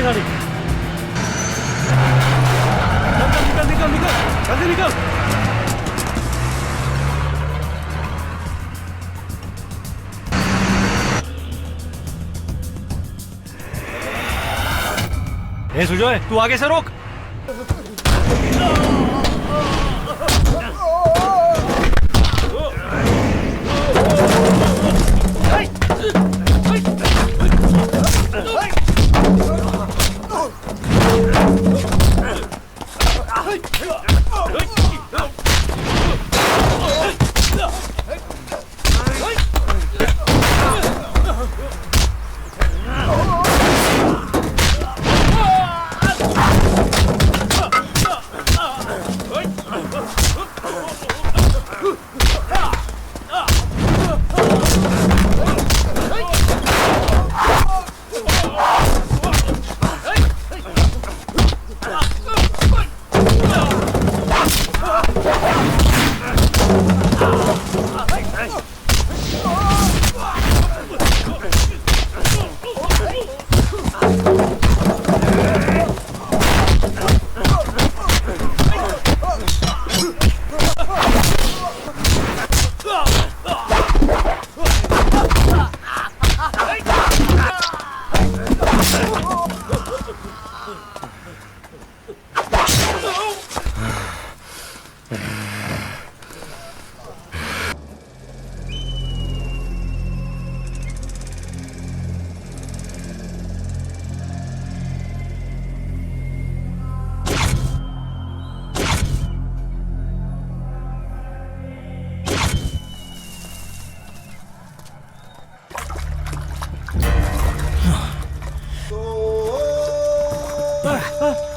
गाड़ी। निकल निकल निकल जल्दी निकल। ए सुजॉय, तू आगे से रोक।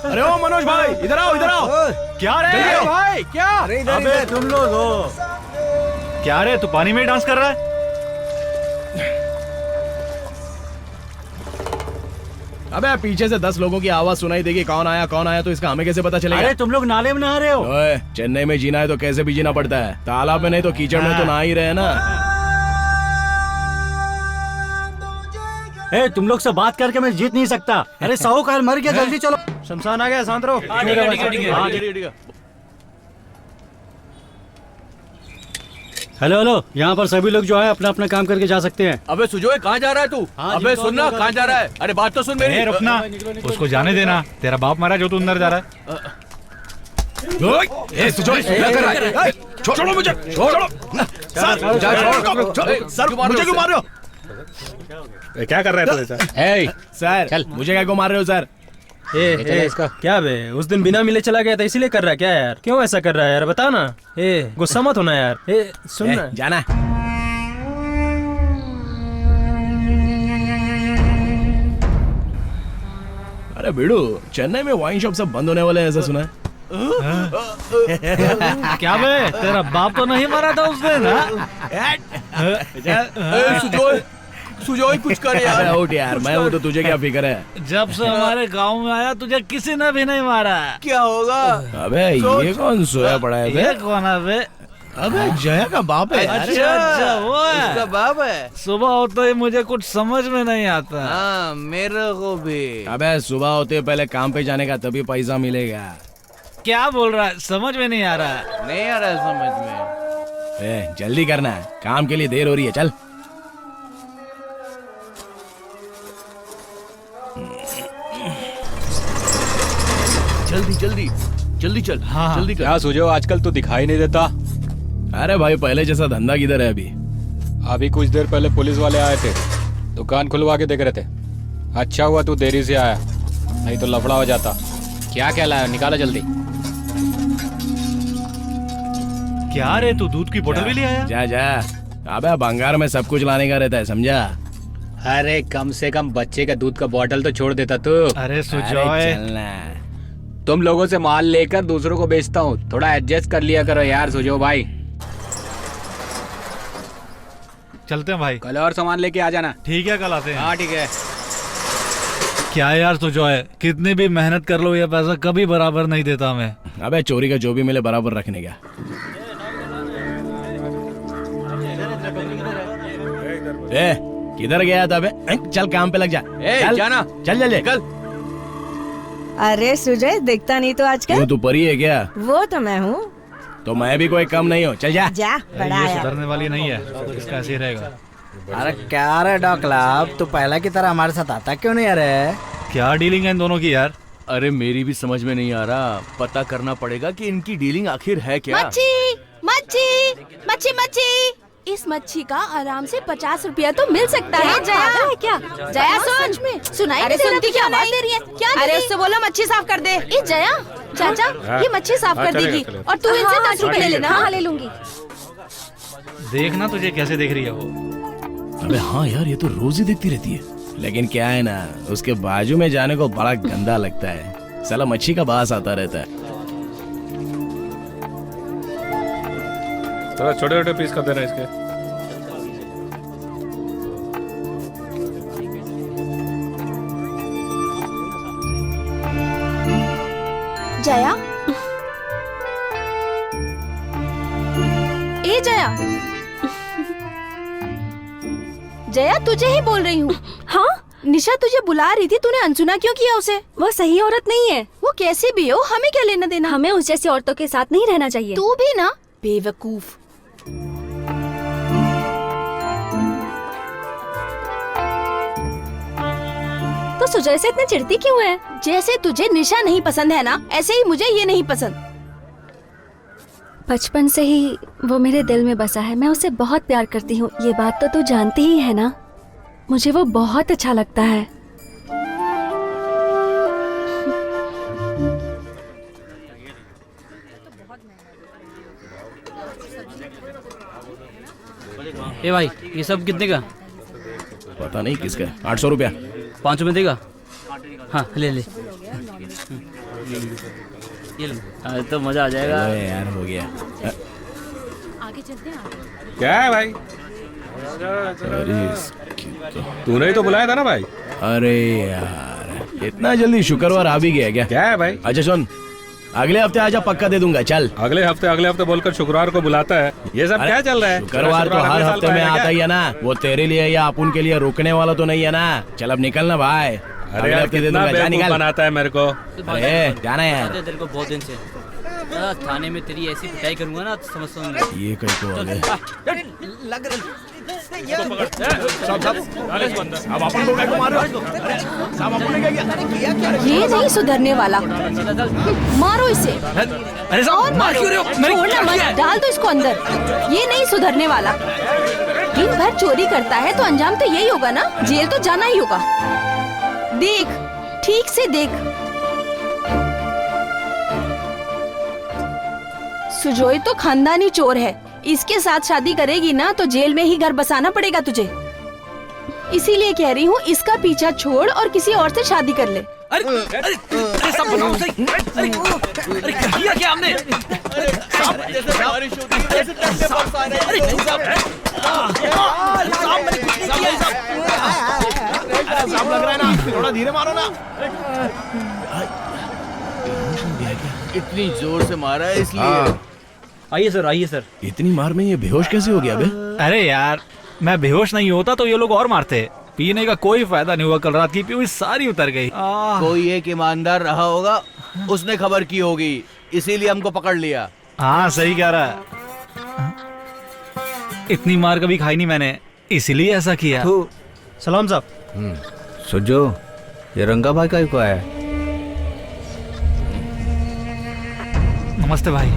अरे ओ मनोज भाई, इधर आओ इधर आओ। क्या रे भाई, क्या? अरे इधर तुम लोग हो क्या रे, तू पानी में डांस कर रहा है? अबे पीछे से 10 लोगों की आवाज सुनाई देगी, कौन आया तो इसका हमें कैसे पता चलेगा? अरे तुम लोग नाले में नहा रहे हो। ओए, चेन्नई में जीना है तो कैसे भी जीना पड़ता है, तालाब में नहीं तो कीचड़ में तो नहा ही रहे ना। ए, तुम लोग से बात करके मैं जीत नहीं सकता। अरे साहूकार मर गया, जल्दी चलो। शमशान आ गया, शांत रहो। हेलो हेलो, यहाँ पर सभी लोग जो है अपना अपना काम करके जा सकते हैं। अबे सुजोय, कहाँ जा रहा है तू? अबे सुनना, कहाँ जा रहा है? अरे बात तो सुन मेरी। रुकना, उसको जाने देना। तेरा बाप मरा जो तू अंदर जा रहा है। सुजोय, क्या कर रहा है? छोड़ो मुझे, छोड़ो सर, मुझे क्यों मार रहे हो? क्या कर रहा है तू ऐसा? सर, मुझे क्या क्यों मार रहे हो सर? इसका क्या बे, उस दिन बिना मिले चला गया था इसीलिए कर रहा है क्या यार? क्यों ऐसा कर रहा है यार, बता ना। गुस्सा मत होना यार। सुन ना, जाना। अरे बिड़ू, चेन्नई में वाइन शॉप सब बंद होने वाले हैं ऐसा सुना है? क्या बे, तेरा बाप तो नहीं मरा था उस दिन? सुजोय कुछ कर यार। अरे उठ यार, मैं हूँ तो तुझे क्या फिक्र है? जब से हमारे गांव में आया तुझे किसी ने भी नहीं मारा। क्या होगा? अबे ये कौन सोया पड़ा है? ये कौन है बे? अबे जया का बाप है। अच्छा वो है, उसका बाप है। सुबह होते ही मुझे कुछ समझ में नहीं आता। हाँ, मेरे को भी। अबे सुबह होते पहले काम पे जाने का, तभी पैसा मिलेगा। क्या बोल रहा है, समझ में नहीं आ रहा। नहीं आ रहा है समझ में। जल्दी करना है, काम के लिए देर हो रही है, चल। जल्दी जल्दी जल्दी चल। हाँ, जल्दी कर। क्या सोचो, आजकल तो दिखाई नहीं देता। अरे भाई पहले जैसा धंधा किधर है अभी? अभी कुछ देर पहले पुलिस वाले आए थे, दुकान खुलवा के देख रहे थे। अच्छा हुआ तू देरी से आया, नहीं तो लफड़ा हो जाता। क्या कहला है, निकालो जल्दी। क्या रे, तू दूध की बोतल भी ले आया? जा जा। अबे बंगार में सब कुछ लाने का रहता है, समझा? अरे कम से कम बच्चे का दूध का बोतल तो छोड़ देता तू। अरे सुजॉय, चलना। तुम लोगों से माल लेकर दूसरों को बेचता हूँ, थोड़ा एडजस्ट कर लिया करो यार सुजो भाई। चलते हैं भाई। कल और सामान लेके आ जाना। ठीक है, कल आते हैं। हाँ ठीक है। क्या यार सुजॉय, कितनी भी मेहनत कर लो ये पैसा कभी बराबर नहीं देता हमें। अबे चोरी का जो भी मिले बराबर रखने का। किधर गया था बे? चल काम पे लग जा। ए, चल, जाना। चल जल्दी। चल। अरे सुजय, देखता नहीं तो आजकल। क्यों तू परी है क्या? वो तो मैं हूँ। तो मैं भी कोई कम नहीं हूँ, चल जा। जा, बड़ा ये आया। सुधरने वाली नहीं है, इसका ऐसे ही रहेगा। अरे क्या रे डॉकला, अब तो पहले की तरह हमारे साथ आता क्यों नहीं? अरे क्या डीलिंग है इन दोनों की यार? अरे मेरी भी समझ में नहीं आ रहा, पता करना पड़ेगा कि इनकी डीलिंग आखिर है क्या। मच्छी मच्छी मच्छी मच्छी, इस मच्छी का आराम से 50 रुपया तो मिल सकता है। जया है क्या? जया सच में सुनाई अरे सुनती क्या आवाज नहीं? दे रही है क्या? अरे उससे बोलो मच्छी साफ कर दे। ए जया, चाचा ये मच्छी साफ कर देगी और तू इनसे 10 रुपए ले लेना। हाँ ले लूंगी। देखना तुझे कैसे देख रही है वो। अबे हाँ यार, ये तो रोज ही देखती रहती है। लेकिन क्या है ना, उसके बाजू में जाने को बड़ा गंदा लगता है। साला मच्छी का बास आता रहता है। थोड़ा छोटे छोटे पीस कर देना इसके। जया, ए जया, जया तुझे ही बोल रही हूँ। हाँ निशा तुझे बुला रही थी, तूने अनसुना क्यों किया उसे? वो सही औरत नहीं है। वो कैसी भी हो, हमें क्या लेना देना? हमें उस जैसी औरतों के साथ नहीं रहना चाहिए। तू भी ना बेवकूफ। तो सुजय से इतनी चिढ़ती क्यों है? जैसे तुझे निशा नहीं पसंद है ना, ऐसे ही मुझे ये नहीं पसंद। बचपन से ही वो मेरे दिल में बसा है। मैं उसे बहुत प्यार करती हूँ, ये बात तो तू जानती ही है ना। मुझे वो बहुत अच्छा लगता है। ए भाई, ये सब कितने का? पता नहीं किसका है। 800 रुपया। 5 में देगा? हाँ ले ले, ये ले। तो मजा आ जाएगा। अरे यार हो गया। आगे चलते हैं। क्या है भाई? तूने ही तो बुलाया था ना भाई। अरे यार, इतना जल्दी शुक्रवार आ भी गया क्या? क्या है भाई? अच्छा सुन, अगले हफ्ते आजा, पक्का दे दूंगा। चल। अगले हफ्ते बोलकर शुक्रवार को बुलाता है। ये सब क्या चल रहा है? शुक्रवार तो हर हफ्ते में आता ही है ना। वो तेरे लिए या अपन के लिए रुकने वाला तो नहीं है ना। चल अब निकलना भाई। अरे अगले यार हफ्ते दे कितना दूंगा, जा बेवकूफ निकल। बनाता है मेरे को। अरे जाना यार। तेरे को बहुत दिन से थाने में तेरी ऐसी पिटाई करूंगा ना, समझ समझ। ये कहीं को आ गए। अब अपन को क्या मार रहे हो? सब अपन ने क्या किया? ये नहीं सुधरने वाला। मारो इसे। अरे साहब, और मार क्यों रहे हो? छोड़ना मत, डाल दो इसको अंदर। ये नहीं सुधरने वाला। दिन भर चोरी करता है तो अंजाम तो यही होगा ना, जेल तो जाना ही होगा। देख, ठीक से देख। सुजोय तो खानदानी चोर है। इसके साथ शादी करेगी ना तो जेल में ही घर बसाना पड़ेगा तुझे। इसीलिए कह रही हूँ, इसका पीछा छोड़ और किसी और से शादी कर ले। अरे अरे अरे सब बताओ सही। अरे किया क्या हमने? सांप लग रहा है ना, थोड़ा धीरे मारो ना। इतनी जोर से मारा है इसलिए। आइए सर, आइए सर। इतनी मार में ये बेहोश कैसे हो गया बे? अरे यार, मैं बेहोश नहीं होता तो ये लोग और मारते। पीने का कोई फायदा नहीं हुआ। कल रात की पी हुई सारी उतर गई। कोई एक ईमानदार रहा होगा, उसने खबर की होगी, इसीलिए हमको पकड़ लिया। हाँ सही कह रहा है। इतनी मार कभी खाई नहीं मैंने, इसीलिए ऐसा किया। सलाम साहब। सुजो, ये रंगा भाई का को है? नमस्ते भाई।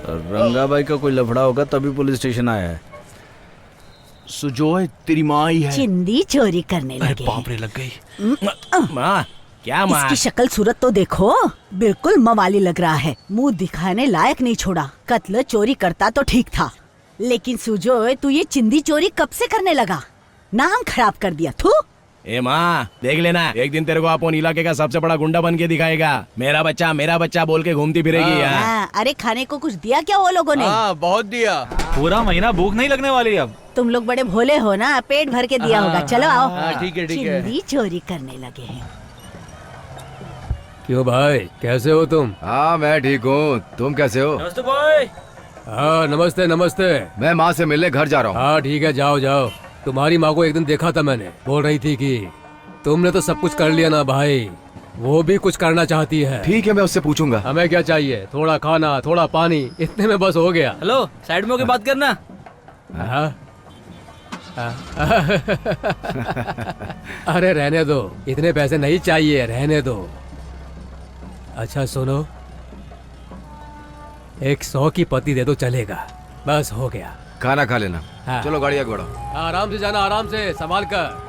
रंगा भाई का कोई लफड़ा होगा तभी पुलिस स्टेशन आया है। सुजोय तेरी माँ ही है। चिंदी चोरी करने अरे लगे। बाप रे, लग गई। माँ, क्या माँ? इसकी शक्ल सूरत तो देखो, बिल्कुल मवाली लग रहा है। मुंह दिखाने लायक नहीं छोड़ा। कत्ल चोरी करता तो ठीक था, लेकिन सुजोय तू ये चिंदी चोरी कब से करने लगा? नाम खराब कर दिया। थू। ए माँ, देख लेना, एक दिन तेरे को अपन इलाके का सबसे बड़ा गुंडा बन के दिखाएगा। मेरा बच्चा बोल के घूमती फिरेगी यार। हाँ, अरे खाने को कुछ दिया क्या वो लोगों ने? हाँ बहुत दिया। पूरा महीना भूख नहीं लगने वाली अब। तुम लोग बड़े भोले हो ना, पेट भर के दिया होगा। चलो आओ। हाँ, ठीक है, ठीक है। चिंदी चोरी करने लगे हैं। क्यों भाई, कैसे हो तुम? हाँ मैं ठीक हूँ, तुम कैसे हो? नमस्ते भाई। हाँ नमस्ते नमस्ते। मैं माँ से मिलने घर जा रहा हूँ। हाँ ठीक है, जाओ जाओ। तुम्हारी माँ को एक दिन देखा था मैंने, बोल रही थी कि तुमने तो सब कुछ कर लिया ना भाई, वो भी कुछ करना चाहती है। ठीक है, मैं उससे पूछूंगा। हमें क्या चाहिए? थोड़ा खाना, थोड़ा पानी, इतने में बस हो गया। हेलो, साइड में होके बात करना। हाँ? अरे रहने दो, इतने पैसे नहीं चाहिए, रहने दो। अच्छा सुनो, 100 की पत्ती दे दो, चलेगा। बस हो गया। खाना खा लेना। हाँ। चलो गाड़ी आगे बढ़ाओ। आराम से जाना, आराम से, संभाल कर।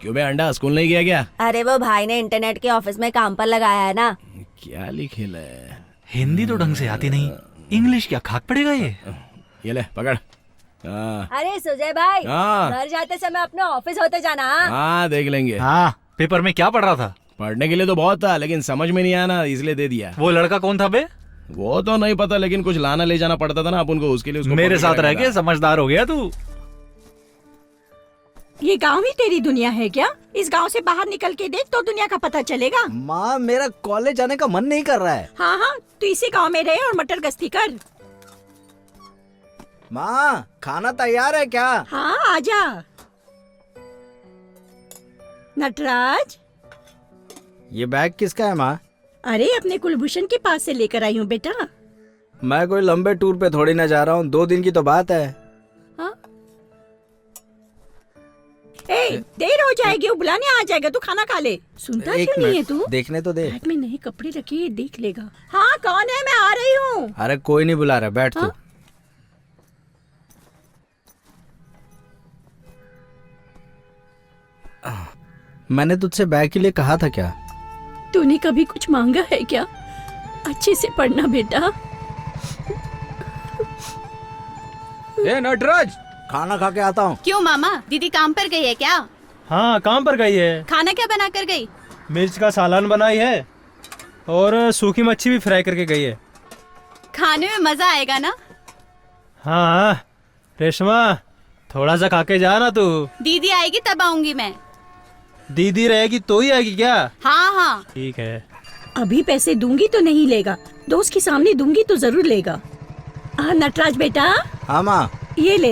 क्यों बे अंडा, स्कूल नहीं गया क्या? अरे वो भाई ने इंटरनेट के ऑफिस में काम पर लगाया है ना। क्या लिखेला है? हिंदी तो ढंग से आती नहीं, इंग्लिश क्या खाक पड़ेगा ये ले पकड़। हाँ अरे सुजय भाई, हाँ। घर जाते समय अपने ऑफिस होते जाना। हाँ, देख लेंगे। हाँ, पेपर में क्या पढ़ रहा था? पढ़ने के लिए तो बहुत था, लेकिन समझ में नहीं आया ना, इसलिए दे दिया। वो लड़का कौन था बे? वो तो नहीं पता, लेकिन कुछ लाना ले जाना पड़ता था ना अपन को, उसके लिए उसको मेरे पकड़ साथ के रह रखा के था। समझदार हो गया तू। ये गांव ही तेरी दुनिया है क्या? इस गांव से बाहर निकल के देख तो दुनिया का पता चलेगा। माँ, मेरा कॉलेज जाने का मन नहीं कर रहा है। हाँ हाँ, तू इसी गांव में रहे और मटर गश्ती कर। माँ, खाना तैयार है क्या? हाँ आजा। नटराज, ये बैग किसका है माँ? अरे अपने कुलभूषण के पास से लेकर आई हूँ बेटा। मैं कोई लंबे टूर पे थोड़ी ना जा रहा हूँ, 2 दिन की तो बात है। हाँ? ए, देर हो जाएगी, वो बुलाने आ जाएगा, तू खाना खा ले। सुनता एक क्यों नहीं है मिनट, तू? देखने तो दे। बैग में नए कपड़े रखे, देख लेगा। हाँ कौन है? मैं आ रही हूँ। अरे कोई नहीं बुला रहा, बैठ तू। हाँ? मैंने तुझसे बैग के लिए कहा था क्या? तूने कभी कुछ मांगा है क्या? अच्छे से पढ़ना बेटा। ए नटराज, खाना खा के आता हूँ। क्यों मामा, दीदी काम पर गई है क्या? हाँ काम पर गई है। खाना क्या बना कर गई? मिर्च का सालन बनाई है और सूखी मच्छी भी फ्राई करके गई है। खाने में मजा आएगा ना? हाँ रेशमा, थोड़ा सा खा के जा ना तू। दीदी आएगी तब आऊंगी मैं। दीदी रहेगी तो ही आएगी क्या? हाँ हाँ। ठीक है। अभी पैसे दूंगी तो नहीं लेगा, दोस्त के सामने दूंगी तो जरूर लेगा। हाँ नटराज बेटा, हाँ माँ। ये ले।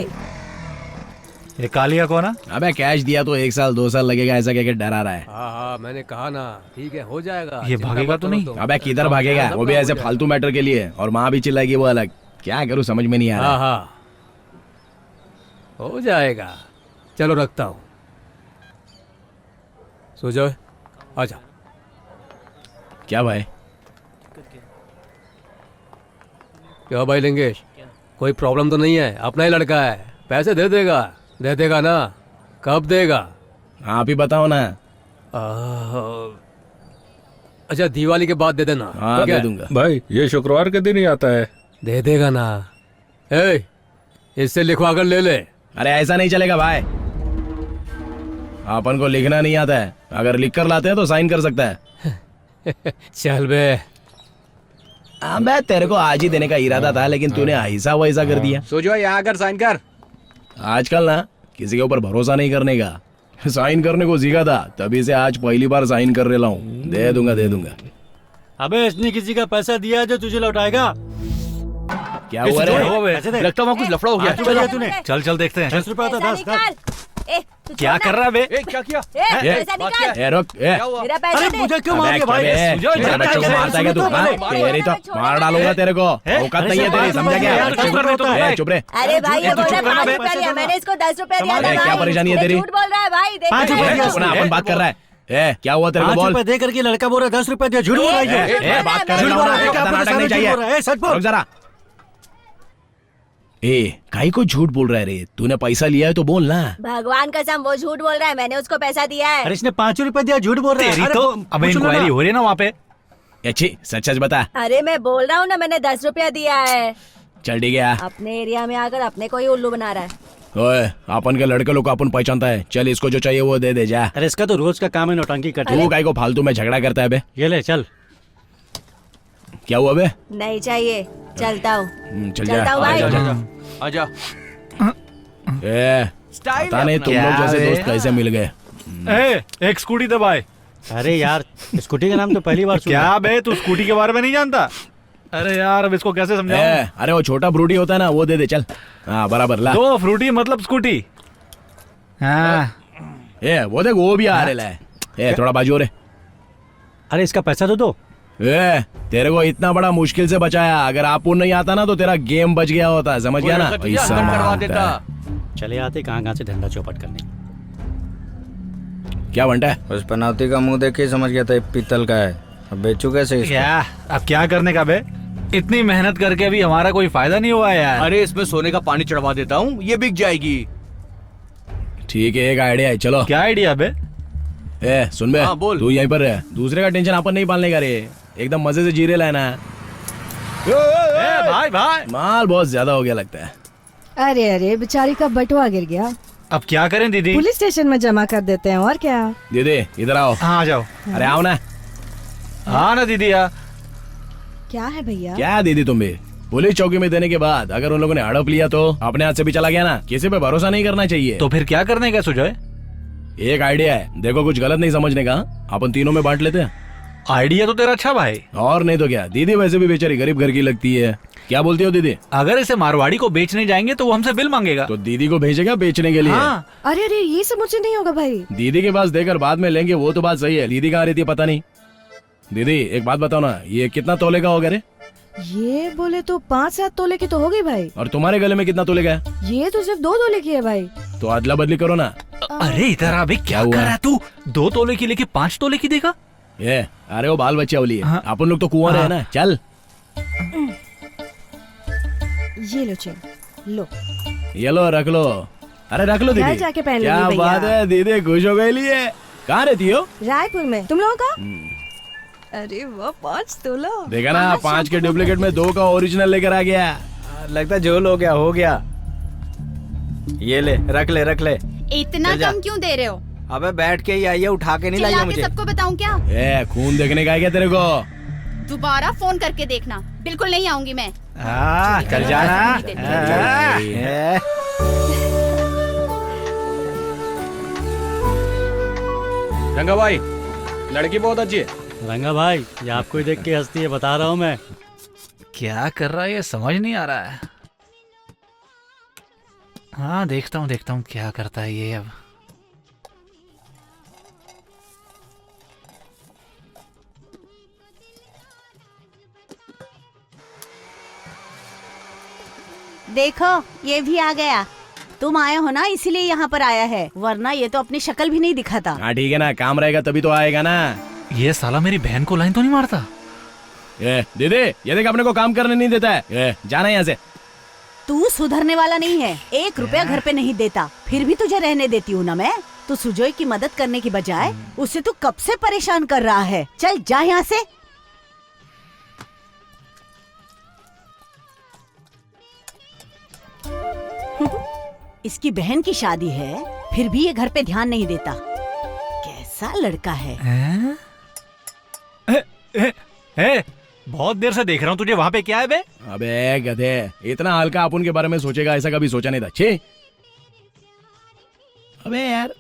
ये कालिया कौन है? अबे कैश दिया तो 1 साल 2 साल लगेगा, ऐसा कहकर डरा रहा है। हाँ हाँ, मैंने कहा ना, ठीक है, हो जाएगा। ये चिंता भागेगा मत तो करो नहीं? तुम। अबे किधर भागेगा, वो भी ऐसे फालतू मैटर के लिए, और माँ भी चिल्लाएगी वो अलग। क्या करूँ समझ में नहीं आ हाँ रहा। हाँ, हो जाएगा। चलो रखता हूँ। सुजय आजा। क्या भाई? क्या भाई लिंगेश, कोई प्रॉब्लम तो नहीं है? अपना ही लड़का है, पैसे दे देगा। दे देगा ना? कब देगा? आप ही बताओ ना। अच्छा दिवाली के बाद दे देना। हाँ ठीक दे है? दूंगा। भाई ये शुक्रवार के दिन ही आता है। दे देगा ना? ए, इससे लिखवा कर ले ले। अरे ऐसा नहीं चलेगा भाई, अपन को लिखना नहीं आता है। अगर लिख कर लाते हैं तो साइन कर सकता है। चल बे। अबे तेरे को आज ही देने का इरादा था, लेकिन तूने ऐसा वैसा कर दिया। सोचो यहाँ आकर साइन कर। आजकल ना किसी के ऊपर भरोसा नहीं करने का। साइन करने को सीखा था, तभी से आज पहली बार साइन कर रहा हूँ। दे दूंगा दे दूंगा। अबे इसने किसी का पैसा दिया है जो तुझे लौटाएगा। क्या हुआ रे? लगता वहाँ कुछ लफड़ा हो गया। दिया तूने? चल चल देखते हैं। 10 रुपया था, 10। क्या कर रहा है बे? क्या किया? ए रुक, ए मेरा पैसा अरे दे। मुझे क्यों मार अबे दिया भाई? क्या बे? मेरे बच्चों को मारता है क्या तू? हाँ? तेरी तो मार डालूंगा तेरे को। औकात नहीं है तेरी, समझा क्या? चुप रहे। अरे भाई ये तू बोल चुप रहा करना है 5 रुपया दिया, मैंने इसको 10 रुपया दिया था अरे, क्या भाई। परेशानी है ये तेरी? झूठ बोल रहा है भाई, देख 5 ले। रुपया दिया सुना, अपन बात कर रहा है। ए क्या हुआ तेरे को 5 बोल। रुपया दे करके लड़का बोल रहा है 10 रुपया दिया। झूठ बोल रहा है ये। ए, बात कर झूठ बोल रहा है, क्या नाटक आपको नहीं झूठ बोल रहा है? सच बोल। रुक जरा। ए काई को झूठ बोल रहा है रे? तूने पैसा लिया है तो बोल ना। भगवान कसम वो झूठ बोल रहा है, मैंने उसको पैसा दिया है। अरे इसने 5 रुपया दिया, झूठ बोल रहा है। तेरी अरे तो वो- अबे पूछ लो ना। इंक्वायरी हो रही है ना वहाँ पे। अच्छी सच सच बता। अरे मैं बोल रहा हूँ ना, मैंने 10 रुपया दिया है। चल ठीक है। अपने एरिया में आकर अपने को ही उल्लू बना रहा है। ओए अपन के लड़के लोग को अपन पहचानता है। चल इसको जो चाहिए वो दे दे जा। अरे इसका तो रोज का काम है नौटंकी करते। तू काई को फालतू में झगड़ा करता है बे? ये ले चल। क्या हुआ बे? नहीं चाहिए, चलता हूँ। चल चलता जा। हूँ भाई। आजा। ए पता नहीं तुम लोग जैसे क्या दोस्त बे? कैसे मिल गए। एक स्कूटी दबाए। अरे यार स्कूटी का नाम तो पहली बार सुना। क्या बे, तू स्कूटी के बारे में नहीं जानता? अरे यार अब इसको कैसे समझाऊं? अरे वो छोटा फ्रूटी होता है ना, वो दे दे चल। हाँ बराबर ला। 2 फ्रूटी मतलब स्कूटी। हाँ ए वो देख वो भी आ रहा है। थोड़ा बाजू रे। अरे इसका पैसा तो दो। तेरे को इतना बड़ा मुश्किल से बचाया, अगर आपुन नहीं आता ना तो तेरा गेम बच गया होता, समझ गया ना? पैसा करवा मांगता देता। है। चले आते कहाँ से धंधा चौपट करने। क्या बनता है? उस पनौती का मुंह देख के समझ गया था ये पीतल का है। अब बेचू कैसे इसको? क्या अब क्या करने का बे? इतनी मेहनत करके भी हमारा कोई फायदा नहीं हुआ यार। अरे इसमें सोने का पानी चढ़वा देता हूँ, ये बिक जाएगी। ठीक है, एक आइडिया है, चलो। क्या आइडिया बे? सुन बे, हाँ, बोल। तू यहीं पर रह, दूसरे का टेंशन अपन नहीं पालने का रे, एकदम मजे से जीरे लाना है। भाई भाई, माल बहुत ज्यादा हो गया लगता है। अरे अरे बेचारी का बटुआ गिर गया, अब क्या करें दीदी? पुलिस स्टेशन में जमा कर देते हैं और क्या। दीदी इधर आओ। हाँ आ जाओ। अरे आओ ना। हाँ ना दीदी आ। क्या है भैया? क्या दीदी तुम भी पुलिस चौकी में देने के बाद अगर उन लोगों ने हड़प लिया तो अपने हाथ से भी चला गया ना, किसी पे भरोसा नहीं करना चाहिए। तो फिर क्या करने का सुजय? एक आइडिया है, देखो कुछ गलत नहीं समझने का, अपन तीनों में बांट लेते हैं। आइडिया तो तेरा अच्छा भाई। और नहीं तो क्या, दीदी वैसे भी बेचारी गरीब घर की लगती है, क्या बोलती हो दीदी? अगर इसे मारवाड़ी को बेचने जाएंगे तो वो हमसे बिल मांगेगा। तो दीदी को भेजेगा बेचने के लिए। हाँ। अरे अरे ये सब मुझे नहीं होगा भाई। दीदी के पास देकर बाद में लेंगे, वो तो बात सही है, दीदी कहाँ रहती है पता नहीं। दीदी एक बात बताओ ना, ये कितना तोले का होगा रे? ये बोले तो 5-7 तोले की तो होगी भाई। और तुम्हारे गले में कितना तोले का है? ये तो सिर्फ 2 तोले की है भाई। तो अदला बदली करो ना। अरे इधर अभी क्या कर रहा है तू? 2 तोले की लेके 5 तोले की देगा? अरे वो बाल बच्चा वाली है। हाँ। अपन लोग तो कुंवारे है ना, चल। ये लो चेन, लो। ये लो रख लो। अरे रख लो घर दीदी। जाके पहन क्या लूंगी बात भैया। है, दीदी खुश हो गई लिए। कहाँ रहती हो? रायपुर में। तुम लोगों का? अरे वाह 5 तोला। देखा ना, 5 के डुप्लीकेट में 2 का ओरिजिनल लेकर आ गया। लगता जो हो गया। ये ले, रख ले रख ले। इतना चल जा। कम क्यों दे रहे हो? अबे बैठ के ही आइए, उठा के नहीं चिल्ला लाइए के मुझे। सबको बताऊं क्या? खून देखने का है क्या तेरे को? दोबारा फोन करके देखना, बिल्कुल नहीं आऊंगी मैं। चल जाना। रंगा भाई, लड़की बहुत अच्छी है। रंगा भाई, ये आपको ही देख के हंसती है, बता रहा हूँ मैं। क्या कर रहा है ये समझ नहीं आ रहा है। हाँ देखता हूँ क्या करता है ये अब। देखो ये भी आ गया। तुम आए हो ना, इसीलिए यहाँ पर आया है, वरना ये तो अपनी शक्ल भी नहीं दिखाता। हाँ ठीक है ना, काम रहेगा तभी तो आएगा ना। ये साला मेरी बहन को लाइन तो नहीं मारता? दीदी ये देख अपने को काम करने नहीं देता है, जाना यहाँ से। तू सुधरने वाला नहीं है, 1 रुपया घर पे नहीं देता, फिर भी तुझे रहने देती हूँ ना मैं। तू सुजोय की मदद करने की बजाय उसे तू कब से परेशान कर रहा है। चल जा यहाँ से। इसकी बहन की शादी है, फिर भी ये घर पे ध्यान नहीं देता। कैसा लड़का है? बहुत देर से देख रहा हूँ तुझे, वहाँ पे क्या है बे? अबे गधे, इतना हल्का अपन के बारे में सोचेगा ऐसा कभी सोचा नहीं था। छे अबे यार,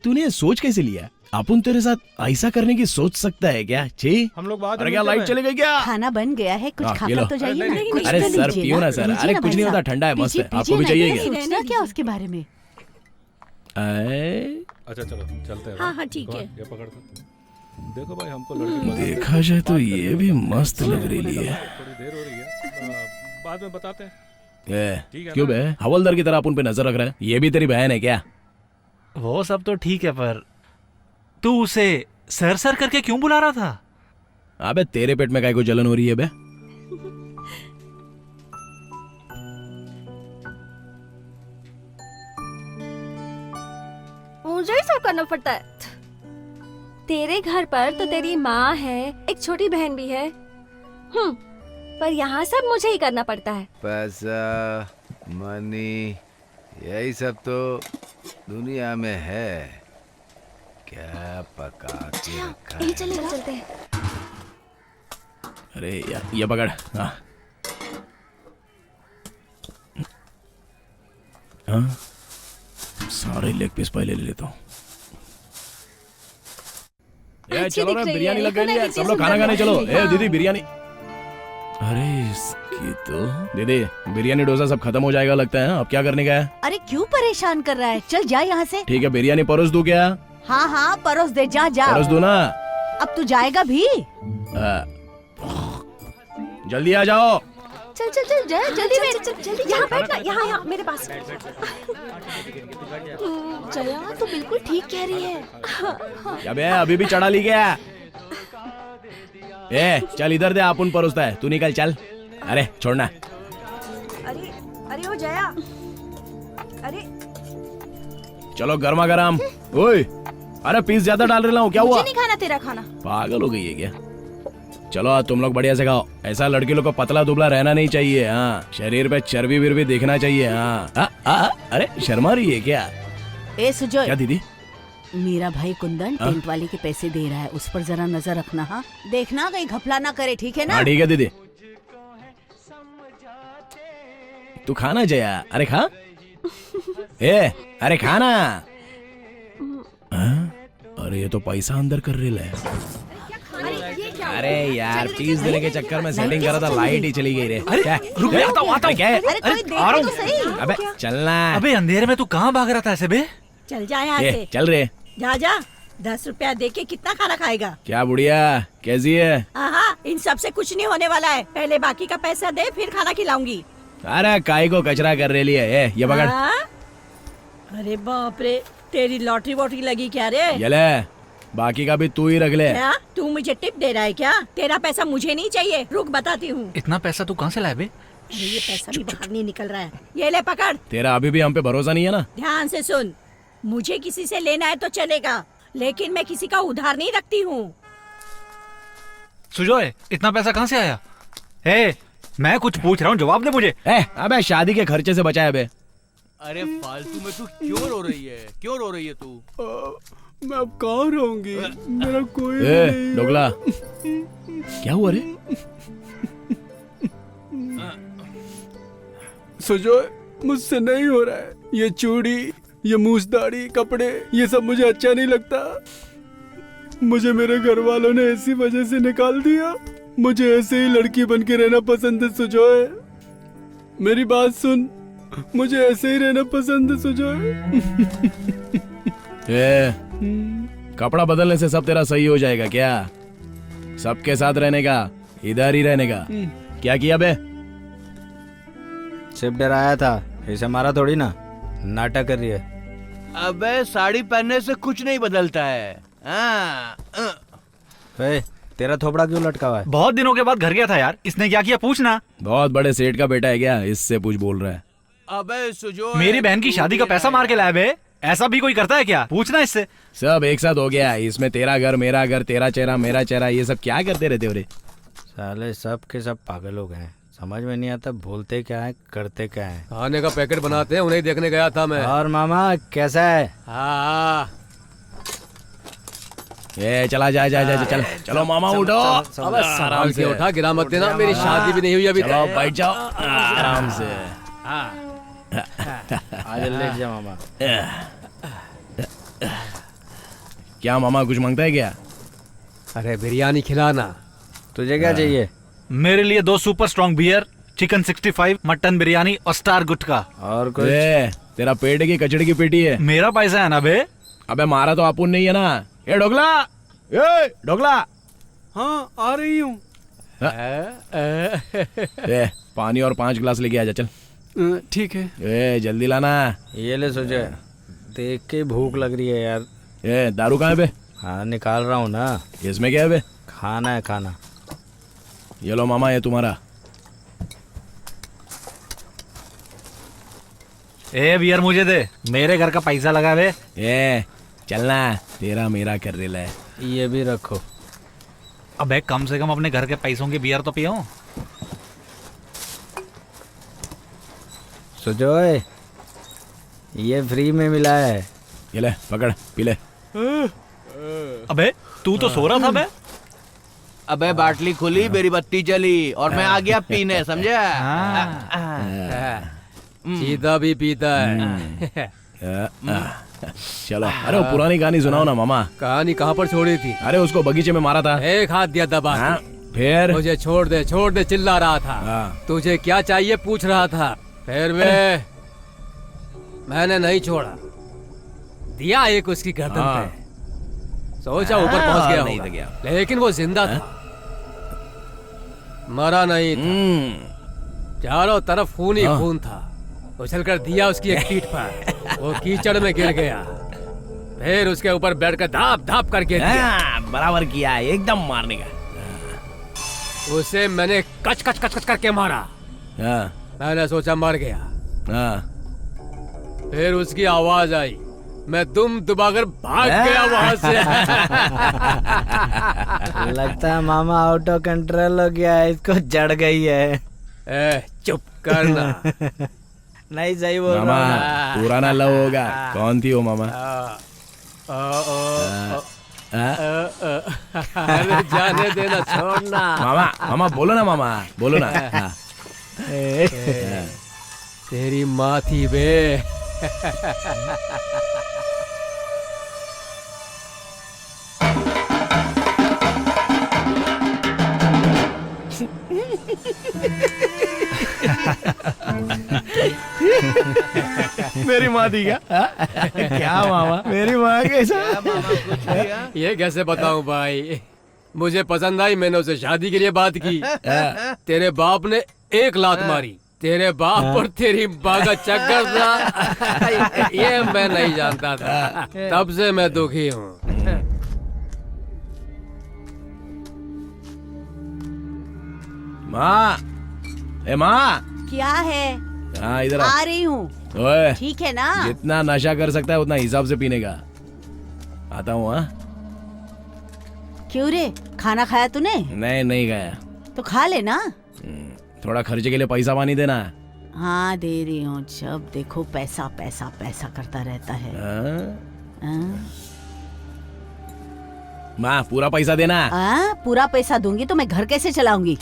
तूने सोच कैसे लिया? अपन तेरे साथ ऐसा करने की सोच सकता है क्या? छे हम लोग बात अरे क्या लाइट चली गई क्या? खाना बन गया है, कुछ ये खाकर लो। तो जाइए ना। कुछ अरे तो सर लीजिए पियो ना सर। लीजिए अरे ना कुछ भाई नहीं होता, साहब। ठंडा है, मस्त है। पीजिए, आपको भी पीजिए चाहिए ना, क्या? सोचना क्या उसके बारे में। अच्छा चलो चलते हैं। हाँ ठीक है। ये पकड़ दो। देखो भाई, हमको लड़की पसंद है। देखा जाए तो ये भी मस्त लग रही है। थोड़ी देर हो रही है, बाद में बताते हैं। ठीक है क्यों बे, हवलदार की तरह अपन पे नजर रख रहा है? ये भी तेरी बहन है क्या? वो सब तो ठीक है, पर तू उसे सर सर करके क्यों बुला रहा था? अबे तेरे पेट में काय को जलन हो रही है बे? मुझे ही सब करना पड़ता है। तेरे घर पर तो तेरी माँ है, एक छोटी बहन भी है, पर यहाँ सब मुझे ही करना पड़ता है। पैसा, मनी, यही सब तो दुनिया में है। क्या पका के रखा है? चलेगा, चलते हैं। अरे यार ये पकड़। हाँ हाँ, सारे लेग पीस पहले ले लेता हूँ। चलो ना, बिरयानी लग गई है, सब लोग खाना खाने चलो। दीदी बिरयानी। अरे इसकी तो दीदी बिरयानी डोसा सब खत्म हो जाएगा लगता है। अब क्या करने का है? अरे क्यों परेशान कर रहा है? चल जा यहाँ से। ठीक है, बिरयानी परोस दूं क्या? हाँ हाँ परोस दे, जा जा। परोस दो ना। अब तू जाएगा भी? जल्दी आ जाओ। चल चल चल जया, जल्दी में यहाँ बैठना, यहाँ मेरे पास। जया तू बिल्कुल ठीक कह रही है। अबे अभी भी चढ़ा ली क्या? ए चल इधर दे, अपन परोसता है, तू निकल चल। अरे छोड़ना। अरे अरे ओ जया, अरे चलो गर्मा गर्म। ओए अरे पीस ज्यादा डाल रहा हूँ, क्या हुआ? मुझे नहीं खाना तेरा खाना। पागल हो गई है क्या? चलो आज तुम लोग बढ़िया से खाओ। ऐसा लड़की लोग को पतला दुबला रहना नहीं चाहिए। हाँ शरीर पे चर्बी विर्बी देखना चाहिए। हाँ अरे शर्मा रही है क्या? ए सुजोय, क्या दीदी? मेरा भाई कुंदन टेंट वाले के पैसे दे रहा है, उस पर जरा नजर रखना। हाँ देखना कहीं घपला ना करे, ठीक है ना? हाँ ठीक है दीदी। तू खाना जया, अरे खा। ए अरे खाना। अरे ये तो पैसा अंदर कर रही है। अरे यार पीस देने के चक्कर में सेटिंग करा था, लाइट ही चली गई रे। अरे रुक, मैं आता हूँ। क्या है? अरे कोई देखे तो सही। अबे चलना। अबे अंधेरे में तू कहाँ भाग रहा था ऐसे बे? चल जा यहाँ ए, से। चल रे। जा जा, 10 रुपया दे के कितना खाना खाएगा? क्या बुढ़िया कैसी है? हाँ इन सब से कुछ नहीं होने वाला है। पहले बाकी का पैसा दे, फिर खाना खिलाऊंगी। अरे काई को कचरा कर रही है। ये पकड़। अरे बाप रे, तेरी लॉटरी वॉटरी लगी क्या रे? ये ले, बाकी का भी तू ही रख ले। क्या तू मुझे टिप दे रहा है क्या? तेरा पैसा मुझे नहीं चाहिए, रुक बताती हूँ। इतना पैसा तू कहाँ से लाए बे? अरे ये पैसा भी बाहर नहीं निकल रहा है। ये ले पकड़। तेरा अभी भी हम पे भरोसा नहीं है ना? ध्यान से सुन, मुझे किसी से लेना है तो चलेगा, लेकिन मैं किसी का उधार नहीं रखती हूँ। सुजोय इतना पैसा कहाँ से आया? ए मैं कुछ पूछ रहा हूँ, जवाब दे मुझे। अबे शादी के खर्चे से बचाया बे। अरे फालतू में तू क्यों रो रही है? क्यों रो रही है तू? मैं अब कहाँ रहूंगी, मेरा कोई ए डोगला, क्या हुआ रे? सुजोय मुझसे नहीं हो रहा है। ये चूड़ी, ये मूछ दाढ़ी, कपड़े, ये सब मुझे अच्छा नहीं लगता। मुझे मेरे घर वालों ने इसी वजह से निकाल दिया। मुझे ऐसे ही लड़की बन के रहना पसंद है सुजोय। मेरी बात सुन, मुझे ऐसे ही रहना पसंद है सुजोय। कपड़ा बदलने से सब तेरा सही हो जाएगा क्या? सबके साथ रहने का, इधर ही रहने का। क्या किया बे? सिर्फ डराया था, इसे मारा थोड़ी ना। नाटक कर रही है। अबे साड़ी पहनने से कुछ नहीं बदलता है। तेरा थोबड़ा क्यों लटका हुआ है? बहुत दिनों के बाद घर गया था यार, इसने क्या किया पूछना। बहुत बड़े सेठ का बेटा है क्या? इससे पूछ बोल रहा है। अबे सुजो, मेरी बहन की शादी का पैसा मार के लाया बे। ऐसा भी कोई करता है क्या? पूछना इससे। सब एक साथ हो गया। इसमें तेरा घर मेरा घर, तेरा चेहरा मेरा चेहरा, ये सब क्या करते रहते हो रे? साले सब के सब पागल हो गए हैं, समझ में नहीं आता बोलते क्या है करते क्या है। खाने का पैकेट बनाते हैं, उन्हें देखने गया था मैं। और मामा कैसा है? हाँ ये चला जा जा जा चल। चलो मामा उठो। अब आराम से उठा, गिरा मत देना। मेरी शादी भी नहीं हुई अभी। चलो बैठ जाओ आराम से। आज लेट जा मामा। क्या मामा कुछ मांगता है क्या? अरे बिरयानी खिलाना। तुझे क्या चाहिए? मेरे लिए 2 super strong beer, chicken 65, mutton biryani और स्टार गुटका। और कुछ? तेरा पेट की कचड़ी की पेटी है। मेरा पैसा है ना बे। अबे मारा तो अपुन नहीं है ना। ए ढोकला, ए ढोकला। हाँ आ रही हूँ। पानी और 5 गिलास लेके आ जा चल। ठीक है। ए जल्दी लाना। ये ले सोचे, देख के भूख लग रही है यार। ए दारू कहाँ है बे? हाँ निकाल रहा हूँ ना। इसमें क्या है बे? खाना है खाना। ये लो मामा, ये तुम्हारा। ए बियर मुझे दे, मेरे घर का पैसा लगा बे। ए चलना, तेरा मेरा कर रही है। ये भी रखो। अबे कम से कम अपने घर के पैसों की बियर तो पियो। सुजोय ये फ्री में मिला है। ये ले पकड़ पी ले। अबे तू तो सो रहा था बे। अबे बाटली खुली, मेरी बत्ती जली और मैं आ गया पीने, समझा? चीता भी पीता है। चलो, अरे वो पुरानी कहानी सुनाओ ना मामा। कहानी कहाँ पर छोड़ी थी? अरे उसको बगीचे में मारा था। एक हाथ दिया दबा। फिर मुझे छोड़ दे चिल्ला रहा था। तुझे क्या चाहिए पूछ रहा था। फिर मैंने नहीं छोड़ा, दिया एक उसकी गर्दन पे। सोचा ऊपर पहुंच गया नहीं होगा, तो क्या। लेकिन वो जिंदा था, मरा नहीं था। चारों तरफ खून ही खून था। उछलकर दिया उसकी एक पीठ पर, वो कीचड़ में गिर गया, फिर उसके ऊपर बैठकर धाप धाप करके दिया। बराबर किया, एकदम मारने का। उसे मैंने कच कच कच कच करके मारा। मैंने सोचा मर गया। फिर उसकी आवाज आई, मैं दुम दुबाकर भाग गया वहां से। लगता है मामा आउट ऑफ कंट्रोल हो गया है, इसको जड़ गई है। चुप करना। नहीं सही बोल मामा, रहा हूँ। पुराना लव होगा। कौन थी वो मामा? अरे जाने देना, छोड़ना। मामा मामा बोलो ना, मामा बोलो ना। तेरी माँ थी बे। मेरी माँ थी क्या? क्या मामा, मेरी माँ कैसा? ये कैसे बताऊं भाई, मुझे पसंद आई, मैंने उसे शादी के लिए बात की। तेरे बाप ने एक लात मारी, तेरे बाप और तेरी माँ का चक्कर था, ये मैं नहीं जानता था। तब से मैं दुखी हूँ। माँ, ए माँ, क्या है? हाँ इधर आ रही हूँ। ओए, ठीक है ना? जितना नशा कर सकता है उतना हिसाब से पीने का। आता हूँ। हाँ क्यों रे, खाना खाया तूने? नहीं गया। तो खा लेना। थोड़ा खर्चे के लिए पैसा पानी देना। हाँ दे रही हूँ, जब देखो पैसा पैसा पैसा करता रहता है। हाँ? माँ पूरा पैसा देना। पूरा पैसा दूंगी तो मैं घर कैसे चलाऊंगी?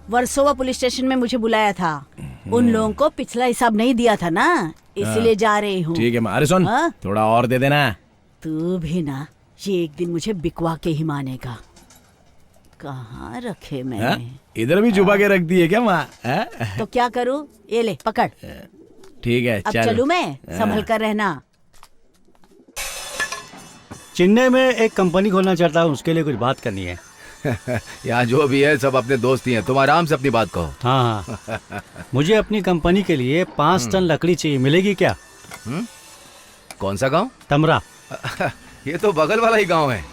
वर्सोवा पुलिस स्टेशन में मुझे बुलाया था, उन लोगों को पिछला हिसाब नहीं दिया था ना, इसलिए जा रही हूँ। ठीक है माँ। अरे सुन, थोड़ा और दे देना। तू भी ना, ये एक दिन मुझे बिकवा के ही मानेगा। कहाँ रखे मैंने? इधर भी छुपा के रख दी है क्या माँ? तो क्या करूँ? ये ले पकड़। ठीक है अब चल। चलूँ मैं? संभल कर रहना। चेन्नई में एक कंपनी खोलना चाहता हूँ, उसके लिए कुछ बात करनी है। यहाँ जो भी है सब अपने दोस्त ही हैं, तुम आराम से अपनी बात कहो। हाँ मुझे अपनी कंपनी के लिए 5 टन लकड़ी चाहिए, मिलेगी क्या? कौन सा गांव? तमरा। ये तो बगल वाला ही गांव है।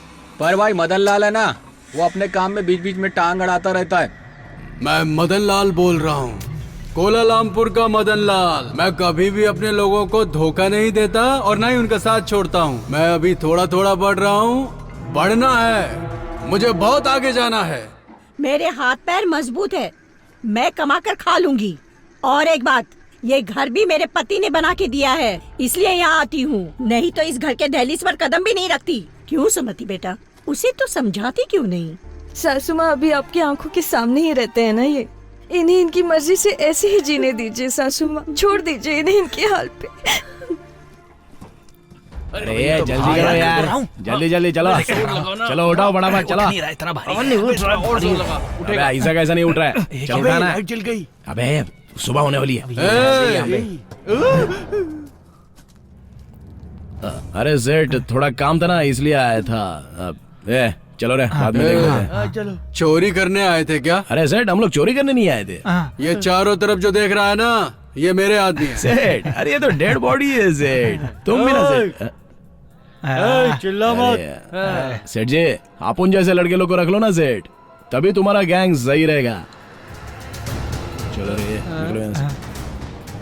पर भाई मदन लाल है ना, वो अपने काम में बीच बीच में टांग अड़ाता रहता है। मैं मदन लाल बोल रहा हूँ, कोलालमपुर का मदन लाल। मैं कभी भी अपने लोगों को धोखा नहीं देता और ना ही उनका साथ छोड़ता हूँ। मैं अभी थोड़ा थोड़ा बढ़ रहा हूँ, बढ़ना है, मुझे बहुत आगे जाना है। मेरे हाथ पैर मजबूत है, मैं कमा कर खा लूंगी। और एक बात, ये घर भी मेरे पति ने बना के दिया है, इसलिए यहाँ आती हूँ, नहीं तो इस घर के दहलीज पर कदम भी नहीं रखती। क्यों सुमति बेटा, उसे तो समझाती क्यों नहीं? सासू माँ अभी आपकी आंखों के सामने ही रहते हैं ना, ये इन्हें इनकी मर्जी से ऐसे ही जीने दीजिए सासू माँ, छोड़ दीजिए इन्हें इनके हाल पे। अरे जल्दी करो यार, जल्दी जल्दी चलो, चलो उठाओ फटाफट, चलो। अबे ऐसा कैसा नहीं उठ रहा है, चल उठा ना। जल गई। अबे सुबह होने वाली है। अरे सेठ थोड़ा काम था ना, इसलिए आया था। चलो रे, बाद में देखते हैं। चलो। चोरी करने आए थे क्या? अरे सेठ हम लोग चोरी करने नहीं आए थे। ये चारों तरफ जो देख रहा है ना, ये मेरे आदमी है। सेठ अरे ये तो डेड बॉडी है सेठ, तुम भी ना सेठ। चिल्ला मत। सेठ जी, आप उन जैसे लड़के लोग को रख लो ना सेठ, तभी तुम्हारा गैंग सही रहेगा। चलो रे निकलो यहाँ से।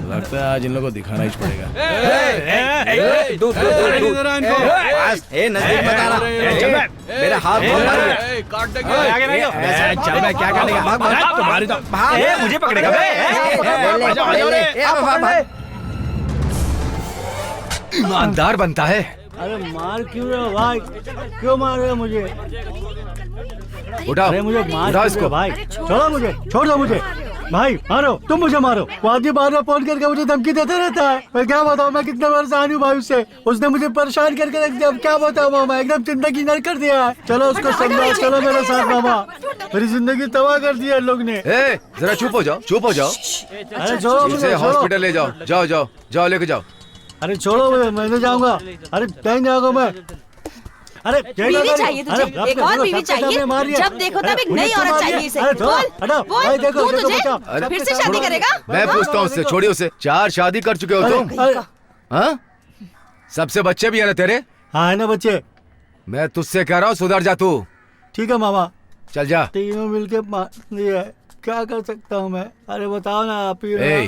लगता है आज इन लोगों को दिखाना ही पड़ेगा। नजदीक मत आना, मेरा हाथ काट चल मैं क्या करेगा, तुम्हारी तो मुझे पकड़ेगा। ईमानदार बनता है। अरे मार क्यों रहे हो भाई, क्यों मार रहे हो मुझे? उठाओ, अरे मुझे मार उठाओ क्यों इसको। रहे हो भाई? छोड़ो मुझे, छोड़ दो मुझे भाई। मारो, तुम मुझे मारो। वो आदमी बार-बार फोन करके मुझे धमकी देते रहता है। मैं क्या बताऊँ, मैं कितना परेशान हूँ भाई उससे। उसने मुझे परेशान करके रख दिया। अब क्या बताऊँ मामा, एकदम जिंदगी नर कर दिया है। चलो उसको समझाओ, चलो मेरे साथ मामा। मेरी जिंदगी तबाह कर दिया लोग ने। जरा चुप हो जाओ, चुप हो जाओ। अरे छोड़ो मुझे, इसे छोड़ो। हॉस्पिटल ले जाओ, जाओ जाओ जाओ, लेके जाओ। अरे छोड़ो मुझे, मैं नहीं जाऊंगा। अरे कहीं जाऊंगा मैं। अरे बीवी चाहिए तुझे, एक और बीवी चाहिए। जब देखो तब एक नई औरत चाहिए इसे। बोल, तू तुझे फिर से शादी करेगा? मैं पूछता हूँ उससे, छोड़िए उसे। 4 शादी कर चुके हो तुम? हाँ? सबसे बच्चे भी है ना तेरे? हाँ है ना बच्चे। मैं तुझसे कह रहा हूँ सुधर जा तू। ठीक है मामा, चल जा। तीनों मिलके मार दिया, क्या कर सकता हूँ मैं? अरे बताओ ना आप ही।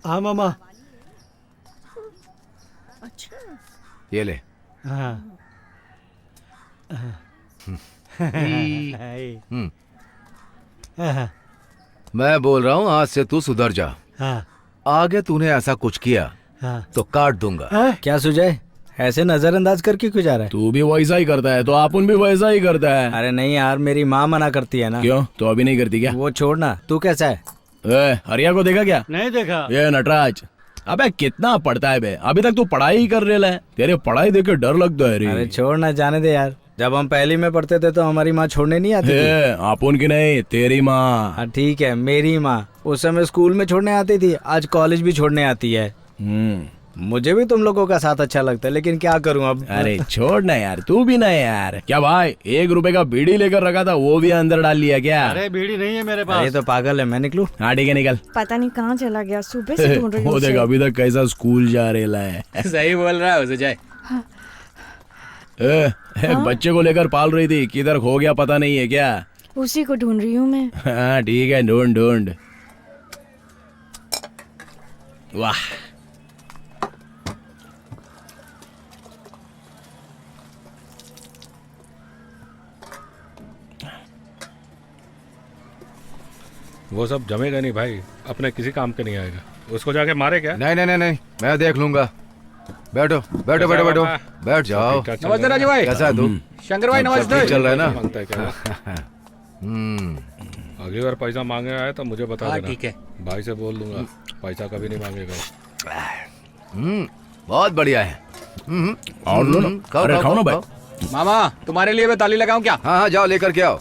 हाँ मामा। अच्छा ये ले। हाँ मैं बोल रहा हूँ आज से तू सुधर जा। हाँ। आगे तूने ऐसा कुछ किया तो काट दूंगा। क्या सुजय, ऐसे नजरअंदाज करके क्यों जा रहा है? तू भी वैसा ही करता है तो अपन भी वैसा ही करता है। अरे नहीं यार, मेरी माँ मना करती है ना। क्यों, तो अभी नहीं करती क्या? वो छोड़ना, तू कैसा है? हरिया को देखा क्या? नहीं देखा। ये नटराज, अबे कितना पढ़ता है बे, अभी तक तू पढ़ाई ही कर रहा है। तेरे पढ़ाई देख के डर लगता है रे। अरे छोड़ना, जाने दे यार। जब हम पहली में पढ़ते थे तो हमारी माँ छोड़ने नहीं आती थी। अपन की नहीं, तेरी माँ। हाँ ठीक है, मेरी माँ उस समय स्कूल में छोड़ने आती थी, आज कॉलेज भी छोड़ने आती है। मुझे भी तुम लोगों का साथ अच्छा लगता है, लेकिन क्या करूं अब। अरे छोड़ ना यार, तू भी ना यार। क्या भाई, 1 रुपए का बीड़ी लेकर रखा था, वो भी अंदर डाल लिया क्या? अरे बीड़ी नहीं है मेरे पास। ये तो पागल है, मैं निकलूं? हाँ ठीक है, निकल। पता नहीं कहाँ चला गया, सुबह से ढूंढ रही हूँ वो उसे। देख अभी तक कैसा स्कूल जा रहा है। सही बोल रहा है सुजय। बच्चे को लेकर पाल रही थी, किधर खो गया पता नहीं है क्या? उसी को ढूंढ रही हूँ मैं। हाँ ठीक है, ढूंढ ढूंढ। वाह, वो सब जमेगा नहीं भाई, अपने किसी काम के नहीं आएगा। उसको जाके मारे क्या? नहीं नहीं नहीं नहीं, मैं देख लूंगा। बैठो बैठो बैठो बैठो, बैठ जाओ। नमस्ते राजू भाई। कैसा है तू? शंकर भाई नमस्ते। चल रहा है ना? मांगता है क्या? अगली बार पैसा मांगे आए तो मुझे बता देना। ठीक है भाई से बोल दूंगा, पैसा कभी नहीं मांगेगा। बहुत बढ़िया है। और लो ना। अरे खाओ ना भाई। मामा, तुम्हारे लिए मैं ताली लगाऊं क्या? हाँ हाँ, जाओ लेकर के आओ।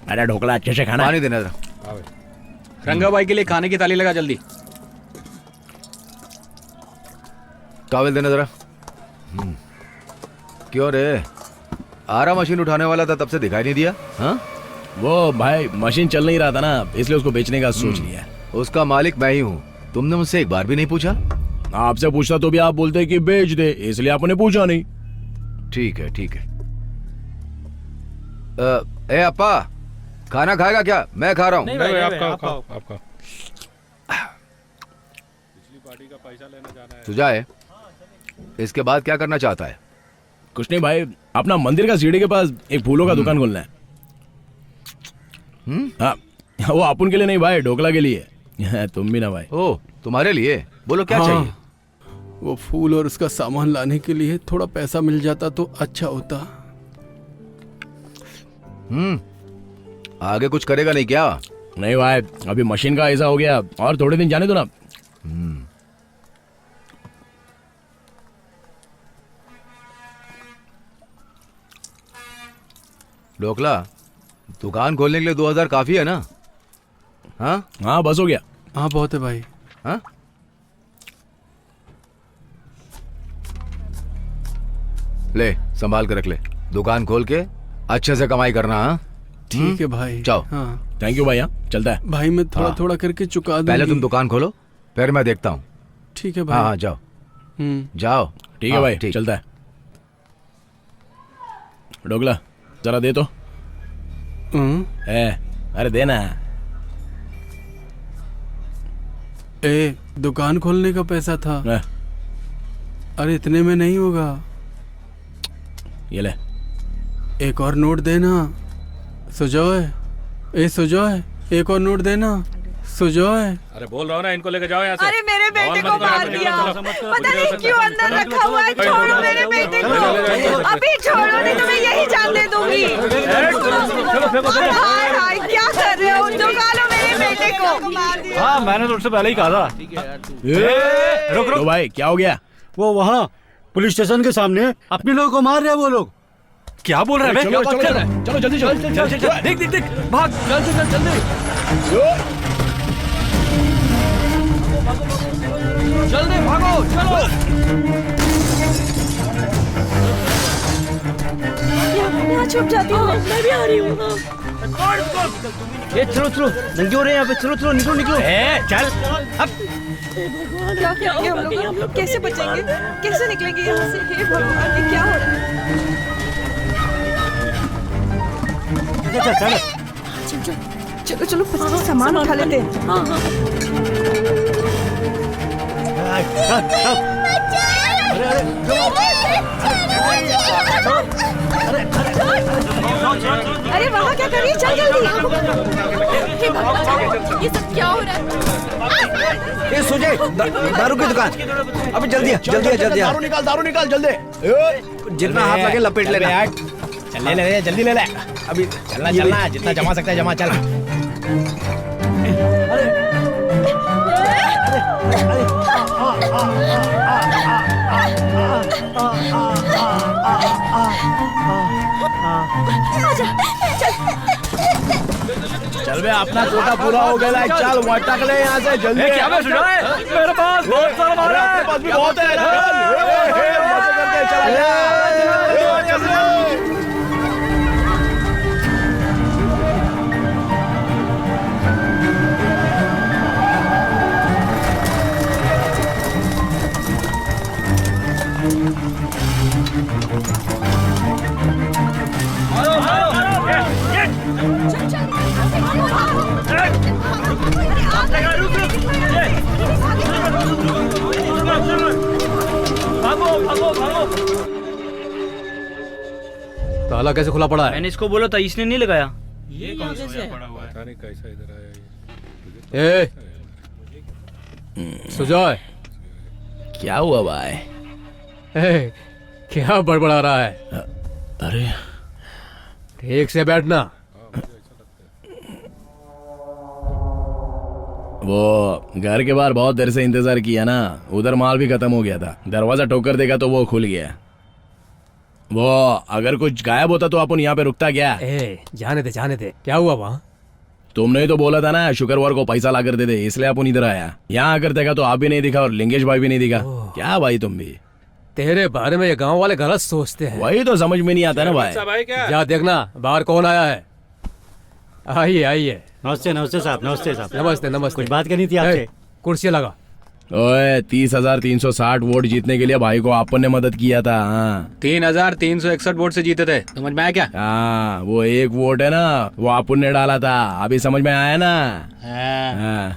अरे ढोकला अच्छे से खाना। पानी देना जरा। रंगा भाई के लिए खाने की ताली लगा जल्दी। टॉवेल देना जरा। क्यों रे, आरा मशीन उठाने वाला था, तब से दिखाई नहीं दिया? हाँ, वो भाई मशीन चल नहीं रहा था ना, इसलिए उसको बेचने का सोच लिया। उसका मालिक मैं ही हूँ। तुमने मुझसे एक बार भी नहीं पूछा? आपसे पूछता तो भी आप बोलते कि बेच दे, इसलिए आपने पूछा नहीं। ठीक है ठीक है। ए अप्पा, खाना खाएगा क्या? मैं खा रहा हूँ। नहीं भाई, आप खाओ। पिछली पार्टी का पैसा लेने जाना है। सुजाए, इसके बाद क्या करना चाहता है? कुछ नहीं भाई, अपना मंदिर का सीढ़ी के पास एक फूलों का दुकान खोलना है। हाँ, वो अपन के लिए नहीं भाई, ढोकला के लिए। तुम भी ना भाई। ओ, तुम्हारे लिए? बोलो क्या चाहिए? वो फूल और उसका सामान लाने के लिए थोड़ा पैसा मिल जाता तो अच्छा होता। आगे कुछ करेगा नहीं क्या? नहीं भाई, अभी मशीन का ऐसा हो गया, और थोड़े दिन जाने दो ना। ढोकला, दुकान खोलने के लिए 2000 काफी है ना? हाँ हाँ, बस हो गया। हाँ बहुत है भाई। हाँ, ले संभाल के रख ले। दुकान खोल के अच्छे से कमाई करना। हाँ ठीक है भाई। जाओ। हाँ थैंक यू भाई। हाँ चलता है भाई, मैं थोड़ा हाँ। थोड़ा करके चुका दूंगी। पहले तुम दुकान खोलो, फिर मैं देखता हूँ। ठीक है भाई। हाँ हाँ, जाओ जाओ। ठीक है भाई, चलता है। ढोकला जरा दे तो। अरे देना। दुकान खोलने का पैसा था। अरे इतने में नहीं होगा। ये ले। एक और नोट देना। सुजय, सुजय, एक और नोट देना। सुजय, अरे बोल रहा हूँ ना, इनको लेके जाओ यहाँ से। अरे मेरे बेटे को मार दिया, पता नहीं क्यों अंदर रखा हुआ है। छोड़ो मेरे बेटे को, अभी छोड़ो नहीं तो मैं यही जान दे दूंगी। हाय हाय, क्या कर रहे हो? चुका लो मेरे बेटे को। हाँ, मैंने तो उससे पहले ही कहा था। रुक रुक भाई, क्या हो गया? वो वहाँ पुलिस स्टेशन के सामने अपने लोगों को मार रहे हैं वो लोग। क्या बोल रहा है? चलो जल्दी चल। देख भाग, जल्दी। जल्दी भागो, चलो। यहाँ छुप जाती हूँ, मैं भी आ रही हूँ। ये चलो चलो, दंगे हो रहे हैं यहाँ पे, चलो चलो निकलो निकलो। चल अब क्या करेंगे हम लोग? कैसे बचेंगे? कैसे निकलेंगे यहाँ से? हे भगवान, ये क्या हो रहा है? चलो चलो, सामान उठा लेते हैं। अरे वहाँ क्या कर रही है? चल जल्दी। हे भगवान, ये सब क्या हो रहा है? ये सुजय, दारू की दुकान, अभी जल्दी आ, जल्दी आ, जल्दी आ। दारू निकाल जल्दी। जितना हाथ लगे लपेट लेना। चल ले जल्दी ले ले। अभी चलना जितना जमा सकता है जमा, चल। चल बे, अपना कोटा पूरा हो गया है, चल वटक ले यहाँ से जल्दी। क्या मैं सुझाए? मेरे पास बहुत सारा माल है। अपने पास भी बहुत है। मजे करके चला जा। ताला कैसे खुला पड़ा है? मैंने इसको बोला था, इसने नहीं लगाया। ये कौन सा पड़ा हुआ है? पता नहीं कैसा इधर आया ये। सुजय, क्या हुआ भाई? क्या बड़बड़ा रहा है? अरे ठीक से बैठना। वो घर के बाहर बहुत देर से इंतजार किया ना, उधर माल भी खत्म हो गया था। दरवाजा ठोकर देगा तो वो खुल गया। वो अगर कुछ गायब होता तो अपन यहाँ पे रुकता क्या? जाने दे। क्या हुआ वहाँ? तुमने ही तो बोला था ना शुक्रवार को पैसा ला कर दे दे, इसलिए अपन इधर आया। यहाँ आकर देखा तो आप भी नहीं दिखा और लिंगेश भाई भी नहीं दिखा। क्या भाई तुम भी? तेरे बारे में ये गांव वाले गलत सोचते हैं। वही तो समझ में नहीं आता ना भाई। जा देखना बाहर कौन आया है। आइए। नमस्ते साहब, नमस्ते साहब। नमस्ते। कुछ बात करनी थी आपसे। कुर्सी लगा। ओए 30,360 वोट जीतने के लिए भाई को अपन ने मदद किया था। 3,361 वोट से जीते थे, समझ में आया क्या? हाँ, वो एक वोट है ना, वो अपन ने डाला था। अभी समझ में आया ना?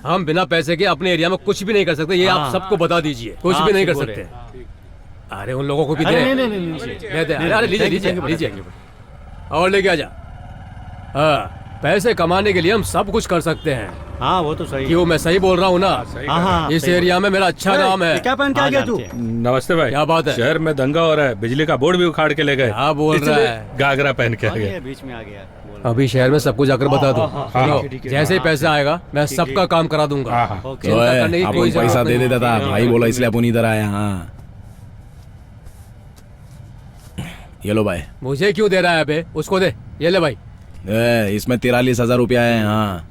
हम बिना पैसे के अपने एरिया में कुछ भी नहीं कर सकते, ये आप सबको बता दीजिए। कुछ भी नहीं कर सकते। अरे उन लोगों को भी दे। अरे लीजिए और लेके आजा। हाँ, पैसे कमाने के लिए हम सब कुछ कर सकते हैं। हाँ वो तो सही। क्यों, मैं सही बोल रहा हूँ ना? हाँ, इस एरिया में मेरा अच्छा नाम है। क्या पहन के आ गया तू? नमस्ते भाई। क्या बात है? शहर में दंगा हो रहा है, बिजली का बोर्ड भी उखाड़ के ले गए। हाँ बोल रहा है, गागरा पहन के आ गया। बीच में आ गया। अभी शहर में सब कुछ जाकर बता दो। जैसे ही पैसा आएगा मैं सबका काम करा दूंगा। चिंता करने की कोई पैसा दे देता था, भाई बोला इसलिए अपन इधर आया। हाँ ये लो भाई। मुझे क्यों दे रहा है बे? उसको दे। ये ले भाई। इसमें 43,000 रुपया है। हाँ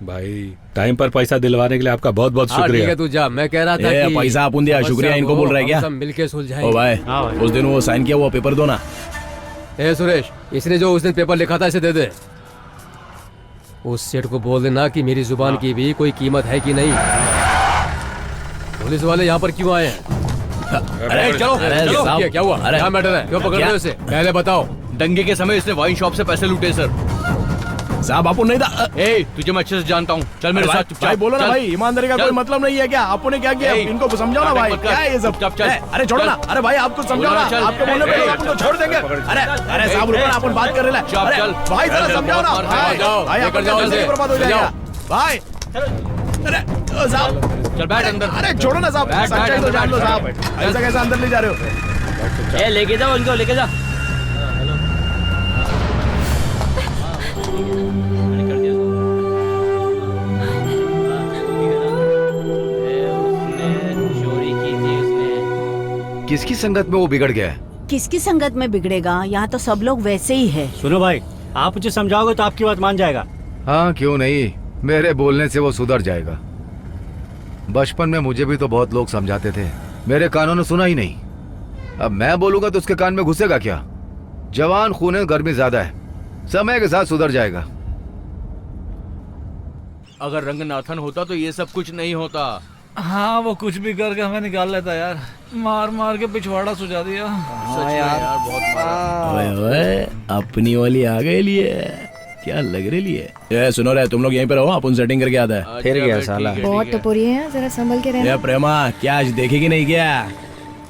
भाई, टाइम पर पैसा दिलवाने के लिए आपका बहुत बहुत शुक्रिया। ठीक है तू जा। मैं कह रहा था कि पैसा अपन दिया, शुक्रिया इनको बोल रहा है क्या? सब मिलके सुलझाएंगे। ओ भाई, उस दिन वो साइन किया वो पेपर दो ना। सुरेश, इसने जो उस दिन पेपर लिखा था इसे दे दे। उस सेठ को बोल देना कि मेरी जुबान की भी कोई कीमत है कि नहीं। पुलिस वाले यहाँ पर क्यों आए हैं? अरे चलो क्या हुआ? क्या मैटर है? क्यों पकड़ रहे हो उसे? पहले बताओ। दंगे के समय इसने वाइन शॉप से पैसे लूटे सर। साहब आपको नहीं था। तुझे मैं अच्छे से जानता हूँ, चल मेरे साथ। भाई बोलो ना भाई, ईमानदारी का कोई मतलब नहीं है क्या? आपको ने क्या किया? इनको समझाओ ना भाई, क्या है ये सब? अरे छोड़ो ना। अरे भाई आपको समझाओ ना, आपके बोलने पे अपन को छोड़ देंगे। अरे साहब रुको ना, अपन बात कर रहे हैं। चल भाई जरा समझाओ ना भाई, लेकर जाओ इसे, बर्बाद हो जाएगा भाई। अरे साहब चल बैठ अंदर। अरे छोड़ो ना साहब, सच्चाई तो जान लो साहब, ऐसा कैसे अंदर ले जा रहे हो? लेके जाओ इनको, लेके जा। किसकी संगत में वो बिगड़ गया है? किसकी संगत में बिगड़ेगा? यहाँ तो सब लोग वैसे ही है। सुनो भाई, आप मुझे समझाओगे तो आपकी बात मान जाएगा। हाँ क्यों नहीं, मेरे बोलने से वो सुधर जाएगा। बचपन में मुझे भी तो बहुत लोग समझाते थे, मेरे कानों ने सुना ही नहीं। अब मैं बोलूंगा तो उसके कान में घुसेगा क्या? जवान खून है, गर्मी ज्यादा है, समय के साथ सुधर जाएगा। अगर रंगनाथन होता तो ये सब कुछ नहीं होता। हाँ, वो कुछ भी करके हमें निकाल लेता यार, मार मार के पिछवाड़ा सुझा दिया। सच में यार बहुत मारा। ओए ओए, अपनी वाली आ गई लिए, क्या लग रही लिए? ये सुनो रे, तुम लोग यहीं पे रहो, अपन सेटिंग करके आता है। फिर गया साला। बहुत टपोरी है, जरा संभल के रहना। ये प्रेमा, क्या आज देखेगी नहीं क्या?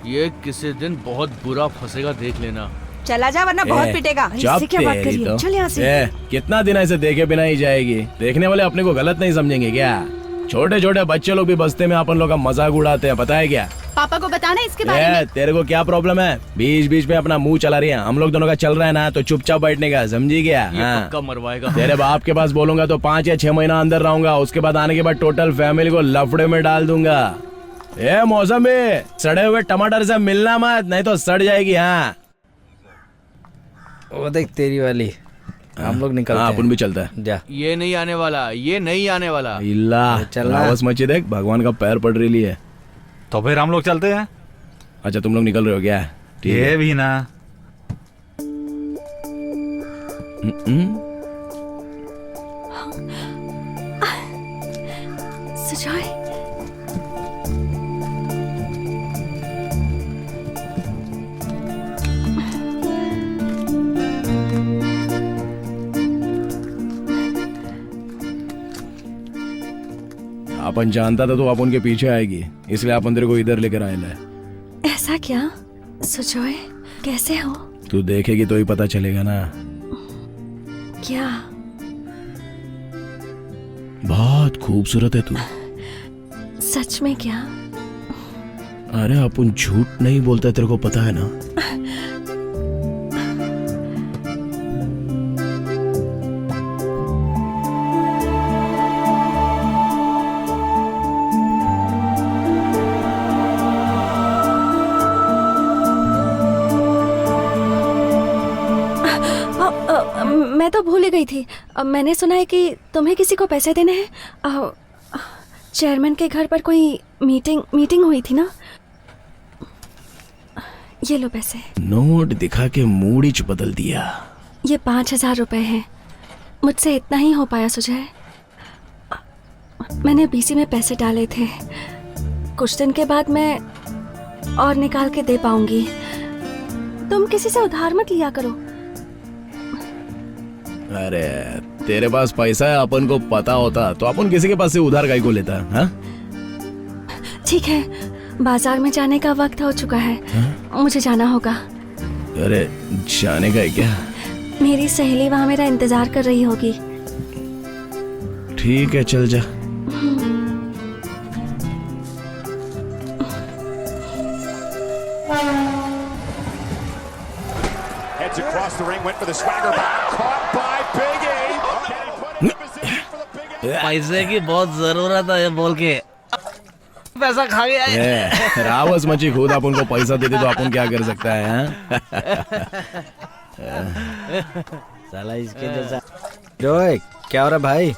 ये किसी दिन बहुत बुरा फंसेगा, देख लेना। चला जा वरना बहुत पिटेगा। इससे क्या बात करी है? चल यहाँ से। कितना दिन ऐसे देखे बिना ही जाएगी? देखने वाले अपने को गलत नहीं समझेंगे क्या? छोटे छोटे बच्चे लोग भी बस्ते में अपन लोग का मजाक उड़ाते हैं, पता है क्या? पापा को बताना इसके बारे में। तेरे को क्या प्रॉब्लम है? बीच बीच में अपना मुंह चला रही है। हम लोग दोनों का चल रहा है ना, तो चुपचाप बैठने का, समझी क्या? पक्का मरवाएगा। तेरे बाप के पास बोलूंगा तो 5 या 6 महीना अंदर रहूंगा, उसके बाद आने के बाद टोटल फैमिली को लफड़े में डाल दूंगा। ए मौसमी, सड़े हुए टमाटर से मिलना मत, नहीं तो सड़ जाएगी। हाँ वो देख तेरी वाली, हम लोग निकलते हैं। अपन भी चलता है। जा। ये नहीं आने वाला, ये नहीं आने वाला। इल्ला चलना। आवाज मची देख, भगवान का पैर पड़ रही है। तो फिर हम लोग चलते हैं। अच्छा तुम लोग निकल रहे हो क्या? ठीक है। ये भी ना। सुजॉय, अपन जानता था तो अपन के पीछे आएगी, इसलिए अपन तेरे को इधर लेकर आए ले। ऐसा क्या? सुजॉय कैसे हो? तू देखेगी तो ही पता चलेगा ना। क्या? बहुत खूबसूरत है तू। सच में क्या? अरे अपन झूठ नहीं बोलता, तेरे को पता है ना। मैं तो भूल ही गई थी। मैंने सुना है कि तुम्हें किसी को पैसे देने हैं। चेयरमैन के घर पर कोई मीटिंग हुई थी ना? ये लो पैसे। नोट दिखा के मूड ही बदल दिया। ये 5,000 रुपए हैं। मुझसे इतना ही हो पाया सुजय। मैंने बीसी में पैसे डाले थे, कुछ दिन के बाद मैं और निकाल के दे पाऊंगी। तुम किसी से उधार मत लिया करो। अरे तेरे पास पैसा है, अपन को पता होता तो अपन किसी के पास से उधार काहे को लेता? हाँ ठीक है, बाजार में जाने का वक्त हो चुका है। मुझे जाना होगा। अरे जाने का है क्या? मेरी सहेली वहाँ मेरा इंतजार कर रही होगी। ठीक है चल जा। Heads across the ring, went for the swagger bomb, caught by Big E. पैसे की बहुत जरूरत है बोल के पैसा खा गया है। रावस मची खुद अपन को पैसा देते तो अपन क्या कर सकता है? साला इसके जैसा। जोए क्या हो रहा भाई?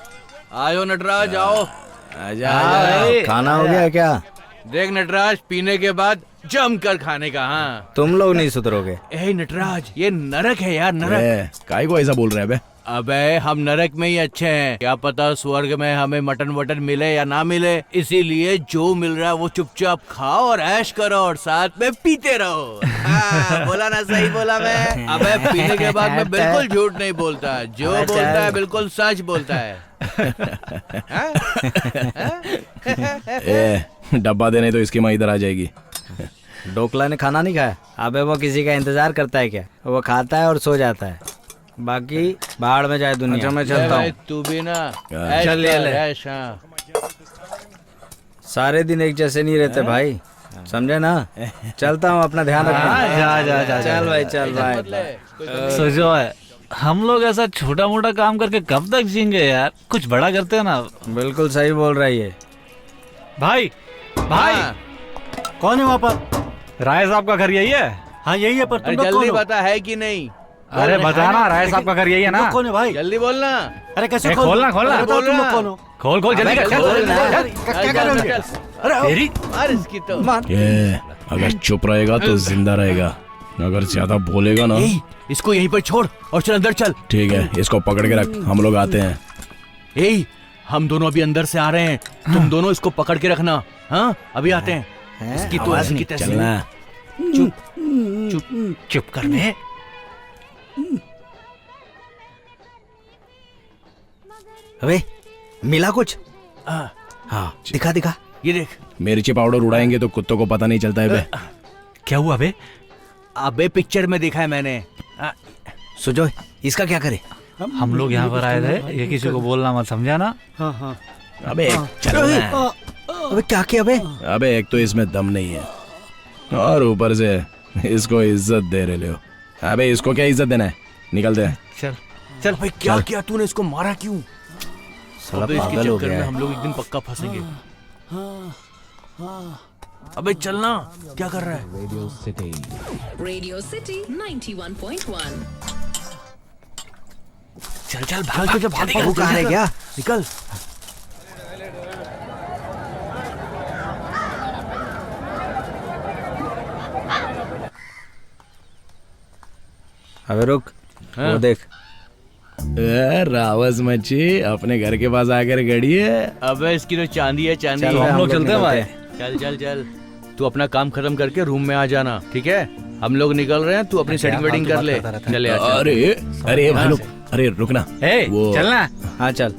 आयो नटराज, आओ। आजा आजा। खाना हो गया क्या? देख नटराज, पीने के बाद जम कर खाने का। हाँ तुम लोग नहीं सुधरोगे। ए नटराज, ये नरक है यार, नरक। काहे को ऐसा बोल रहे हैं बे? अबे हम नरक में ही अच्छे हैं, क्या पता स्वर्ग में हमें मटन वटन मिले या ना मिले, इसीलिए जो मिल रहा है वो चुपचाप खाओ और ऐश करो और साथ में पीते रहो। बोला ना, सही बोला मैं? अबे पीने के बाद मैं बिल्कुल झूठ नहीं बोलता, जो बोलता है बिल्कुल सच बोलता है। डब्बा देने तो इसकी माँ इधर आ जाएगी। डोकला ने खाना नहीं खाया? अबे वो किसी का इंतजार करता है क्या? वो खाता है और सो जाता है, बाकी बाहर में जाए दुनिया। अच्छा मैं चलता हूँ। तू भी ना चल ले। सारे दिन एक जैसे नहीं रहते भाई, समझे ना? चलता हूँ, अपना ध्यान रखना। जा चल भाई, चल भाई। सोचो है, हम लोग ऐसा छोटा मोटा काम करके कब तक जिएंगे यार? कुछ बड़ा करते हैं ना। बिल्कुल सही बोल रहा है ये भाई। भाई कौन है वहाँ पर? राय साहब का घर यही है? हाँ यही है, पर तुम लोग जल्दी कौन हो? बता है कि नहीं? अरे बताना, राय साहब का घर यही है ना? कौन है भाई? जल्दी बोलना। अरे कैसे खोलना खोलना। बताओ तुम लोग कौन हो? खोल खोल जल्दी कर। क्या कर रहे हो? तेरी मार इसकी तो। ये अगर चुप रहेगा तो जिंदा रहेगा, अगर ज्यादा बोलेगा ना। इसको यहीं पर छोड़ और चल अंदर चल। ठीक है, इसको पकड़ के रख, हम लोग आते हैं। हम दोनों अभी अंदर से आ रहे हैं, तुम दोनों इसको पकड़ के रखना। हाँ अभी आते हैं। इसकी तो ऐसी की तैसी। चलना। चुप कर बे। अबे मिला कुछ? हाँ दिखा दिखा। ये देख। मिर्ची पाउडर उड़ाएंगे तो कुत्तों को पता नहीं चलता है बे। क्या हुआ बे? अबे पिक्चर में देखा है मैंने। सुजो इसका क्या करे? हम लोग यहाँ पर आए थे, ये किसी को बोलना मत, समझा ना? हाँ। अबे चलना। अबे क्या किया बे? अबे एक तो इसमें दम नहीं है और ऊपर से इसको इज्जत दे रहे हो। अबे इसको क्या इज्जत देना है, निकल दे। चल चल भाई, क्या किया तूने? इसको मारा क्यों? साला अबे इसके पागल हो चक्कर गया में है। हम लोग एक दिन पक्का फंसेंगे। अबे चलना, क्या कर रहा है? Radio city 91.1। चल चल भाग, चल भाग, वो कहाँ रह गया? निकल। अबे रुक, वो देख। रावस मच्छी अपने घर के पास आकर गड़ी है। अबे इसकी तो चांदी है, चांदी। चल, हम लोग चलते हैं भाई। चल चल चल, तू अपना काम खत्म करके रूम में आ जाना, ठीक है? हम लोग निकल रहे हैं, तू अपनी सेटिंग वेटिंग कर ले। चले आ, चल। अरे भाई लोग, अरे रुकना। वो चलना। हाँ चल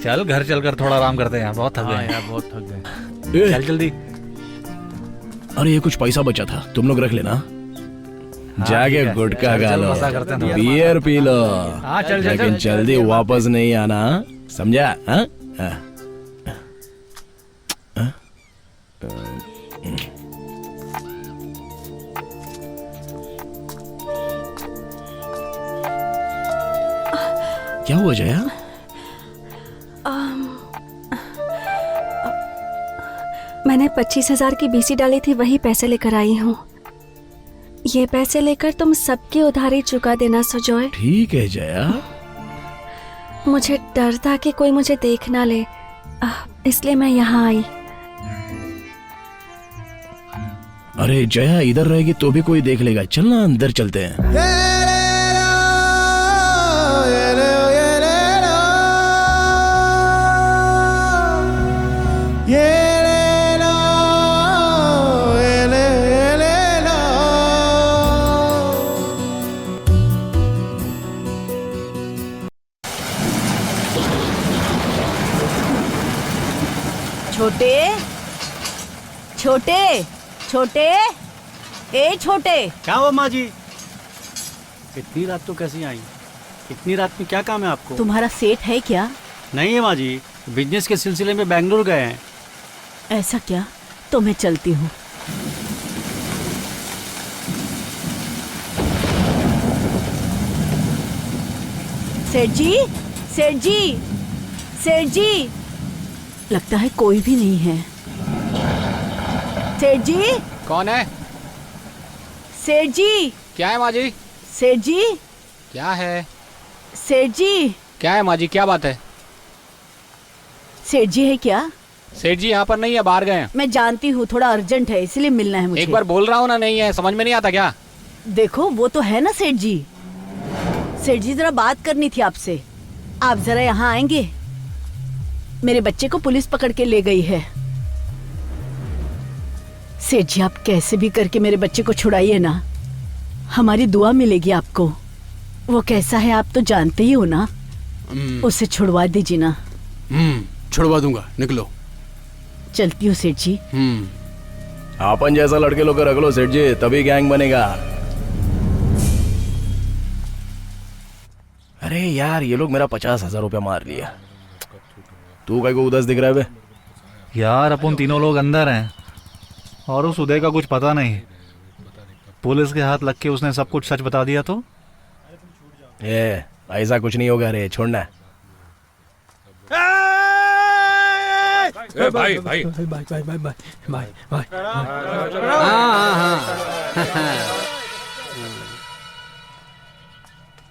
चल घर चलकर थोड़ा आराम करते हैं, बहुत थक गए यार, बहुत थक गए। चल जल्दी। अरे ये कुछ पैसा बचा था, तुम लोग रख लेना। जाके गुटखा खा लो, बियर पी लो, लेकिन जल्दी वापस नहीं आना, समझा? हाँ? क्या हुआ जया? मैंने 25,000 की बीसी डाली थी, वही पैसे लेकर आई हूँ। ये पैसे लेकर तुम सबकी उधारी चुका देना सुजॉय। ठीक है जया। मुझे डर था कि कोई मुझे देख ना ले, इसलिए मैं यहाँ आई। अरे जया, इधर रहेगी तो भी कोई देख लेगा, चलना अंदर चलते हैं। छोटे छोटे छोटे, ए छोटे। क्या हुआ माँ जी? इतनी रात तो कैसी आई? इतनी रात में क्या काम है आपको? तुम्हारा सेठ है क्या? नहीं है माँ जी, बिजनेस के सिलसिले में बेंगलुरु गए हैं। ऐसा क्या? तो मैं चलती हूँ। सेठ जी, सेठ जी, सेठ जी, लगता है कोई भी नहीं है। सेठ जी। कौन है? सेठ जी। क्या है माँ जी? सेठ जी। क्या है? सेठ जी। क्या है माँ जी, क्या बात है? सेठ जी है क्या? सेठ जी यहाँ पर नहीं है, बाहर गए हैं। मैं जानती हूँ, थोड़ा अर्जेंट है इसलिए मिलना है मुझे। एक बार बोल रहा हूँ ना, नहीं है, समझ में नहीं आता क्या? देखो वो तो है ना सेठ जी। सेठ जी जरा बात करनी थी आपसे, आप जरा यहाँ आएंगे? मेरे बच्चे को पुलिस पकड़ के ले गई है। सेठ जी आप कैसे भी करके मेरे बच्चे को छुड़ाइए ना, हमारी दुआ मिलेगी आपको। वो कैसा है आप तो जानते ही हो ना, उसे छुड़वा दीजिए ना। छुड़वा दूंगा, निकलो। चलती हूँ सेठ जी। अपन जैसा लड़के लोग रख लो सेठ जी, तभी गैंग बनेगा। अरे यार, ये लोग मेरा 50,000 रुपया मार लिया। तू कहीं को उदास दिख रहा है बे? यार अपन तीनों लोग अंदर हैं और उस उदय का कुछ पता नहीं। पुलिस के हाथ लग के उसने सब कुछ सच बता दिया तो? ऐसा कुछ नहीं होगा रे, छोड़ना। भाई भाई भाई भाई भाई भाई भाई भाई।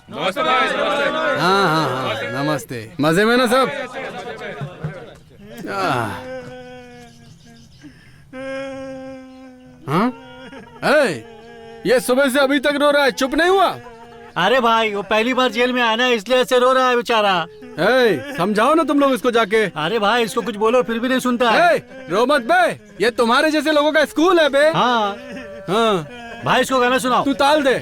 नमस्ते भाई, नमस्ते। हाँ, नमस्ते। मजे में ना सब? हाँ? ये सुबह से अभी तक रो रहा है, चुप नहीं हुआ? अरे भाई वो पहली बार जेल में आया ना, इसलिए ऐसे रो रहा है बेचारा। समझाओ ना तुम लोग इसको जाके। अरे भाई इसको कुछ बोलो फिर भी नहीं सुनता है। रो मत बे, ये तुम्हारे जैसे लोगों का स्कूल है बे। हाँ हाँ भाई इसको गाना सुनाओ। तू ताल दे।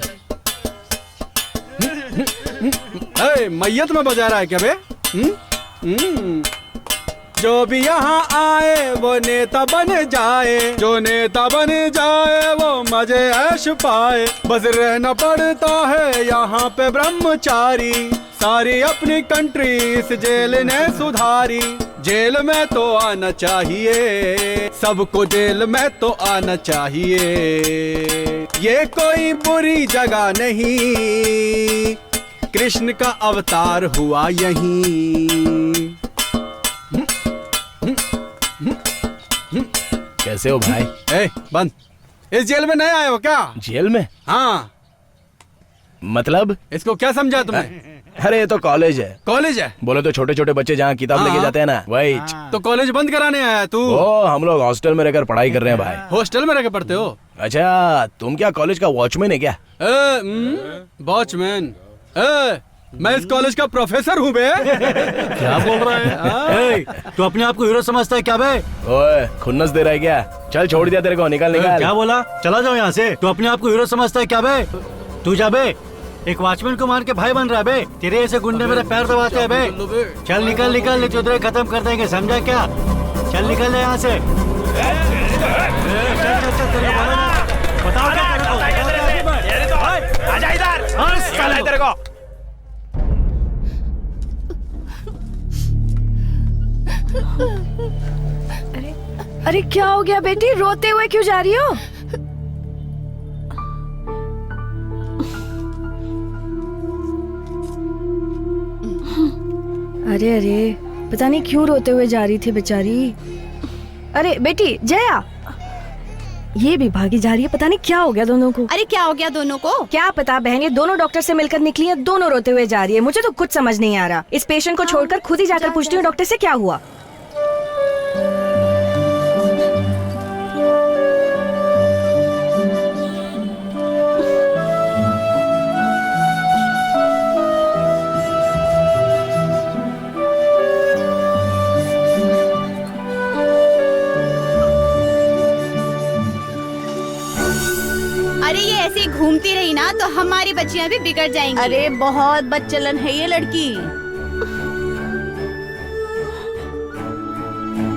मैयत में बजा रहा है क्या बे? जो भी यहाँ आए वो नेता बन जाए, जो नेता बन जाए वो मजे ऐश पाए। बस रहना पड़ता है यहाँ पे ब्रह्मचारी, सारी अपनी कंट्री इस जेल ने सुधारी। जेल में तो आना चाहिए, सबको जेल में तो आना चाहिए। ये कोई बुरी जगह नहीं, कृष्ण का अवतार हुआ यहीं। कैसे हो भाई? बंद। इस जेल में नए आए हो क्या? जेल में? हाँ। मतलब इसको क्या समझा तुमने? अरे ये तो कॉलेज है। कॉलेज है? बोले तो छोटे छोटे बच्चे जहाँ किताब लेके जाते हैं ना, वही। तो कॉलेज बंद कराने आया तू? ओ, हम लोग हॉस्टल में रहकर पढ़ाई कर रहे हैं भाई। हॉस्टल में रहकर पढ़ते हो? अच्छा, तुम क्या कॉलेज का वॉचमैन है क्या? वॉचमैन? मैं इस कॉलेज का प्रोफेसर हूँ बे। क्या बोल रहा है? तू अपने आप को हीरो समझता है क्या बे? ओए, खुन्नस दे रहा है क्या? चल छोड़ दिया तेरे को, निकाल निकाल। क्या बोला? चला जाओ यहाँ से। तू अपने आप को हीरो समझता है क्या बे? तू जा बे, एक वॉचमैन को मार के भाई बन रहा है बे। तेरे ऐसे गुंडे मेरे पैर दबाते हैं बे। चल निकल निकल, नहीं चौधरी खत्म कर देंगे, समझा क्या? चल निकल यहाँ से। बताओ क्या तेरे को? अरे क्या हो गया बेटी, रोते हुए क्यों जा रही हो? अरे अरे, पता नहीं क्यों रोते हुए जा रही थी बेचारी। अरे बेटी जया, ये भी भागी जा रही है, पता नहीं क्या हो गया दोनों को। अरे क्या हो गया दोनों को? क्या पता बहन, ये दोनों डॉक्टर से मिलकर निकली है, दोनों रोते हुए जा रही है। मुझे तो कुछ समझ नहीं आ रहा। इस पेशेंट को छोड़कर खुद ही जाकर पूछती हूँ डॉक्टर से क्या हुआ। अरे ये ऐसे घूमती रही ना तो हमारी बच्चियां भी बिगड़ जाएंगी। अरे बहुत बदचलन है ये लड़की।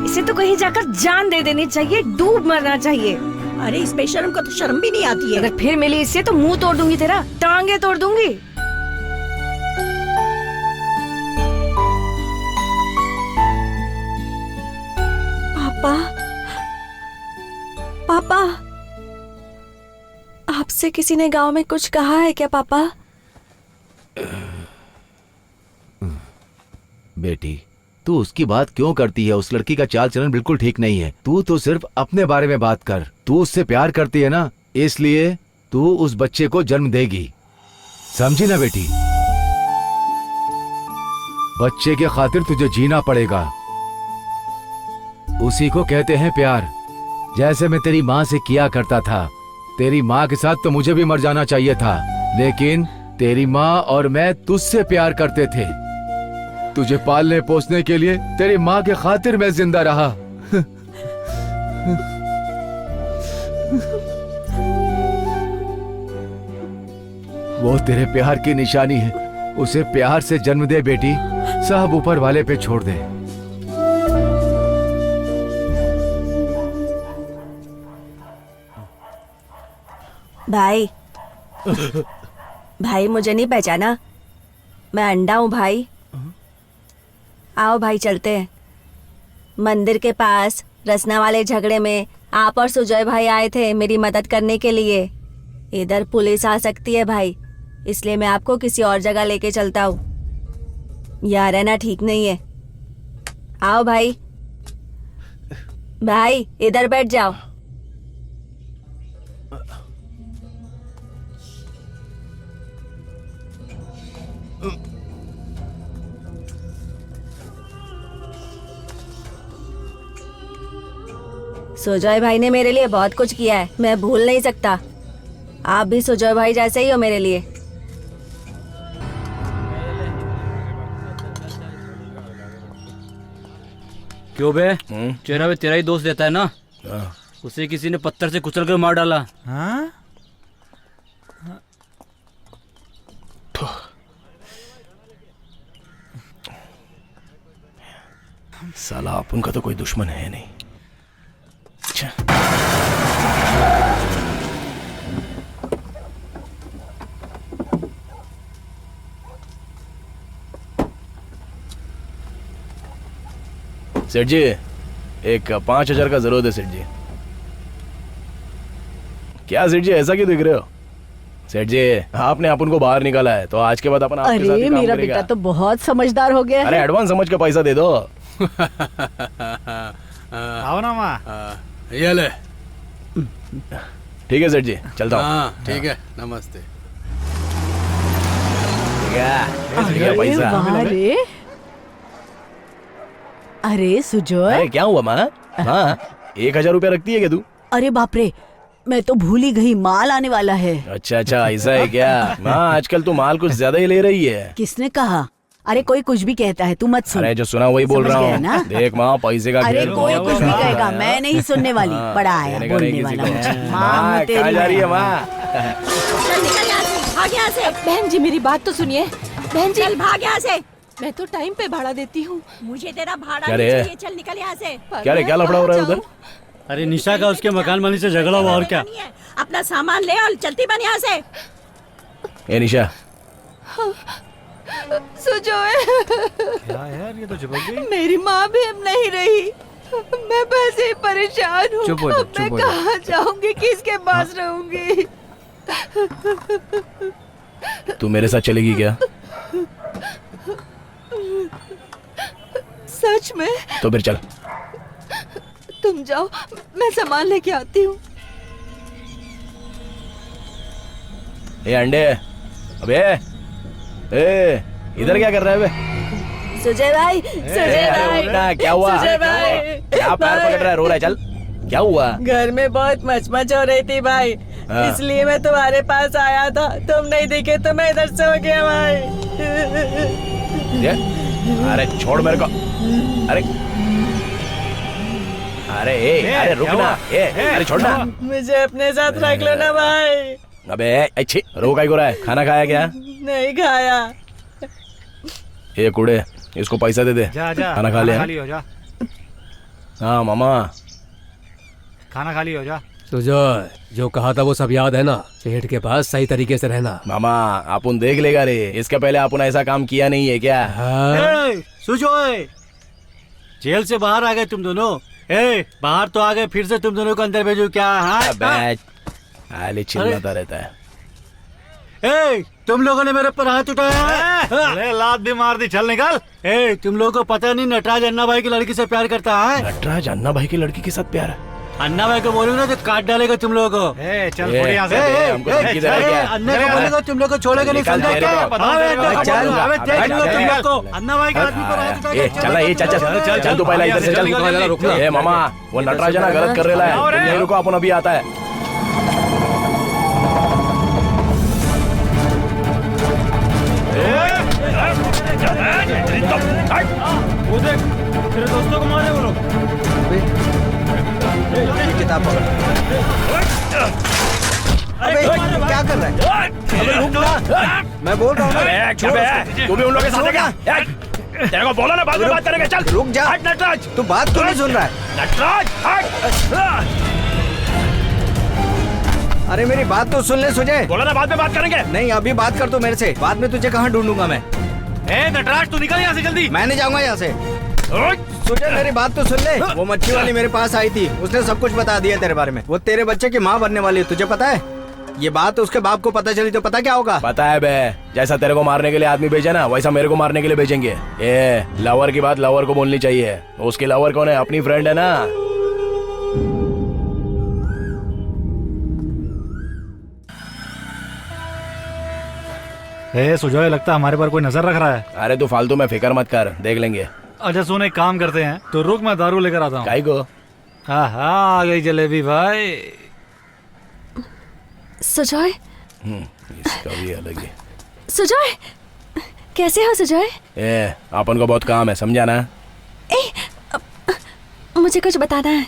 इसे तो कहीं जाकर जान दे देनी चाहिए, डूब मरना चाहिए। अरे इस बेशर्म को तो शर्म भी नहीं आती है। अगर फिर मिली इससे तो मुंह तोड़ दूंगी तेरा, टांगे तोड़ दूंगी। पापा, पापा, आपसे किसी ने गांव में कुछ कहा है क्या पापा? बेटी, तू उसकी बात क्यों करती है? उस लड़की का चाल चलन बिल्कुल ठीक नहीं है। तू तो सिर्फ अपने बारे में बात कर। तू उससे प्यार करती है ना, इसलिए तू उस बच्चे को जन्म देगी, समझी ना बेटी? बच्चे के खातिर तुझे जीना पड़ेगा। उसी को कहते हैं प्यार, जैसे मैं तेरी माँ से किया करता था। तेरी माँ के साथ तो मुझे भी मर जाना चाहिए था, लेकिन तेरी माँ और मैं तुझसे प्यार करते थे। तुझे पालने पोसने के लिए तेरी माँ के खातिर मैं जिंदा रहा। वो तेरे प्यार की निशानी है, उसे प्यार से जन्म दे बेटी, सब ऊपर वाले पे छोड़ दे। भाई, भाई मुझे नहीं पहचाना? मैं अंडा हूँ भाई। आओ भाई चलते हैं। मंदिर के पास रसना वाले झगड़े में आप और सुजय भाई आए थे मेरी मदद करने के लिए। इधर पुलिस आ सकती है भाई, इसलिए मैं आपको किसी और जगह लेके चलता हूँ। यहाँ रहना ठीक नहीं है। आओ भाई। भाई इधर बैठ जाओ। सुजय भाई ने मेरे लिए बहुत कुछ किया है, मैं भूल नहीं सकता। आप भी सुजय भाई जैसे ही हो मेरे लिए। क्यों बे? चेहरा पे तेरा ही दोस्त देता है ना? उसे किसी ने पत्थर से कुचल कर मार डाला। हाँ? साला अपन का तो कोई दुश्मन है नहीं। सेठ जी, एक 5,000 का जरूरत है सेठ जी। क्या सेठ जी, ऐसा क्यों दिख रहे हो? सेठ जी, आपने अपन को बाहर निकाला है तो आज के बाद अपन आपके साथ ही अरे काम मेरा करेगा। बेटा तो बहुत समझदार हो गया अरे है। एडवांस समझ के पैसा दे दो। आओ ना माँ। ये ले। ठीक है सेठ जी, चलता हूँ। हाँ ठीक है, नमस्ते। ठीक पैसा। वाह रे। अरे सुजय, अरे क्या हुआ माँ? हाँ, 1,000 रुपया रखती है क्या तू? अरे बाप रे, मैं तो भूल ही गई, माल आने वाला है। अच्छा अच्छा, ऐसा है क्या? माँ आजकल तू माल कुछ ज्यादा ही ले रही है। किसने कहा? अरे कोई कुछ भी कहता है, तू मत सुन। अरे जो सुना वही बोल समझ रहा गया ना? हूँ। देख माँ, पैसे का अरे खेल। कोई कुछ भी कहेगा, मैं नहीं सुनने वाली। बड़ा आया देने का नहीं बोलने किसी वाला को। मुझे। माँ कहाँ जा रही है माँ? चल निकल यहाँ से, भाग यहाँ से। बहन जी मेरी बात तो सुनिए। बहन जी चल भाग यहाँ से। मैं तो टाइम पे भाड़ा देती हूँ। मुझे तेरा भाड़ा क्या नहीं रे? चाहिए, चल निकल यहाँ से। क्या रे, क्या लफड़ा हो रहा है उधर? अरे निशा का उसके मकान मालिक से झगड़ा हुआ और क्या? अपना सामान ले और चलती बन यहाँ से। ए निशा, सुजय, क्या यार, ये तो चिपक गई। मेरी माँ भी अब नहीं रही। मैं बस ही परेशान हूँ। चुप हो जा, अब मैं चुप हो जा। कहाँ जाऊंगी, किसके पास रहूंगी? तू मेरे साथ चलेगी क्या? सच में? तो फिर चल। तुम जाओ, मैं सामान लेके आती हूँ। ए अंडे, अबे ए, इधर क्या कर रहा है बे? सुजय भाई, सुजय अरे भाई, उठना, क्या हुआ? सुजय भाई, क्या पैर पकड़ रहा है, रो रहा है? चल, क्या हुआ? घर में बहुत मचमच हो रही थी भाई, हाँ। इसलिए मैं तुम्हारे पास आया था। तुम नहीं दिखे तो मैं इधर सो गया भाई। ये? अरे छोड़ मेरे को। अरे अरे अरे रुकना। अरे छोड़ना। मुझे अपने साथ रख लो ना भाई। अबे अच्छी रो काय को रहा है? खाना खाया क्या? नहीं खाया। ये कूड़े, इसको पैसा दे दे। जा जा, खाना खा लिया? खा लियो, जा हाँ मामा, खाना खा लियो, जा। सुजय, जो कहा था वो सब याद है ना? सेठ के पास सही तरीके से रहना। मामा अपन देख लेगा रे। इसके पहले अपन ऐसा काम किया नहीं है क्या? ए, सुजय, जेल से बाहर आ गए तुम दोनों। ए, बाहर तो आ गए, फिर से तुम दोनों को अंदर भेजो क्या? हाँ? आले चिल्लाता रहता है। ए, तुम लोगों ने मेरे पर हाथ उठाया है? अरे लात भी मार दी, चल निकल। ए, तुम लोगों को पता नहीं नटराज अन्ना भाई की लड़की से प्यार करता है? नटराज अन्ना भाई की लड़की के साथ प्यार है? अन्ना भाई को बोलोगे ना तो काट डालेगा तुम लोगों को। ए, चल ए, थोड़ी यहाँ से। हमको धमकी दे रहा है क्या? अन्ना को बोलेगा तुम लोग को छोड़ेगा नहीं, निकाल समझा तेरे क्या? को। हाँ, चल, अबे देख लो तुम लोग को। अन्ना भाई के आदमी पर हाथ उठा के चल ये चल चल चल तू पहले इधर से चल। ए मामा, वो नटराज ना गलत कर रहा है। तुम यहीं रुको, अपन अभी आता है। वो देख, तेरे दोस्तों को मारे वो लोग। किताब पकड़। अबे क्या कर रहा है? अबे रुक ना, मैं बोल रहा हूँ ना। तू भी उन लोगों के साथ है क्या? तेरे को बोला ना बाद में बात करेंगे। चल रुक जा। हट नटराज। तू बात क्यों नहीं सुन रहा है? नटराज हट। अरे मेरी बात तो सुन ले सुजय। बोला ना बाद में बात करेंगे। नहीं, अभी बात कर तू मेरे से। बाद में तुझे कहाँ ढूंढूंगा मैं? ए नटराज, तू निकल यहाँ से जल्दी। मैं नहीं जाऊंगा यहाँ से। सुजय मेरी बात तो सुन ले। वो मच्छी वाली मेरे पास आई थी, उसने सब कुछ बता दिया तेरे बारे में। वो तेरे बच्चे की माँ बनने वाली है, तुझे पता है? ये बात उसके बाप को पता चली तो पता क्या होगा? पता है बे, जैसा तेरे को मारने के लिए आदमी भेजा ना, वैसा मेरे को मारने के लिए भेजेंगे। ये लवर की बात लवर को बोलनी चाहिए। उसकी लवर कौन है? अपनी फ्रेंड है ना। ए सुजय, लगता है हमारे पर कोई नजर रख रहा है। अरे तू फालतू में फिक्र मत कर, देख लेंगे। अच्छा सुन, एक काम करते हैं, तो रुक मैं दारू लेकर आता हूँ। काई को? हाँ आ गई जलेबी भाई। सुजय, इसका भी अलग है। सुजय, कैसे हो सुजय? अपन को बहुत काम है, समझा ना? मुझे कुछ बताना है।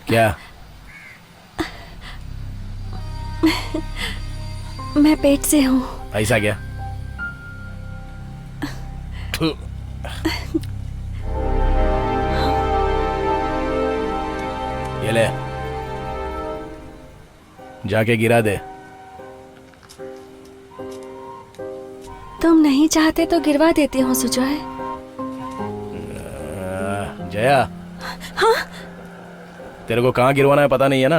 क्या? मैं पेट से हूँ। ऐसा क्या? ये ले, जाके गिरा दे। तुम नहीं चाहते तो गिरवा देती हूँ सुजय। जया, हाँ? तेरे को कहाँ गिरवाना है पता नहीं है ना?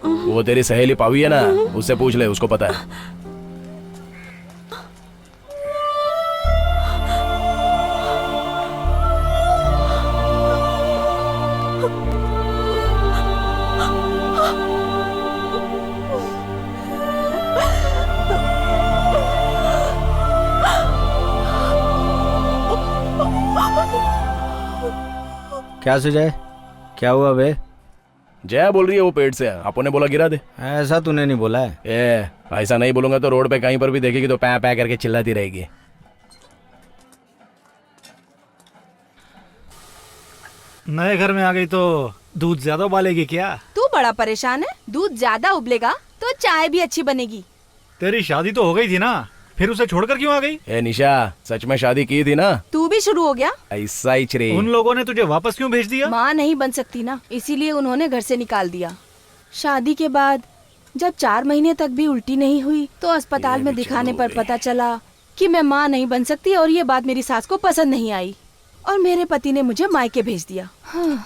वो तेरी सहेली पावी है ना, उससे पूछ ले, उसको पता है। क्या सुजय, क्या हुआ बे? जया बोल रही है वो पेट से है, आपने बोला गिरा दे। ऐसा तूने नहीं बोला है। ऐसा नहीं बोलूंगा तो रोड पे कहीं पर भी देखेगी तो पै पै करके चिल्लाती रहेगी। नए घर में आ गई तो दूध ज्यादा उबालेगी क्या? तू बड़ा परेशान है? दूध ज्यादा उबलेगा तो चाय भी अच्छी बनेगी। तेरी शादी तो हो गई थी ना, फिर उसे छोड़कर क्यों आ गई? निशा, सच में शादी की थी ना? तू भी शुरू हो गया? ऐसा ही चरे। उन लोगों ने तुझे वापस क्यों भेज दिया? माँ नहीं बन सकती ना, इसीलिए उन्होंने घर से निकाल दिया। शादी के बाद जब 4 महीने तक भी उल्टी नहीं हुई तो अस्पताल में दिखाने पर पता चला कि मैं माँ नहीं बन सकती, और ये बात मेरी सास को पसंद नहीं आई और मेरे पति ने मुझे मायके भेज दिया। हाँ।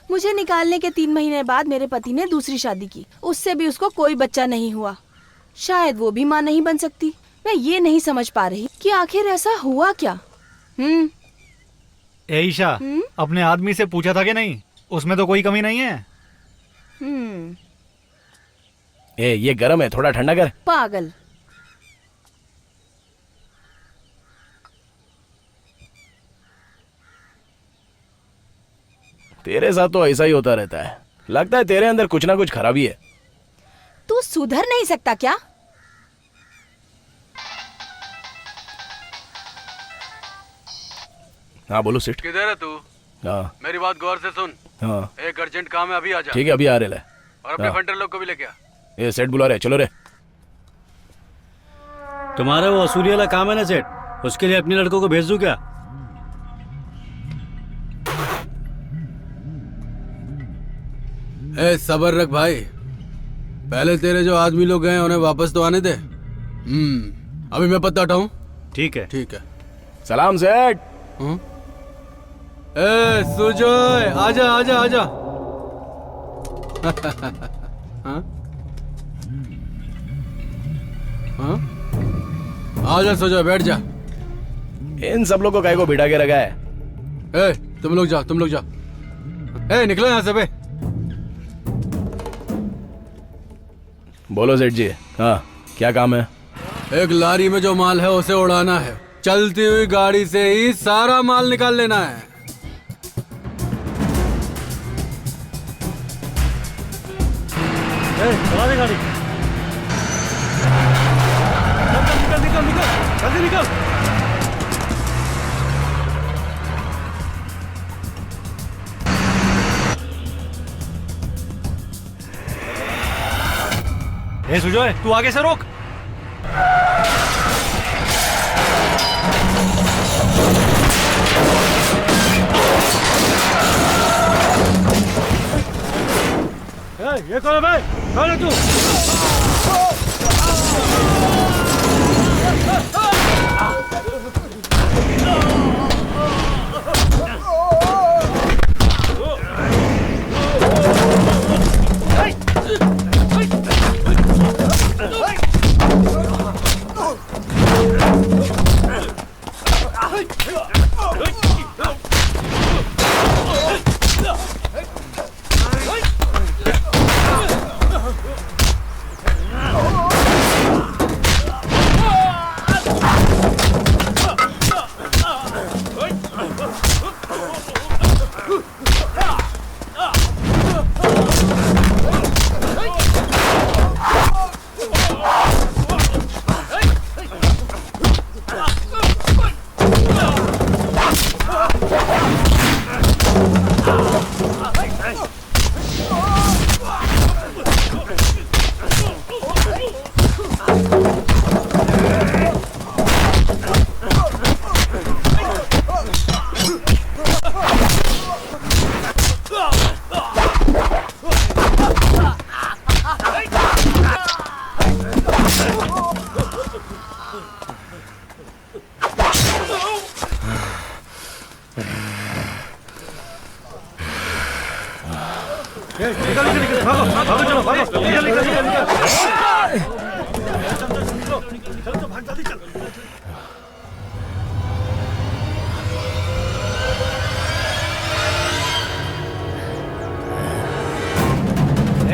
मुझे निकालने के 3 महीने बाद मेरे पति ने दूसरी शादी की, उससे भी उसको कोई बच्चा नहीं हुआ। शायद वो भी माँ नहीं बन सकती। मैं ये नहीं समझ पा रही कि आखिर ऐसा हुआ क्या। ईशा, अपने आदमी से पूछा था कि नहीं? उसमें तो कोई कमी नहीं है। ये गर्म है, थोड़ा ठंडा कर। पागल। तेरे साथ तो ऐसा ही होता रहता है, लगता है तेरे अंदर कुछ ना कुछ खराबी है। तू सुधर नहीं सकता क्या? हाँ बोलो सेठ। किधर है तू? हाँ मेरी बात गौर से सुन। हाँ एक अर्जेंट काम है, अभी आ जा। ठीक है, अभी आ रहे। और अपने फंटर लोग को भी लेके आ। ये सेठ बुला रहे, चलो रे। तुम्हारा वो वसूली वाला काम है ना सेठ, उसके लिए अपने लड़कों को भेज दूं क्या? सबर रख भाई, पहले तेरे जो आदमी लोग गए उन्हें वापस तो आने दे। अभी मैं पता हटाऊं। ठीक है। ठीक है। सलाम सेठ। सुजय, आजा आजा आजा। आजा सुजय, बैठ जा। इन सब लोगों को काहे को बिठा के रखा है? तुम लोग जाओ, तुम लोग जाओ। निकलो यहाँ से बे। बोलो सेठ जी। हाँ, क्या काम है? एक लारी में जो माल है उसे उड़ाना है, चलती हुई गाड़ी से ही सारा माल निकाल लेना है। चला दे गाड़ी। निकल निकल निकल, जल्दी निकल। सुजय, तू आगे से रोक। ये कौन है भाई? कौन है तू?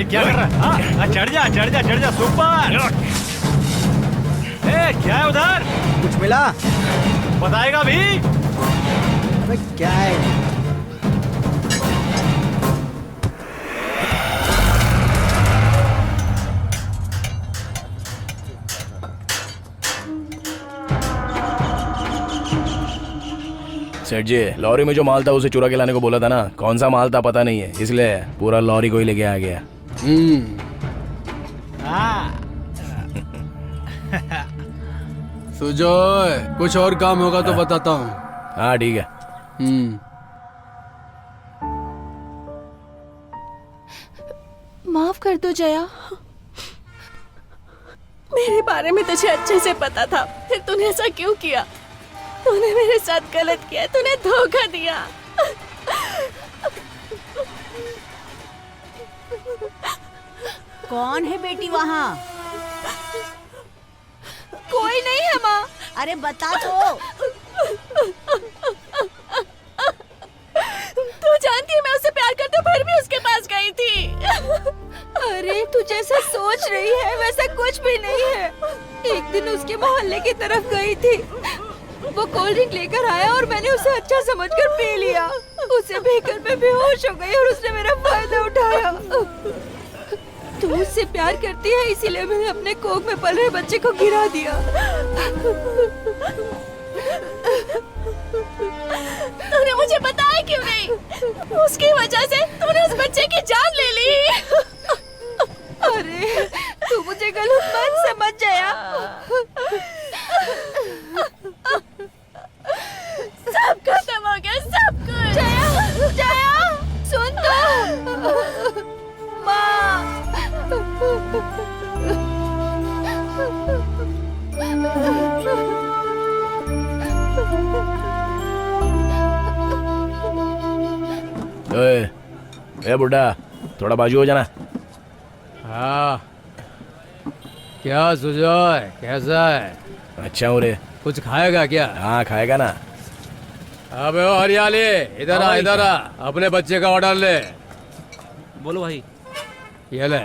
क्या कर रहा है? चढ़ जा सुपर। क्या है उधर? कुछ मिला? बताएगा भी? अबे क्या है? सेठ जी, लॉरी में जो माल था उसे चुरा के लाने को बोला था ना, कौन सा माल था पता नहीं है, इसलिए पूरा लॉरी को ही लेके आ गया। सुजय, कुछ और काम होगा तो बताता हूँ। हाँ ठीक है। माफ कर दो जया। मेरे बारे में तुझे अच्छे से पता था, फिर तूने ऐसा क्यों किया? तूने मेरे साथ गलत किया, तूने धोखा दिया। कौन है बेटी वहाँ? कोई नहीं है माँ। अरे बता तो। तू जानती है मैं उससे प्यार करती हूँ, फिर भी उसके पास गई थी। अरे तू जैसा सोच रही है वैसा कुछ भी नहीं है। एक दिन उसके मोहल्ले की तरफ गई थी, वो कोल्ड ड्रिंक लेकर आया और मैंने उसे अच्छा समझकर पी लिया। उसे पीकर मैं बेहोश हो गई और उसने मेरा फायदा उठाया। तू उससे प्यार करती है इसीलिए मैंने अपने कोख में पल रहे बच्चे को गिरा दिया। तूने मुझे बताया क्यों नहीं? उसकी वजह से तूने उस बच्चे की जान ले ली। अरे तू मुझे गलत मत समझ जाया। सब खत्म हो गया, सब कुछ। जया, जया, सुन तो। माँ। ए बुड्ढा, थोड़ा बाजू हो जाना। हाँ, क्या सुजय, कैसा है? अच्छा हूँ रे। कुछ खाएगा क्या? हाँ खाएगा ना। अबे ओ हरियाली, इधर आ, इधर आ, अपने बच्चे का ऑर्डर ले। बोलो भाई। ये ले,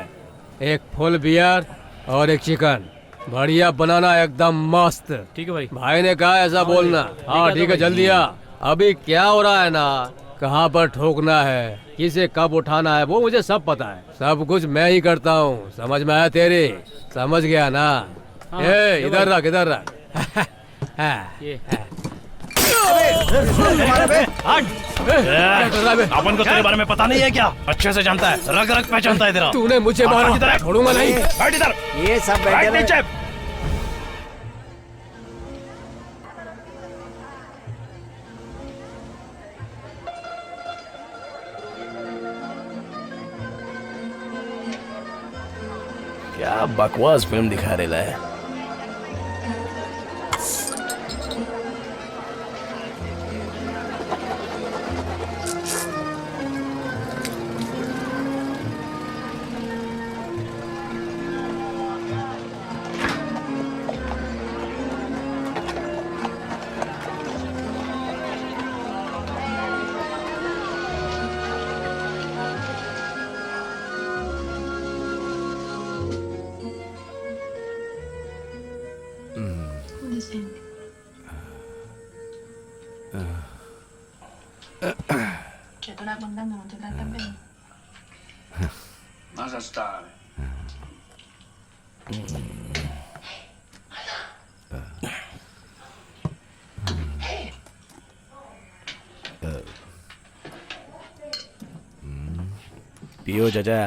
एक फुल बियर और एक चिकन, बढ़िया बनाना, एकदम मस्त। ठीक है भाई। भाई ने कहा ऐसा बोलना। हाँ ठीक है, जल्दी आ। अभी क्या हो रहा है ना, कहाँ पर ठोकना है, किसे कब उठाना है, वो मुझे सब पता है। सब कुछ मैं ही करता हूँ, समझ में आया तेरे? समझ गया ना? ए इधर रख, इधर रख। अपन को तेरे बारे में पता नहीं है क्या? अच्छे से जानता है, रग रग पहचानता है तेरा। तूने मुझे मारा, छोड़ूंगा नहीं। बैठ इधर। ये सब बैठे नीचे। क्या बकवास फिल्म दिखा रहा है। Lascia stare. पियो चाचा।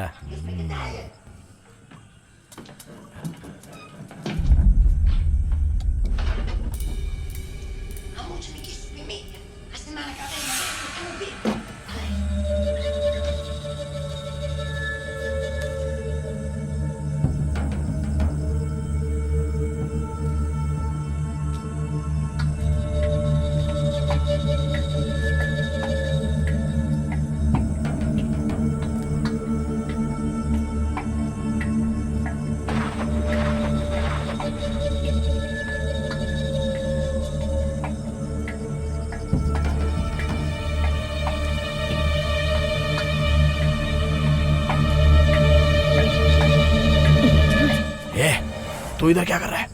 तू इधर क्या कर रहा है?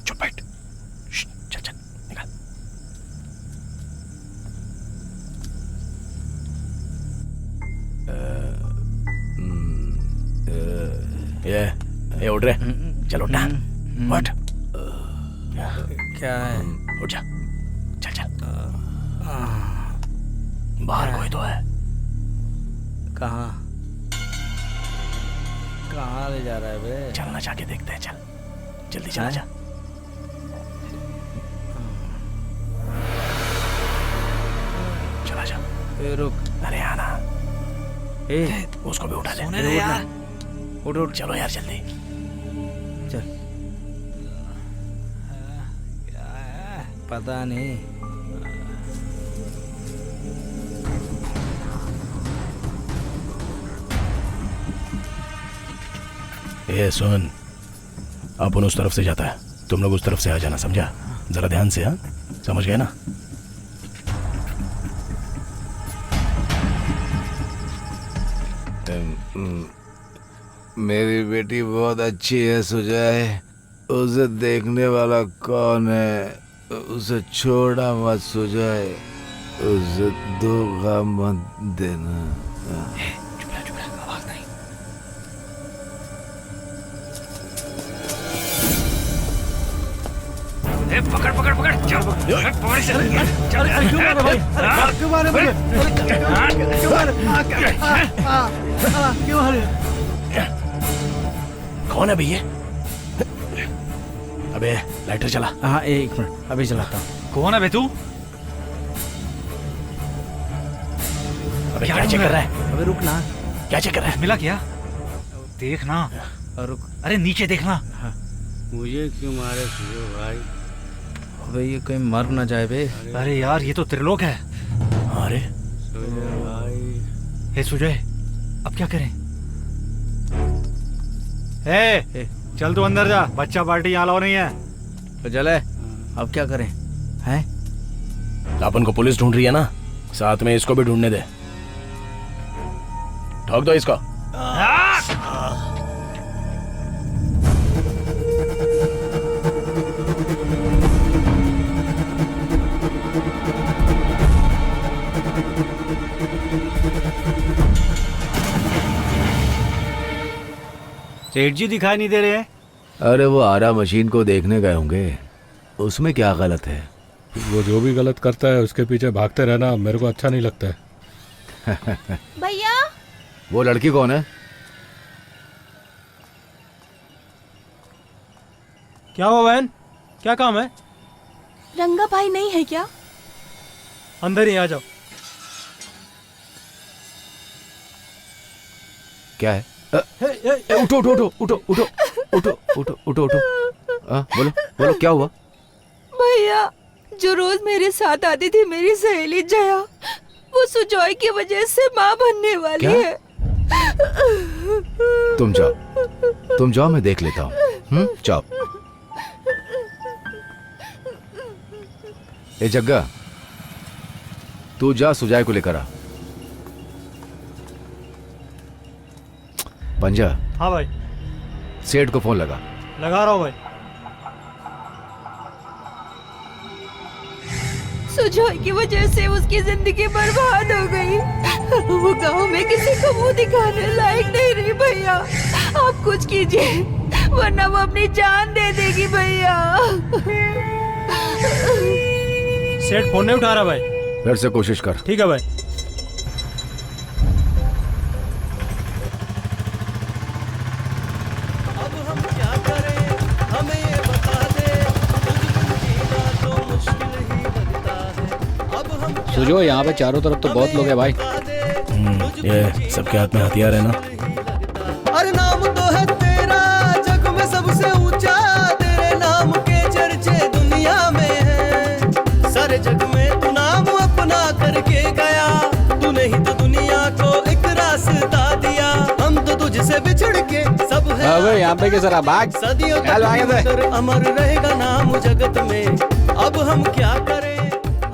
चुप बैठ। चल चल निकल। ये उठ रहे, चल उठ ना, उठ। क्या है? उठ जा, चल चल। बाहर कोई तो है। कहाँ कहाँ ले जा रहा है बे? चलना, जाके देखते हैं, चल जल्दी चला जा। चला जा। रुक। अरे आना। उसको भी उठा ले। यार उठ उठ, चलो यार जल्दी। चल। पता नहीं। ए सुन, अपन उस तरफ से जाता है, तुम लोग उस तरफ से आ जाना, समझा? जरा ध्यान से, हाँ? समझ गए ना? मेरी बेटी बहुत अच्छी है सुजय। उसे देखने वाला कौन है? उसे छोड़ा मत सुजय, उसे धोखा मत देना। पकड़ पकड़ पकड़, चल पकड़, चल क्यों मारे भाई? क्यों मारे मुझे? क्यों मारे? क्यों मारे? कौन है भैया? अबे लाइटर चला। हाँ एक मिनट, अभी चलाता हूँ। कौन है बे तू? अबे क्या चेक कर रहा है? अबे रुक ना। क्या चेक कर रहा है? मिला क्या? देखना। रुक। अरे नीचे देखना। मुझे क्यों मारे भाई? अबे ये कहीं मर ना जाए बे। अरे यार ये तो त्रिलोक है। अरे हे सुजय, अब क्या करें? हे चल तू अंदर जा, बच्चा पार्टी यहाँ अलाउ नहीं है। तो चले, अब क्या करें? हैं? अपन को पुलिस ढूंढ रही है ना, साथ में इसको भी ढूंढने दे। ठोक दो इसको। सेठ जी दिखाई नहीं दे रहे हैं। अरे वो आरा मशीन को देखने गए होंगे, उसमें क्या गलत है? वो जो भी गलत करता है उसके पीछे भागते रहना मेरे को अच्छा नहीं लगता है। भैया वो लड़की कौन है? क्या हुआ बहन? क्या काम है? रंगा भाई नहीं है क्या? अंदर ही आ जाओ। क्या है? उठो उठो उठो उठो उठो उठो उठो उठो उठो। बोलो बोलो क्या हुआ? भैया जो रोज मेरे साथ आती थी मेरी सहेली जया, वो सुजॉय की वजह से माँ बनने वाली क्या? है। तुम जाओ मैं देख लेता हूँ। जाओ। ए जग्गा, तू जा सुजय को लेकर आ। पंजा। हाँ भाई। सेठ को फोन लगा रहा हूँ भाई। सुजॉय की वजह से उसकी जिंदगी बर्बाद हो गई। वो गांव में किसी को मुंह दिखाने लायक नहीं रही। भैया आप कुछ कीजिए वरना वो अपनी जान दे देगी। भैया सेठ फोन नहीं उठा रहा भाई। फिर से कोशिश कर। ठीक है भाई। सुजो यहाँ पे चारों तरफ तो बहुत लोग हैं भाई। ये सबके हाथ में हथियार है ना। अरे नाम तो है तेरा जग में सबसे ऊंचा, तेरे नाम के चर्चे दुनिया में है। सारे जग में तू नाम अपना करके गया, तूने ही तो दुनिया को एक रास्ता दिया। हम तो तुझसे बिछड़ के सब है अबे यहाँ पे कैसा भाग? सदियों तक अमर रहेगा नाम जगत में। अब हम क्या करें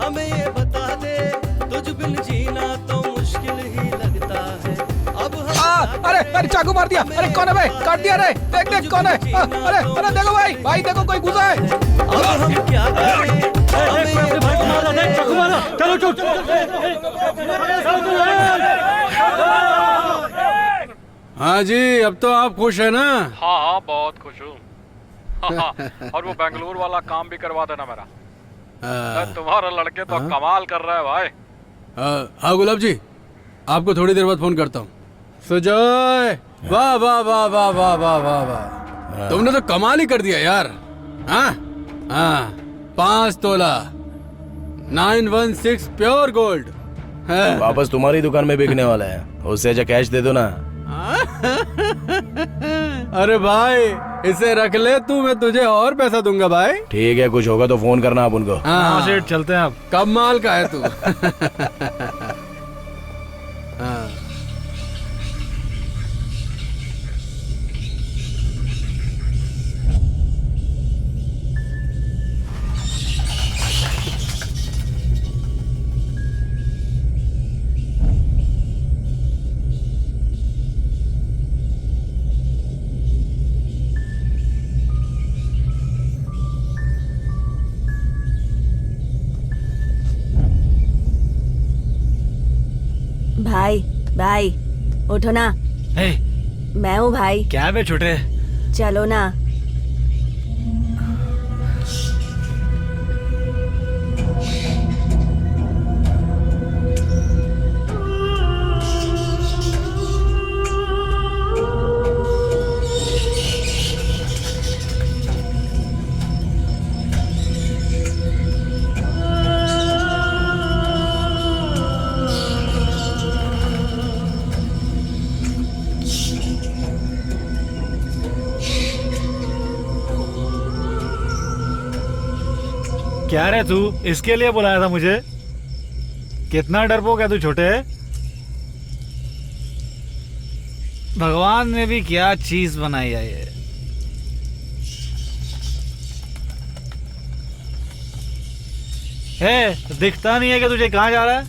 हमें ये बता दे, तुझ बिन जीना तो मुश्किल ही लगता है। अब हम अरे अरे चाकू मार दिया। अरे कौन है भाई? काट दिया रे। देख देख कौन है? अरे अरे देखो भाई, भाई देखो कोई घुसा है। क्या करें? अपने भाई को मारा, देख चाकू मारा। चलो चलो हाँ जी, अब तो आप खुश है ना? हाँ हाँ बहुत खुश हूँ। और वो बेंगलुरु वाला काम भी करवा देना मेरा। तुम्हारा लड़के तो कमाल कर रहा है भाई। हाँ गुलाब जी, आपको थोड़ी देर बाद फोन करता हूँ। सुजय, वाह वाह वाह वाह वाह वाह वाह वाह, तुमने तो कमाल ही कर दिया यार। हाँ हाँ, 5 तोला 916 प्योर गोल्ड वापस तुम्हारी दुकान में बिकने वाला है, उससे अच्छा कैश दे दो ना। अरे भाई इसे रख ले तू, मैं तुझे और पैसा दूंगा भाई। ठीक है, कुछ होगा तो फोन करना आप उनको। हाँ सेठ चलते हैं आप। कमाल का है तू। हाँ। भाई भाई उठो ना। हे, मैं हूँ भाई। क्या बे छोटे? चलो ना। क्या रे तू इसके लिए बुलाया था मुझे? कितना डरपोक है तू छोटे। भगवान ने भी क्या चीज बनाई है ये। हे, दिखता नहीं है कि तुझे कहाँ जा रहा है?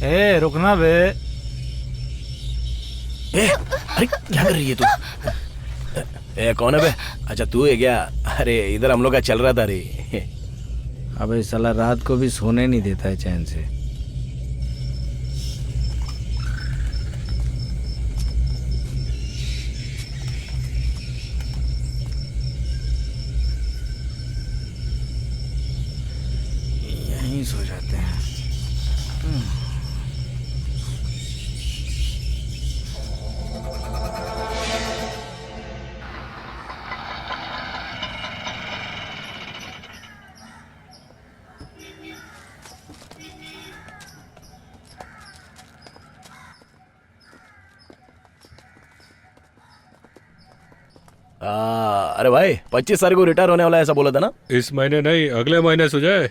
ए, रुकना बे। अरे क्या कर रही है तू? ए, कौन है बे? अच्छा तू है क्या? अरे इधर हम लोग का चल रहा था रे। अबे साला रात को भी सोने नहीं देता है चैन से। यहीं सो जाते हैं। अरे भाई 25 तारीख को रिटायर होने वाला है ऐसा बोला था ना? इस महीने नहीं, अगले महीने सुजय।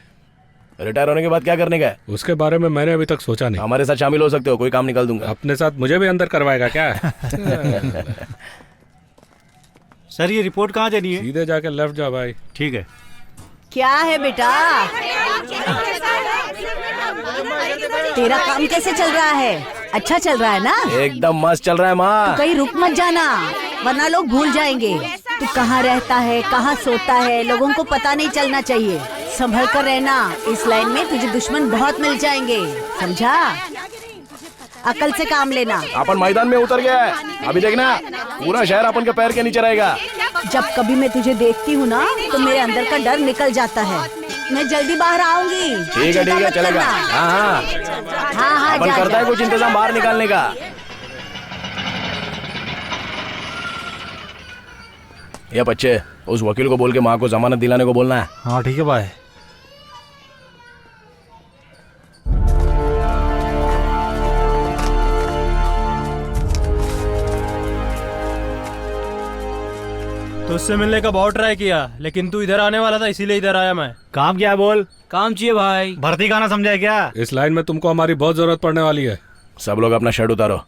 रिटायर होने के बाद क्या करने का है? उसके बारे में मैंने अभी तक सोचा नहीं। हमारे साथ शामिल हो सकते हो, कोई काम निकाल दूंगा। अपने साथ मुझे भी अंदर करवाएगा क्या? सर ये रिपोर्ट कहाँ देनी है? सीधे जाके लेफ्ट जा भाई। ठीक है। क्या है बेटा, तेरा काम कैसे चल रहा है? अच्छा चल रहा है ना? एकदम मस्त चल रहा है माँ। कहीं रुक मत जाना वरना लोग भूल जाएंगे तू कहाँ रहता है, कहाँ सोता है, लोगों को पता नहीं चलना चाहिए। संभल कर रहना, इस लाइन में तुझे दुश्मन बहुत मिल जाएंगे, समझा? अकल से काम लेना। अपन मैदान में उतर गया है, अभी देखना पूरा शहर अपन के पैर के नीचे रहेगा। जब कभी मैं तुझे देखती हूँ ना तो मेरे अंदर का डर निकल जाता है। मैं जल्दी बाहर आऊंगी। ठीक है चलेगा। हाँ हाँ अपन करता है कुछ इंतजाम बाहर निकालने का। ये बच्चे उस वकील को बोल के माँ को जमानत दिलाने को बोलना है। हाँ ठीक है भाई। तो उससे मिलने का बहुत ट्राई किया, लेकिन तू इधर आने वाला था इसीलिए इधर आया मैं। काम क्या है बोल? काम चाहिए भाई। भर्ती का ना समझा है क्या? इस लाइन में तुमको हमारी बहुत जरूरत पड़ने वाली है। सब लोग अपना शर्ट उतारो।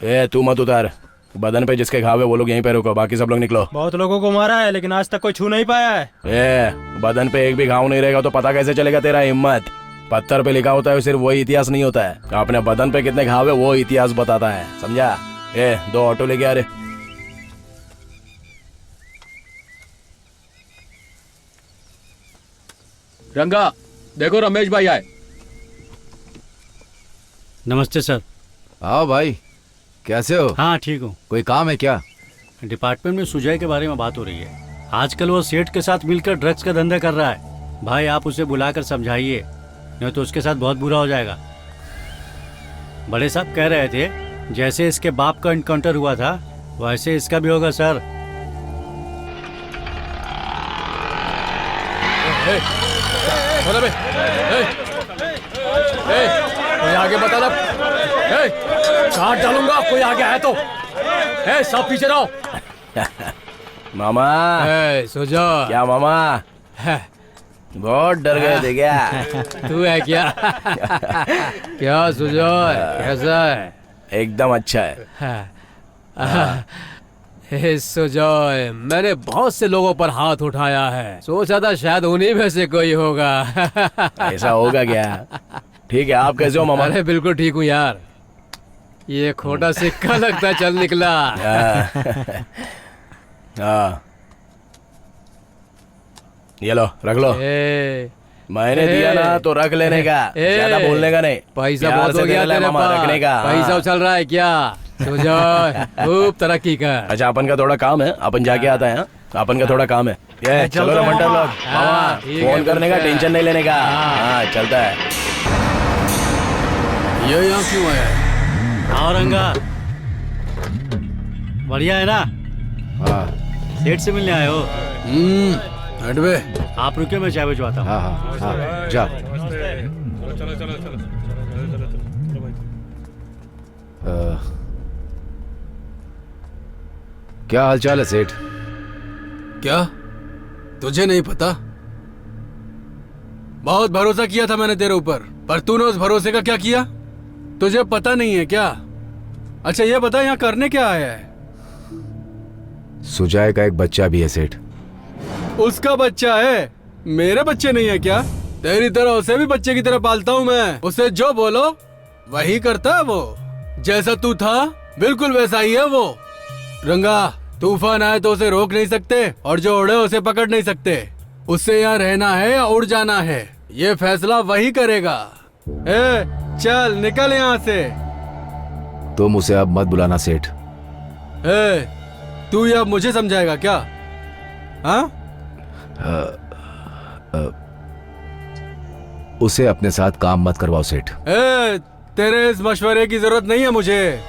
ए तू मत उतार, बदन पे जिसके घाव है वो लोग यहीं पे रुको, बाकी सब लोग निकलो। बहुत लोगों को मारा है लेकिन आज तक कोई छू नहीं पाया है। ए बदन पे एक भी घाव नहीं रहेगा तो पता कैसे चलेगा तेरा हिम्मत? पत्थर पे लिखा होता है सिर्फ वही इतिहास नहीं होता है, अपने बदन पे कितने घाव है वो इतिहास बताता है, समझा? ए 2 ऑटो लेके आ रे। रंगा देखो रमेश भाई आए। नमस्ते सर। आओ भाई, कैसे हो? हाँ ठीक हूँ। कोई काम है क्या? डिपार्टमेंट में सुजय के बारे में बात हो रही है। आजकल वो सेठ के साथ मिलकर ड्रग्स का धंधा कर रहा है। भाई आप उसे बुलाकर समझाइए, नहीं तो उसके साथ बहुत बुरा हो जाएगा। बड़े साहब कह रहे थे जैसे इसके बाप का एनकाउंटर हुआ था वैसे इसका भी होगा सर। कोई आगे बता ना, काट डालूंगा कोई आगे है तो। सब पीछे रहो। मामा सुजो। क्या मामा बहुत डर गए थे क्या? तू है क्या? क्या सुजो, कैसा है? एकदम अच्छा है। सुजॉय, मैंने बहुत से लोगों पर हाथ उठाया है, सोचा था शायद उन्हीं में से कोई होगा। ऐसा होगा क्या? ठीक है, आप कैसे हो मामा? अरे बिल्कुल ठीक हूँ यार, ये खोटा सिक्का लगता चल निकला। हाँ ये लो रख लो। मैंने दिया ना तो रख लेने का, ज्यादा बोलने का नहीं। पैसा बहुत हो गया तेरे पास, रखने का। पैसा उछल रहा है क्या? खूब तरक्की कर। अच्छा अपन का थोड़ा काम है, अपन जाके आता है। अपन का थोड़ा काम है। ये चलो ना मंडल लोग, मामा फोन करने का टेंशन नहीं लेने का। हाँ चलता है। ये यहाँ क्यों आया? हाँ रंगा, बढ़िया है ना? हाँ सेठ से मिलने आए हो? हट बे। आप रुके, मैं चाय भिजवाता हूँ। हाँ हाँ हाँ जा। क्या हालचाल है सेठ? क्या तुझे नहीं पता? बहुत भरोसा किया था मैंने तेरे ऊपर, पर तूने उस भरोसे का क्या किया? तुझे पता नहीं है क्या? अच्छा ये बता यहाँ करने क्या आया है? सुजय का एक बच्चा भी है सेठ। उसका बच्चा है, मेरे बच्चे नहीं है क्या? तेरी तरह उसे भी बच्चे की तरह पालता हूँ मैं। उसे जो बोलो वही करता है वो। जैसा तू था बिल्कुल वैसा ही है वो। रंगा, तूफान आए तो उसे रोक नहीं सकते और जो उड़े उसे पकड़ नहीं सकते। उससे यहाँ रहना है या उड़ जाना है, ये फैसला वही करेगा। चल निकल यहाँ से। तुम उसे अब मत बुलाना सेठ। तू ये अब मुझे समझाएगा क्या? हाँ? उसे अपने साथ काम मत करवाओ सेठ। तेरे इस मशवरे की जरूरत नहीं है मुझे।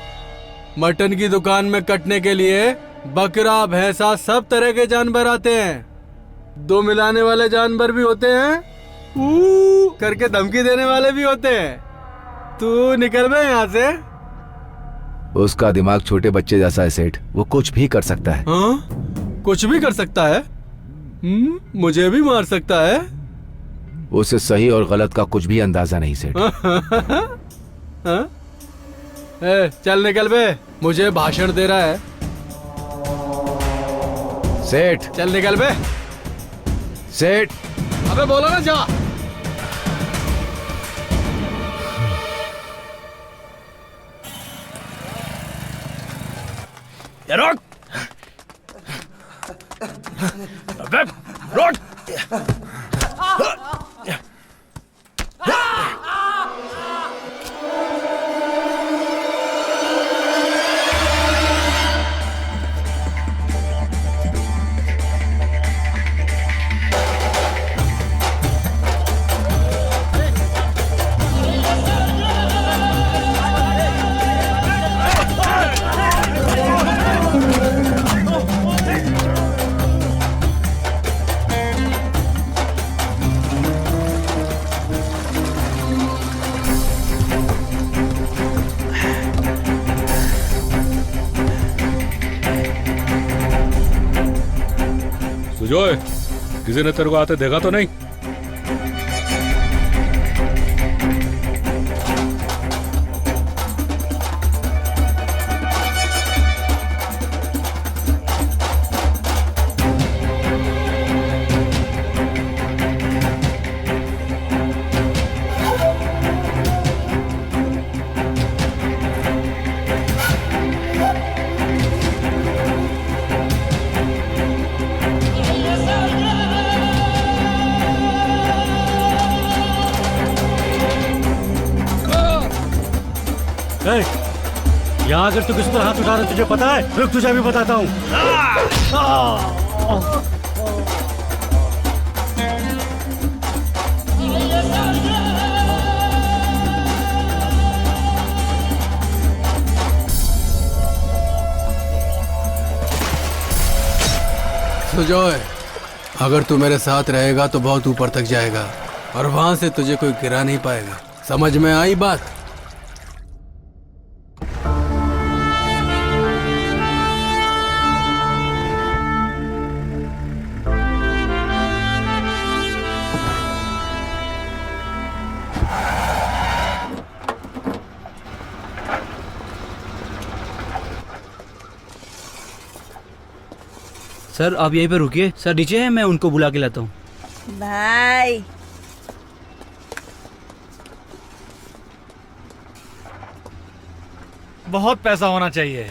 मटन की दुकान में कटने के लिए बकरा, भैंसा, सब तरह के जानवर आते हैं। 2 मिलाने वाले जानवर भी होते हैं, करके धमकी देने वाले भी होते हैं। तू निकल बे यहाँ से। उसका दिमाग छोटे बच्चे जैसा है सेठ, वो कुछ भी कर सकता है। हाँ? कुछ भी कर सकता है? मुझे भी मार सकता है? उसे सही और गलत का कुछ भी अंदाजा नहीं सेठ। हाँ? चल निकल बे, मुझे भाषण दे रहा है सेठ। चल निकल बे सेठ। अबे बोलो ना जा। रोक, अबे रोक। सुजोय, किसी ने तेरे को आते देखा तो नहीं? यहाँ अगर तू किसी पर हाथ उठा रहा तुझे पता है? रुक तुझे भी बताता हूँ। सुजॉय, अगर तू मेरे साथ रहेगा तो बहुत ऊपर तक जाएगा और वहां से तुझे कोई गिरा नहीं पाएगा। समझ में आई बात? सर आप यहीं पे रुकिए, सर नीचे है, मैं उनको बुला के लाता हूँ। भाई बहुत पैसा होना चाहिए,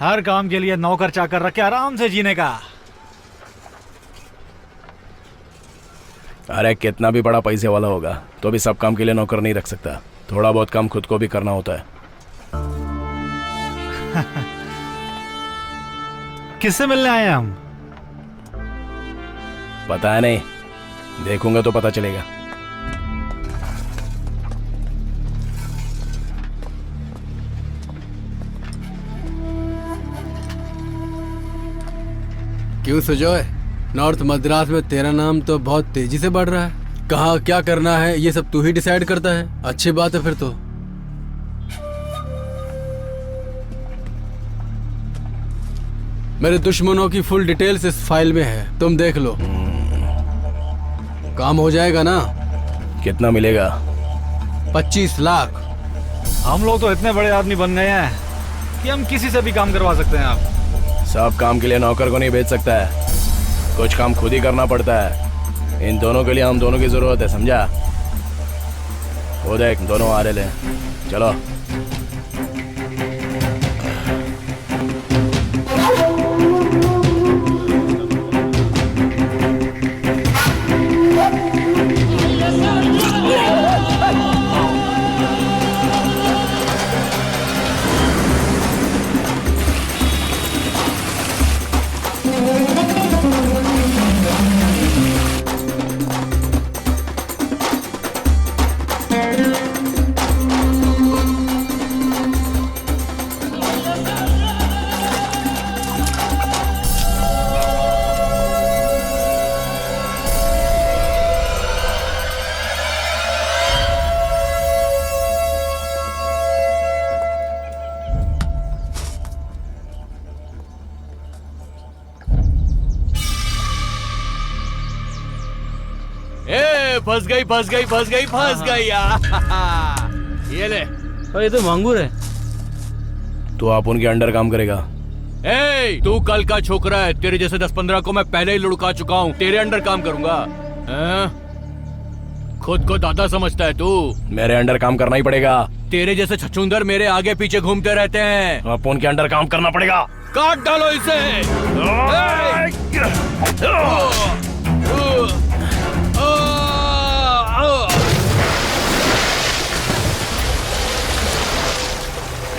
हर काम के लिए नौकर चाकर रख के आराम से जीने का। अरे कितना भी बड़ा पैसे वाला होगा तो भी सब काम के लिए नौकर नहीं रख सकता। थोड़ा बहुत काम खुद को भी करना होता है। किससे मिलने आए हैं हम? पता है नहीं, देखूंगा तो पता चलेगा। क्यों सुजॉय, नॉर्थ मद्रास में तेरा नाम तो बहुत तेजी से बढ़ रहा है। कहाँ क्या करना है ये सब तू ही डिसाइड करता है। अच्छी बात है फिर तो। मेरे दुश्मनों की फुल डिटेल्स इस फाइल में है, तुम देख लो। काम हो जाएगा ना? कितना मिलेगा? 25 लाख। हम लोग तो इतने बड़े आदमी बन गए हैं कि हम किसी से भी काम करवा सकते हैं। आप सब काम के लिए नौकर को नहीं भेज सकता है, कुछ काम खुद ही करना पड़ता है। इन दोनों के लिए हम दोनों की जरूरत है, समझा? वो देख दोनों आ रहे हैं, चलो। फंस गई फंस गई फंस गई फंस गई। ये ले। ये तो मांगूर है। तो आप उनके अंडर काम करेगा? ए, तू कल का छोकरा है, तेरे जैसे 10-15 को मैं पहले ही लुढ़का चुका हूँ, तेरे अंडर काम करूंगा? खुद को दादा समझता है तू? मेरे अंडर काम करना ही पड़ेगा। तेरे जैसे छछूंदर मेरे आगे पीछे घूमते रहते हैं। आप उनके अंडर काम करना पड़ेगा। काट डालो इसे।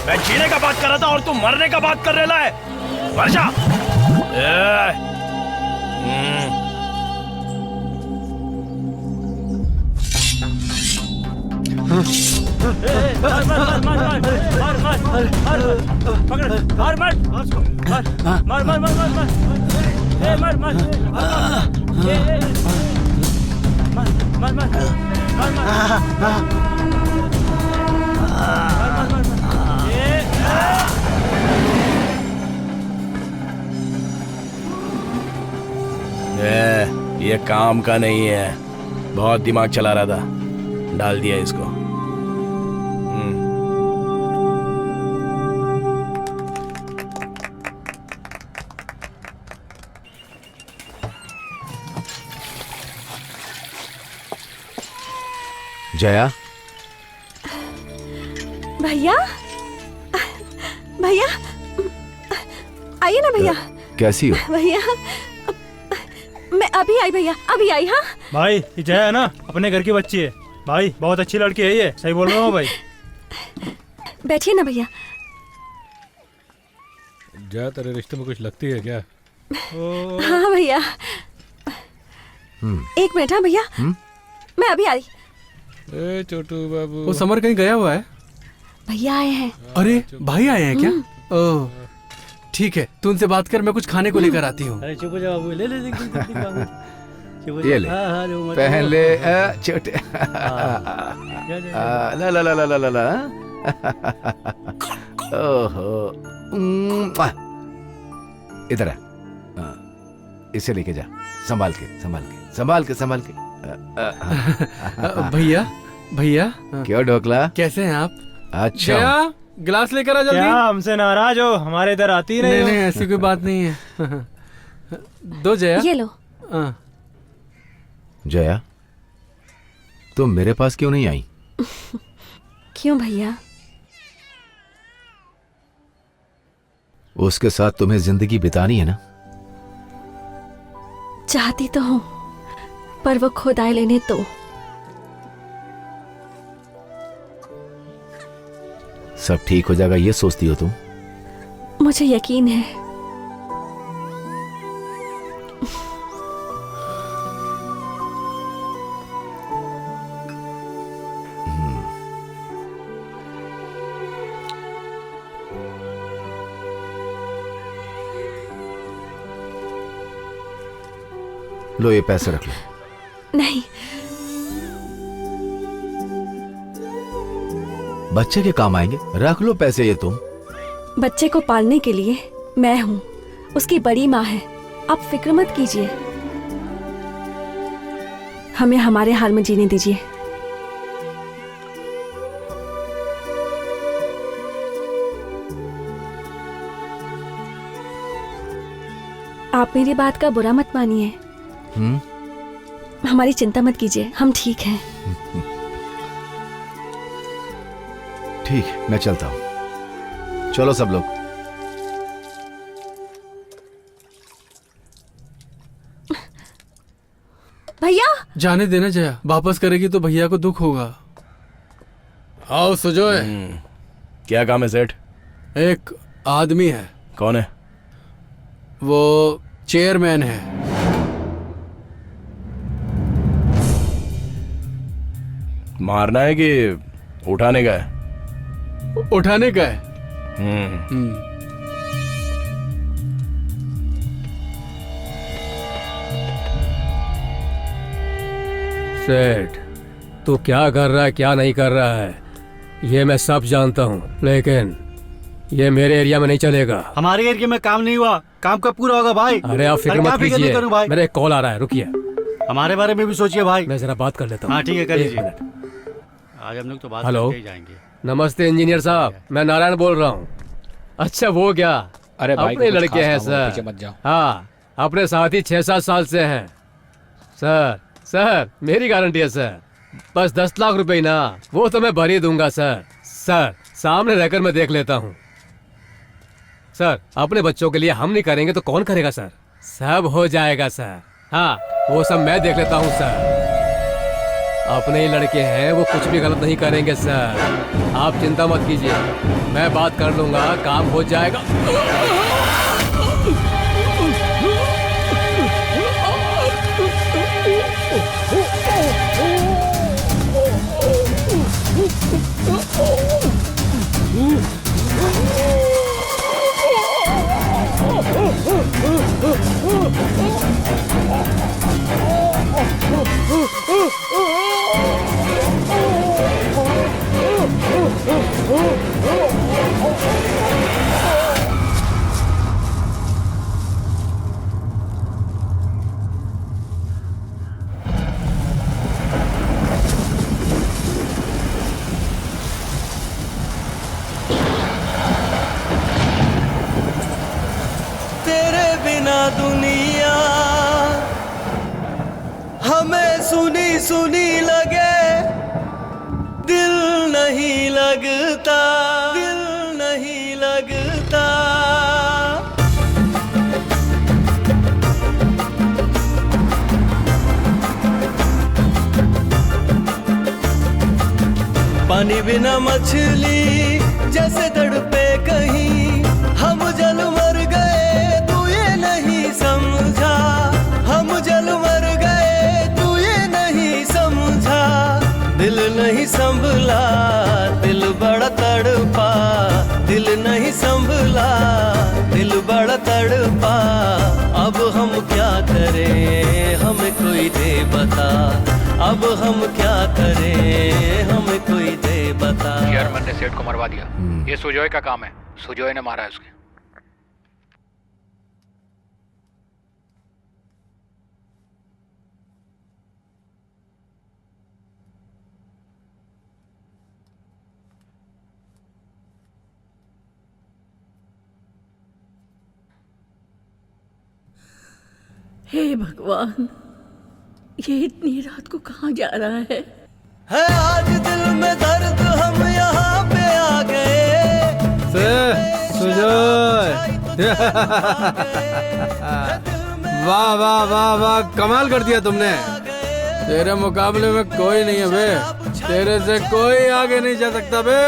मैं जीने का बात कर रहा था और तू मरने का बात कर रहा है। वर्षा ये काम का नहीं है, बहुत दिमाग चला रहा था, डाल दिया इसको। जया, भैया भैया आइए ना भैया। कैसी हो? भैया मैं अभी आई भैया, अभी आई। हाँ भाई ये जया है ना, अपने घर की बच्ची है, भाई बहुत अच्छी लड़की है ये, सही बोल रहा हूँ भाई। बैठिए ना भैया। जया तेरे रिश्ते में कुछ लगती है क्या? हाँ भैया, एक मिनट। हाँ भैया, मैं अभी आई। ए छोटू बाबू, वो समर कहीं गया हुआ है? भैया आए हैं। अरे भाई आए हैं क्या? ओह ठीक है, तू उनसे बात कर, मैं कुछ खाने को लेकर आती हूँ। अरे चुप हो जा बाबू, ले ले ये ले, पहन ले छोटे। ला ला ला ला ला ला ला। ओहो, इधर आ, इसे लेके जा, संभाल के संभाल के संभाल के संभाल के। भैया भैया, क्यों ढोकला, कैसे हैं आप? अच्छा, जया गिलास लेकर आ जल्दी। क्या हमसे नाराज हो? हमारे इधर आती ही नहीं। नहीं ऐसी कोई बात नहीं है। दो जया। ये लो। जया तुम मेरे पास क्यों नहीं आई? क्यों भैया? उसके साथ तुम्हें जिंदगी बितानी है ना? चाहती तो हूँ, पर वो खुद आए लेने तो। सब ठीक हो जाएगा ये सोचती हो तुम? मुझे यकीन है। लो ये पैसे रख लो। नहीं, बच्चे के काम आएंगे, रख लो पैसे ये तुम। बच्चे को पालने के लिए मैं हूँ, उसकी बड़ी माँ है। आप फिक्र मत कीजिए, हमें हमारे हाल में जीने दीजिए। आप मेरी बात का बुरा मत मानिए। हमारी चिंता मत कीजिए, हम ठीक हैं। ठीक, मैं चलता हूँ। चलो सब लोग। भैया जाने देना जया, वापस करेगी तो भैया को दुख होगा। आओ सुजोय। क्या काम है सेठ? एक आदमी है। कौन है? वो चेयरमैन है। मारना है कि उठाने का है? उठाने का है। सेठ, तू क्या कर रहा है क्या नहीं कर रहा है ये मैं सब जानता हूँ, लेकिन ये मेरे एरिया में नहीं चलेगा। हमारे एरिया में काम नहीं हुआ, काम कब पूरा होगा भाई? अरे आप फिक्र मत कीजिए, भाई मेरा एक कॉल आ रहा है, रुकिए। हमारे बारे में भी सोचिए भाई। मैं जरा बात कर लेता हूँ। हाँ ठीक है, कर एक लीजिए। मिनट। आज हम लोग तो बात हेलो, करके ही जाएंगे। नमस्ते इंजीनियर साहब, मैं नारायण बोल रहा हूँ। अच्छा वो क्या, अरे भाई अपने को कुछ लड़के खास हैं काम हो, सर। पीछे मत जाओ। हाँ, अपने साथी 6-7 साल से हैं सर। सर मेरी गारंटी है सर, बस 10 लाख रुपए ना, वो तो मैं भर ही दूंगा सर। सर सामने रहकर मैं देख लेता हूँ सर। अपने बच्चों के लिए हम नहीं करेंगे तो कौन करेगा सर? सब हो जाएगा सर। हाँ वो सब मैं देख लेता हूँ सर। अपने ही लड़के हैं, वो कुछ भी गलत नहीं करेंगे सर। आप चिंता मत कीजिए, मैं बात कर लूंगा, काम हो जाएगा। तेरे बिना दुनिया हमें सुनी सुनी लगे, दिल नहीं लगता, दिल नहीं लगता। पानी बिना मछली जैसे तड़पे कहीं, हम जल मर गए तू ये नहीं समझा, हम जल मर गए तू ये नहीं समझा, दिल नहीं संभला दिल बड़ा तड़पा, दिल नहीं संभला दिल बड़ा तड़पा, अब हम क्या करें हमें कोई दे बता, अब हम क्या करें हमें कोई दे बता। चेयरमैन ने सेठ को मरवा दिया, ये सुजॉय का काम है, सुजॉय ने मारा है उसके। हे भगवान, ये इतनी रात को कहाँ जा रहा है आज दिल में दर्द हम यहाँ पे आ गए। सुजय वाह वाह वाह वाह, कमाल कर दिया तुमने। तेरे मुकाबले में कोई नहीं है बे, तेरे से कोई आगे नहीं जा सकता बे।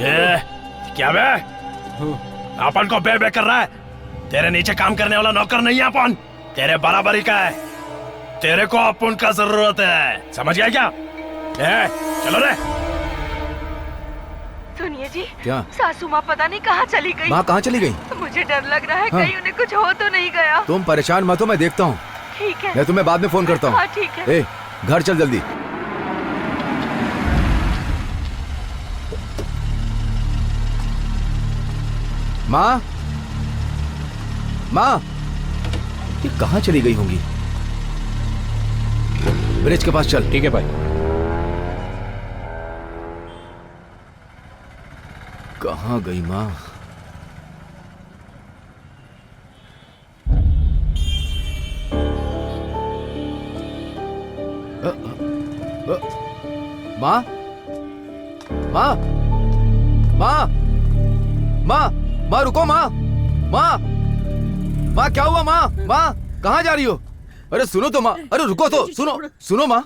ये क्या बे? अपन को बे कर रहा है? तेरे नीचे काम करने वाला नौकर नहीं है अपन, तेरे बराबरी का है, तेरे को अपन का जरूरत है, समझ गया क्या? चलो रे। सुनिए जी, क्या? सासू माँ पता नहीं कहाँ चली गई। माँ कहाँ चली गई? मुझे डर लग रहा है हाँ। कहीं उन्हें कुछ हो तो नहीं गया। तुम परेशान मत हो, मैं देखता हूँ। ठीक है, मैं तुम्हें बाद में फोन करता हूँ। हाँ, ठीक है। ए, घर चल जल्दी। माँ, माँ, ये कहाँ चली गई होंगी? ब्रिज के पास चल। ठीक है भाई। कहाँ गई माँ? माँ, माँ, माँ, माँ, माँ रुको माँ, माँ, माँ क्या हुआ माँ? माँ कहाँ जा रही हो? अरे सुनो तो माँ, अरे रुको तो, सुनो सुनो माँ।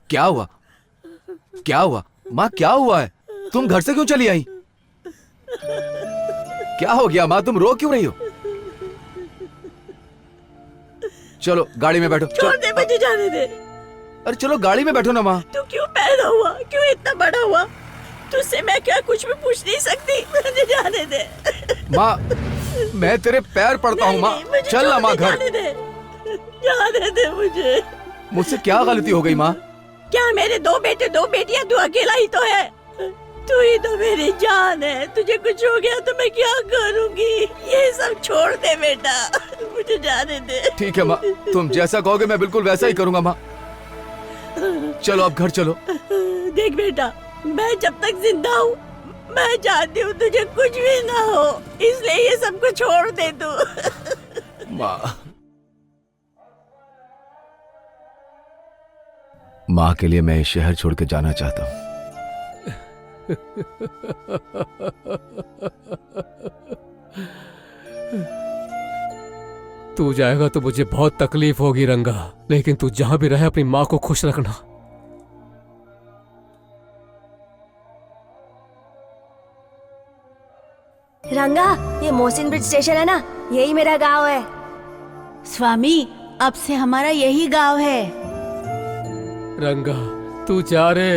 क्या हुआ? क्या हुआ माँ? क्या हुआ है? तुम घर से क्यों चली आई? क्या हो गया माँ? तुम रो क्यों रही हो? चलो गाड़ी में बैठो। छोड़ दे, मुझे जाने दे। अरे चलो गाड़ी में बैठो ना माँ। तू क्यों पैदा हुआ? क्यों इतना बड़ा हुआ? तुझसे मैं क्या कुछ भी पूछ नहीं सकती? मुझे जाने दे माँ, मैं तेरे पैर पड़ता हूँ माँ। चल ना माँ घर। जाने दे मुझे। मुझसे क्या गलती हो गई माँ? क्या मेरे दो बेटे दो बेटियां, तू अकेला ही तो है। तू ही तो मेरी जान है, तुझे कुछ हो गया तो मैं क्या करूंगी? ये सब छोड़ दे बेटा, मुझे जाने दे। ठीक है माँ, तुम जैसा कहोगे मैं बिल्कुल वैसा ही करूंगा माँ। चलो अब घर चलो। देख बेटा, मैं जब तक जिंदा हूँ मैं चाहती हूँ तुझे कुछ भी ना हो, इसलिए ये सब कुछ छोड़ दे तू। माँ, माँ के लिए मैं इस शहर छोड़ के जाना चाहता हूँ। तू जाएगा तो मुझे बहुत तकलीफ होगी रंगा, लेकिन तू जहां भी रहे अपनी माँ को खुश रखना। रंगा, ये मोहसिन ब्रिज स्टेशन है ना, यही मेरा गांव है। स्वामी, अब से हमारा यही गांव है। रंगा, तू जा रे।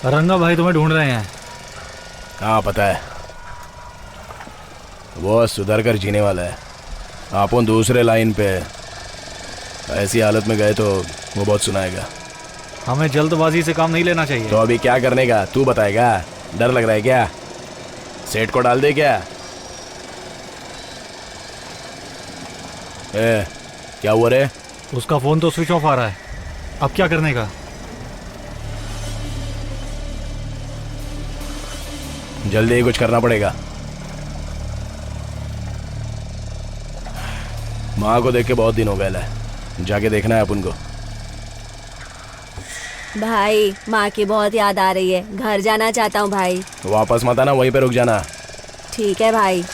रंगा भाई तुम्हें ढूंढ रहे हैं। हाँ पता है, वो सुधर कर जीने वाला है, अपन दूसरे लाइन पे। ऐसी हालत में गए तो वो बहुत सुनाएगा। हमें जल्दबाजी से काम नहीं लेना चाहिए। तो अभी क्या करने का तू बताएगा? डर लग रहा है क्या? सेठ को डाल दे क्या? क्या हुआ रे? उसका फोन तो स्विच ऑफ आ रहा है, अब क्या करने का? जल्दी ही कुछ करना पड़ेगा। माँ को देख के बहुत दिन हो गए है, जाके देखना है अपन को। भाई माँ की बहुत याद आ रही है, घर जाना चाहता हूँ भाई। वापस मत आना, वहीं पे रुक जाना। ठीक है भाई।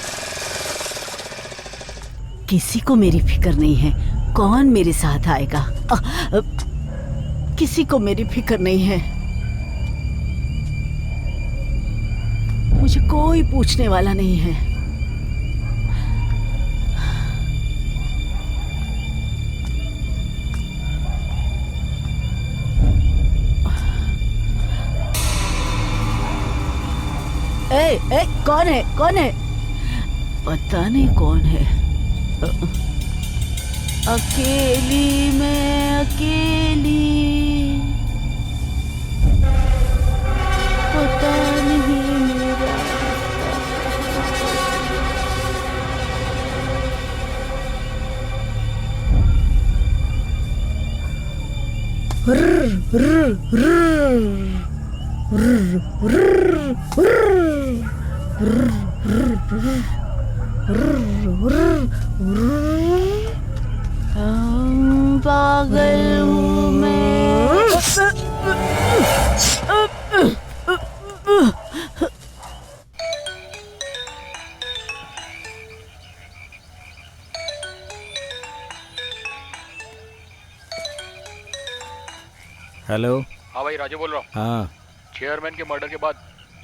किसी को मेरी फिक्र नहीं है, कौन मेरे साथ आएगा? किसी को मेरी फिक्र नहीं है, मुझे कोई पूछने वाला नहीं है। ए, कौन है? कौन है? पता नहीं कौन है। अकेली मैं अकेली, पता नहीं मेरा। पागल हूँ मैं। हेलो। हाँ भाई, राजू बोल रहा हूँ। हाँ चेयरमैन के मर्डर के बाद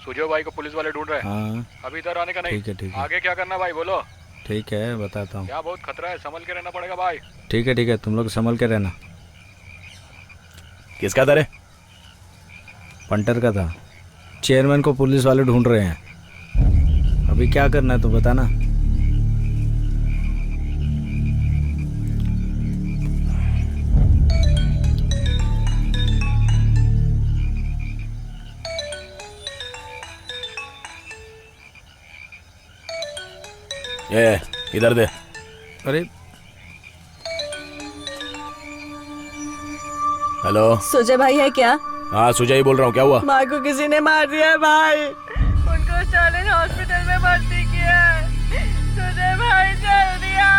सुजय भाई को पुलिस वाले ढूंढ रहे हैं। हाँ अभी इधर आने का नहीं। ठीक है, ठीक है। आगे क्या करना भाई, बोलो। ठीक है, बताता हूँ। क्या बहुत खतरा है, संभल के रहना पड़ेगा भाई। ठीक है, तुम लोग संभल के रहना। किसका था रे? पंटर का था। चेयरमैन को पुलिस वाले ढूंढ रहे हैं। अभी क्या करना है तो बताना। ये इधर दे। अरे हेलो, सुजय भाई है क्या? हाँ सुजय ही बोल रहा हूँ। क्या हुआ? माँ को किसी ने मार दिया है भाई। उनको स्टालिन हॉस्पिटल में भर्ती किया है। सुजय भाई जल्दी आ।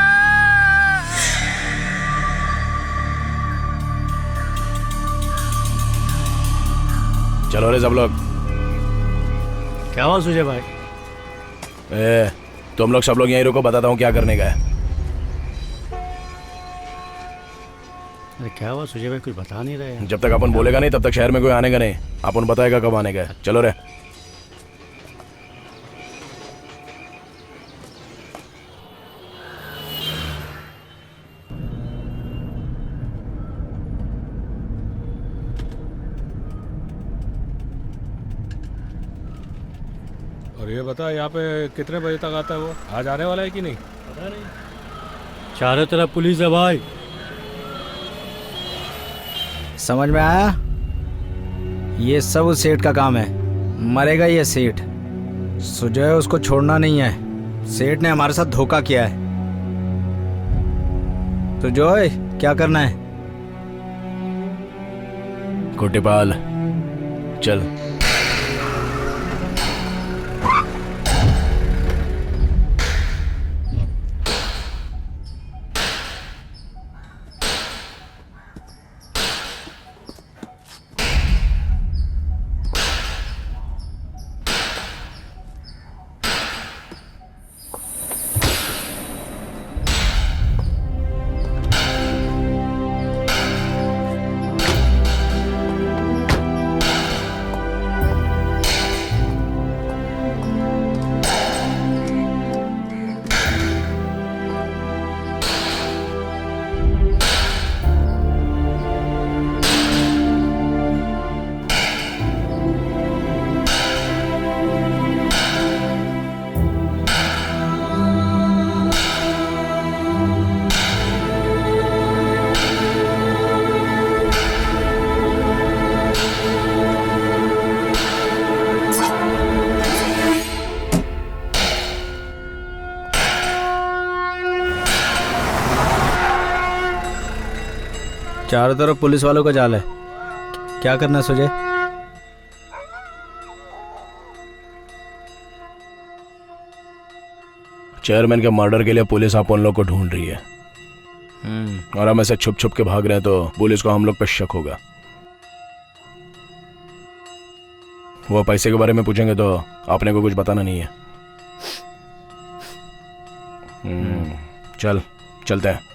चलो रे सब लोग। क्या हुआ सुजय भाई? तुम लोग सब लोग यहीं रुको, बताता हूँ क्या करने का है। अरे क्या हुआ सुजय भाई, कुछ बता नहीं रहे हैं। जब तक अपन बोलेगा नहीं तब तक शहर में कोई आने का नहीं। अपन बताएगा कब आने का है। चलो रे। और ये बता, यहाँ पे कितने बजे तक आता है वो? आज आने वाला है कि नहीं? पता नहीं, चारों तरफ पुलिस है भाई। समझ में आया? ये सब उस सेठ का काम है। मरेगा ये सेठ। सुजय उसको छोड़ना नहीं है। सेठ ने हमारे साथ धोखा किया है। तो जोय क्या करना है? कोटिपाल चल। चारों तरफ पुलिस वालों का जाल है। क्या करना है सुजय? चेयरमैन के मर्डर के लिए पुलिस अपन लोग को ढूंढ रही है। और हम ऐसे छुप छुप के भाग रहे हैं तो पुलिस को हम लोग पे शक होगा। वो पैसे के बारे में पूछेंगे तो आपने को कुछ बताना नहीं है। चलते हैं।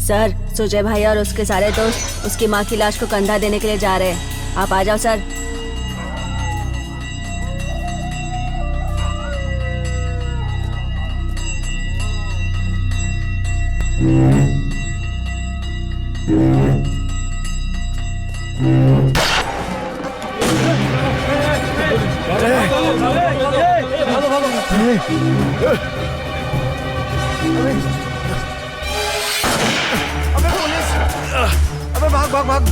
सर, सुजय भाई और उसके सारे दोस्त उसकी माँ की लाश को कंधा देने के लिए जा रहे हैं। आप आ जाओ सर। अबे भाग भाग भाग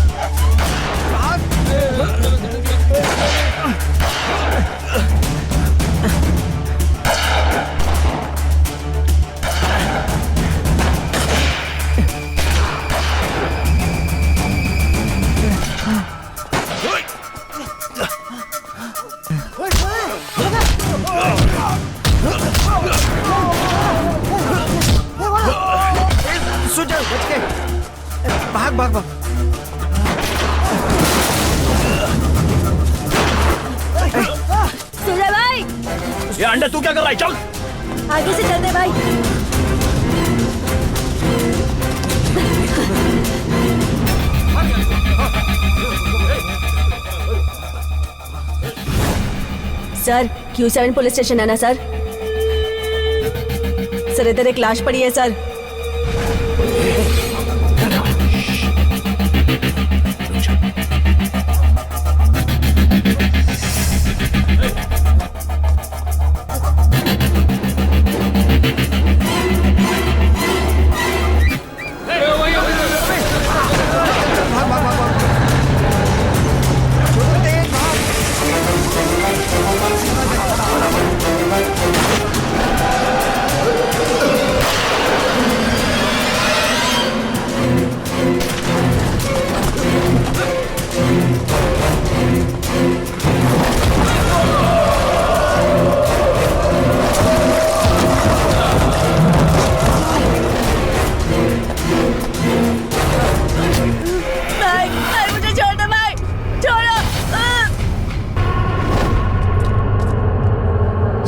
सुजय बच के भाग भाग भाग। सुजय भाई, ये अंडे तू क्या कर रहा है? चल आगे से चलते भाई। सर, Q7 पुलिस स्टेशन है ना सर? सर, इधर एक लाश पड़ी है सर।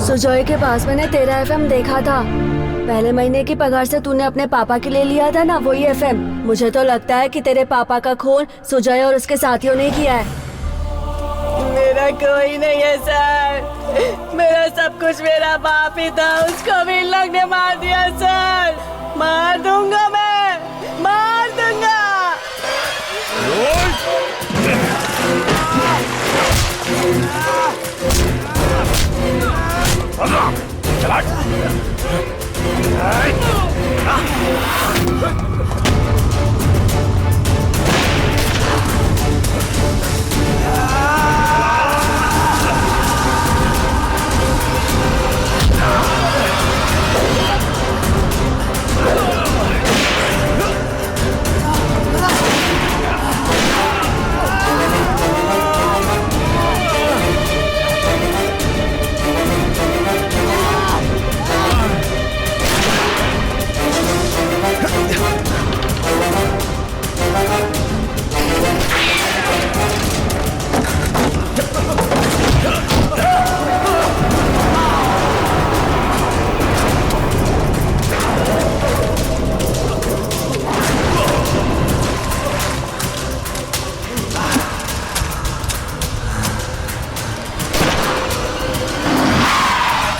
सुजॉय के पास मैंने तेरा एफएम देखा था। पहले महीने की पगार से तूने अपने पापा के लिए लिया था ना, वही एफएम। मुझे तो लगता है कि तेरे पापा का खून सुजॉय और उसके साथियों ने किया है। मेरा कोई नहीं है सर, मेरा सब कुछ मेरा बाप ही था, उसको भी इन लोग ने मार दिया सर। मार दूंगा मैं, मार दूंगा।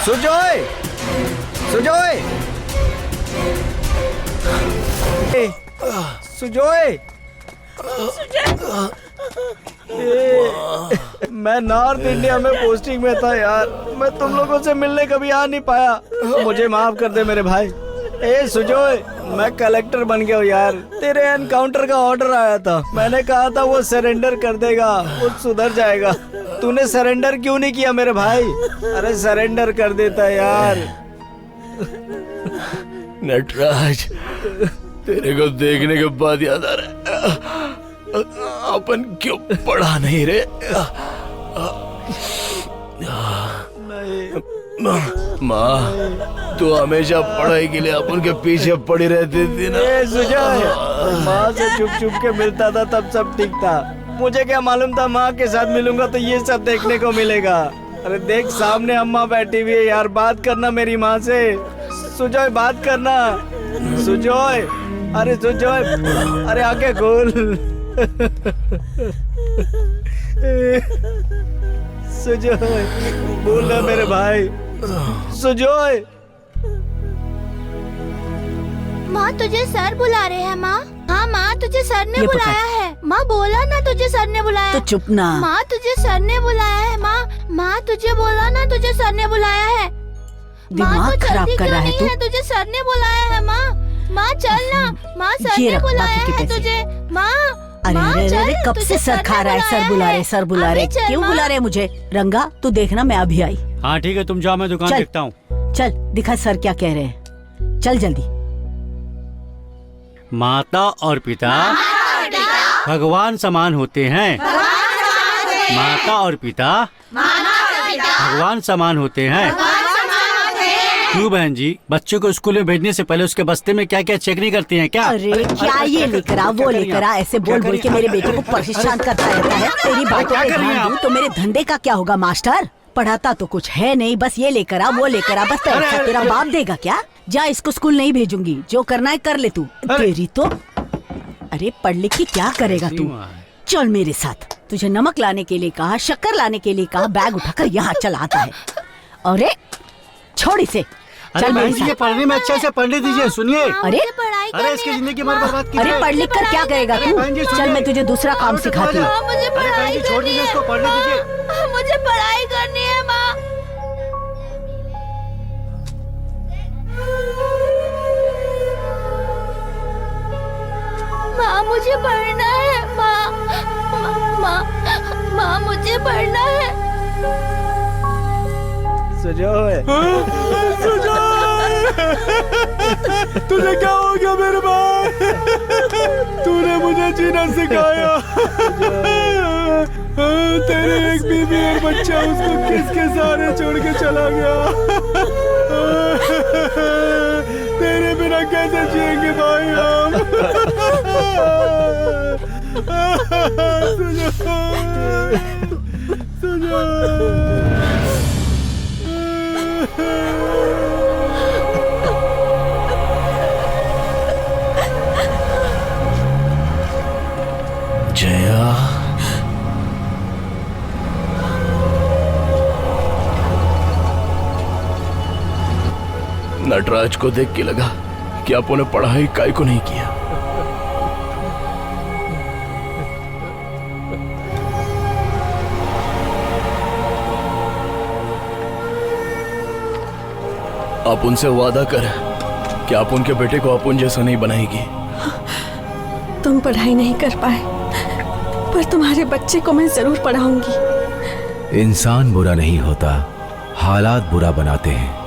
सुजॉय, सुजॉय, सुजॉय, मैं नॉर्थ इंडिया में पोस्टिंग में था यार। मैं तुम लोगों से मिलने कभी आ नहीं पाया। मुझे माफ कर दे मेरे भाई। ए सुजॉय, मैं कलेक्टर बन गया हूँ यार। तेरे एनकाउंटर का ऑर्डर आया था, मैंने कहा था वो सरेंडर कर देगा, वो सुधर जाएगा। तूने सरेंडर क्यों नहीं किया मेरे भाई? अरे सरेंडर कर देता यार। नटराज, तेरे को देखने के बाद याद आ रहा है अपन क्यों पढ़ा नहीं रे। माँ, तू हमेशा पढ़ाई के लिए अपन के पीछे पड़ी रहती थी ना। सुजय, माँ से चुप चुप के मिलता था तब सब ठीक था। मुझे क्या मालूम था माँ के साथ मिलूंगा तो ये सब देखने को मिलेगा। अरे देख सामने अम्मा बैठी हुई है यार, बात करना मेरी माँ से। सुजय बात करना। सुजय, अरे सुजय, अरे आंखें खोल। सुजय बोल रहा मेरे भाई। सुजय, माँ तुझे सर बुला रहे हैं। माँ, हाँ माँ तुझे सर ने बुलाया है। माँ बोला ना तुझे सर ने बुलाया। तो चुप ना। माँ तुझे सर ने बुलाया है। माँ तुझे बोला ना तुझे सर ने बुलाया है। दिमाग खराब कर रहा है तू। तुझे सर ने बुलाया है। माँ चल ना। माँ सर ने बुलाया है तुझे। माँ अरे अरे अरे कब से सर खा रहा है। सर बुला रहे क्यों बुला रहे मुझे? रंगा तू देखना, मैं अभी आई। हाँ ठीक है, तुम जाओ, मैं दुकान देखता हूँ। चल दिखा सर क्या कह रहे हैं। चल जल्दी। माता और पिता भगवान समान होते हैं। माता और पिता भगवान समान होते हैं। क्यों बहन जी, बच्चों को स्कूल में भेजने से पहले उसके बस्ते में क्या क्या चेक नहीं करती हैं क्या? अरे क्या ये लेकर आ वो लेकर आ, ऐसे बोल बोल के मेरे बेटे को परेशान करता रहता है। तेरी बातों पे ध्यान दूं तो मेरे धंधे का क्या होगा मास्टर? पढ़ाता तो कुछ है नहीं, बस ये लेकर आ वो लेकर आ, बस पैसा तेरा बाप देगा क्या? जा, इसको स्कूल नहीं भेजूंगी, जो करना है कर ले तू। तेरी तो अरे पढ़ लिख के क्या करेगा तू? चल मेरे साथ। तुझे नमक लाने के लिए कहा, शक्कर लाने के लिए कहा, बैग उठाकर यहाँ चला आता है। अरे छोड़ इसे। चल बहन जी, ये पढ़ने में अच्छे से पढ़ने दीजिए। सुनिए, अरे इसकी जिंदगी मर बर्बाद की। अरे पढ़ लिख कर क्या करेगा तू? चल मैं तुझे दूसरा काम सिखाती हूँ। मुझे पढ़ाई करनी है। इसको पढ़ने दीजिए। मुझे पढ़ाई करनी है माँ। माँ मुझे पढ़ना है। माँ मुझे पढ़ना है। सुजय, तुझे क्या हो गया मेरे भाई? तूने मुझे जीना सिखाया। तेरी एक बीवी और बच्चा, उसको किसके सहारे छोड़ के चला गया? तेरे बिना कैसे जिएंगे भाई हम? जया, नटराज को देख के लगा कि आपो ने पढ़ाई काय को नहीं किया। आप उनसे वादा कर कि आप उनके बेटे को अपन जैसा नहीं बनाएगी। तुम पढ़ाई नहीं कर पाए, पर तुम्हारे बच्चे को मैं जरूर पढ़ाऊंगी। इंसान बुरा नहीं होता, हालात बुरा बनाते हैं।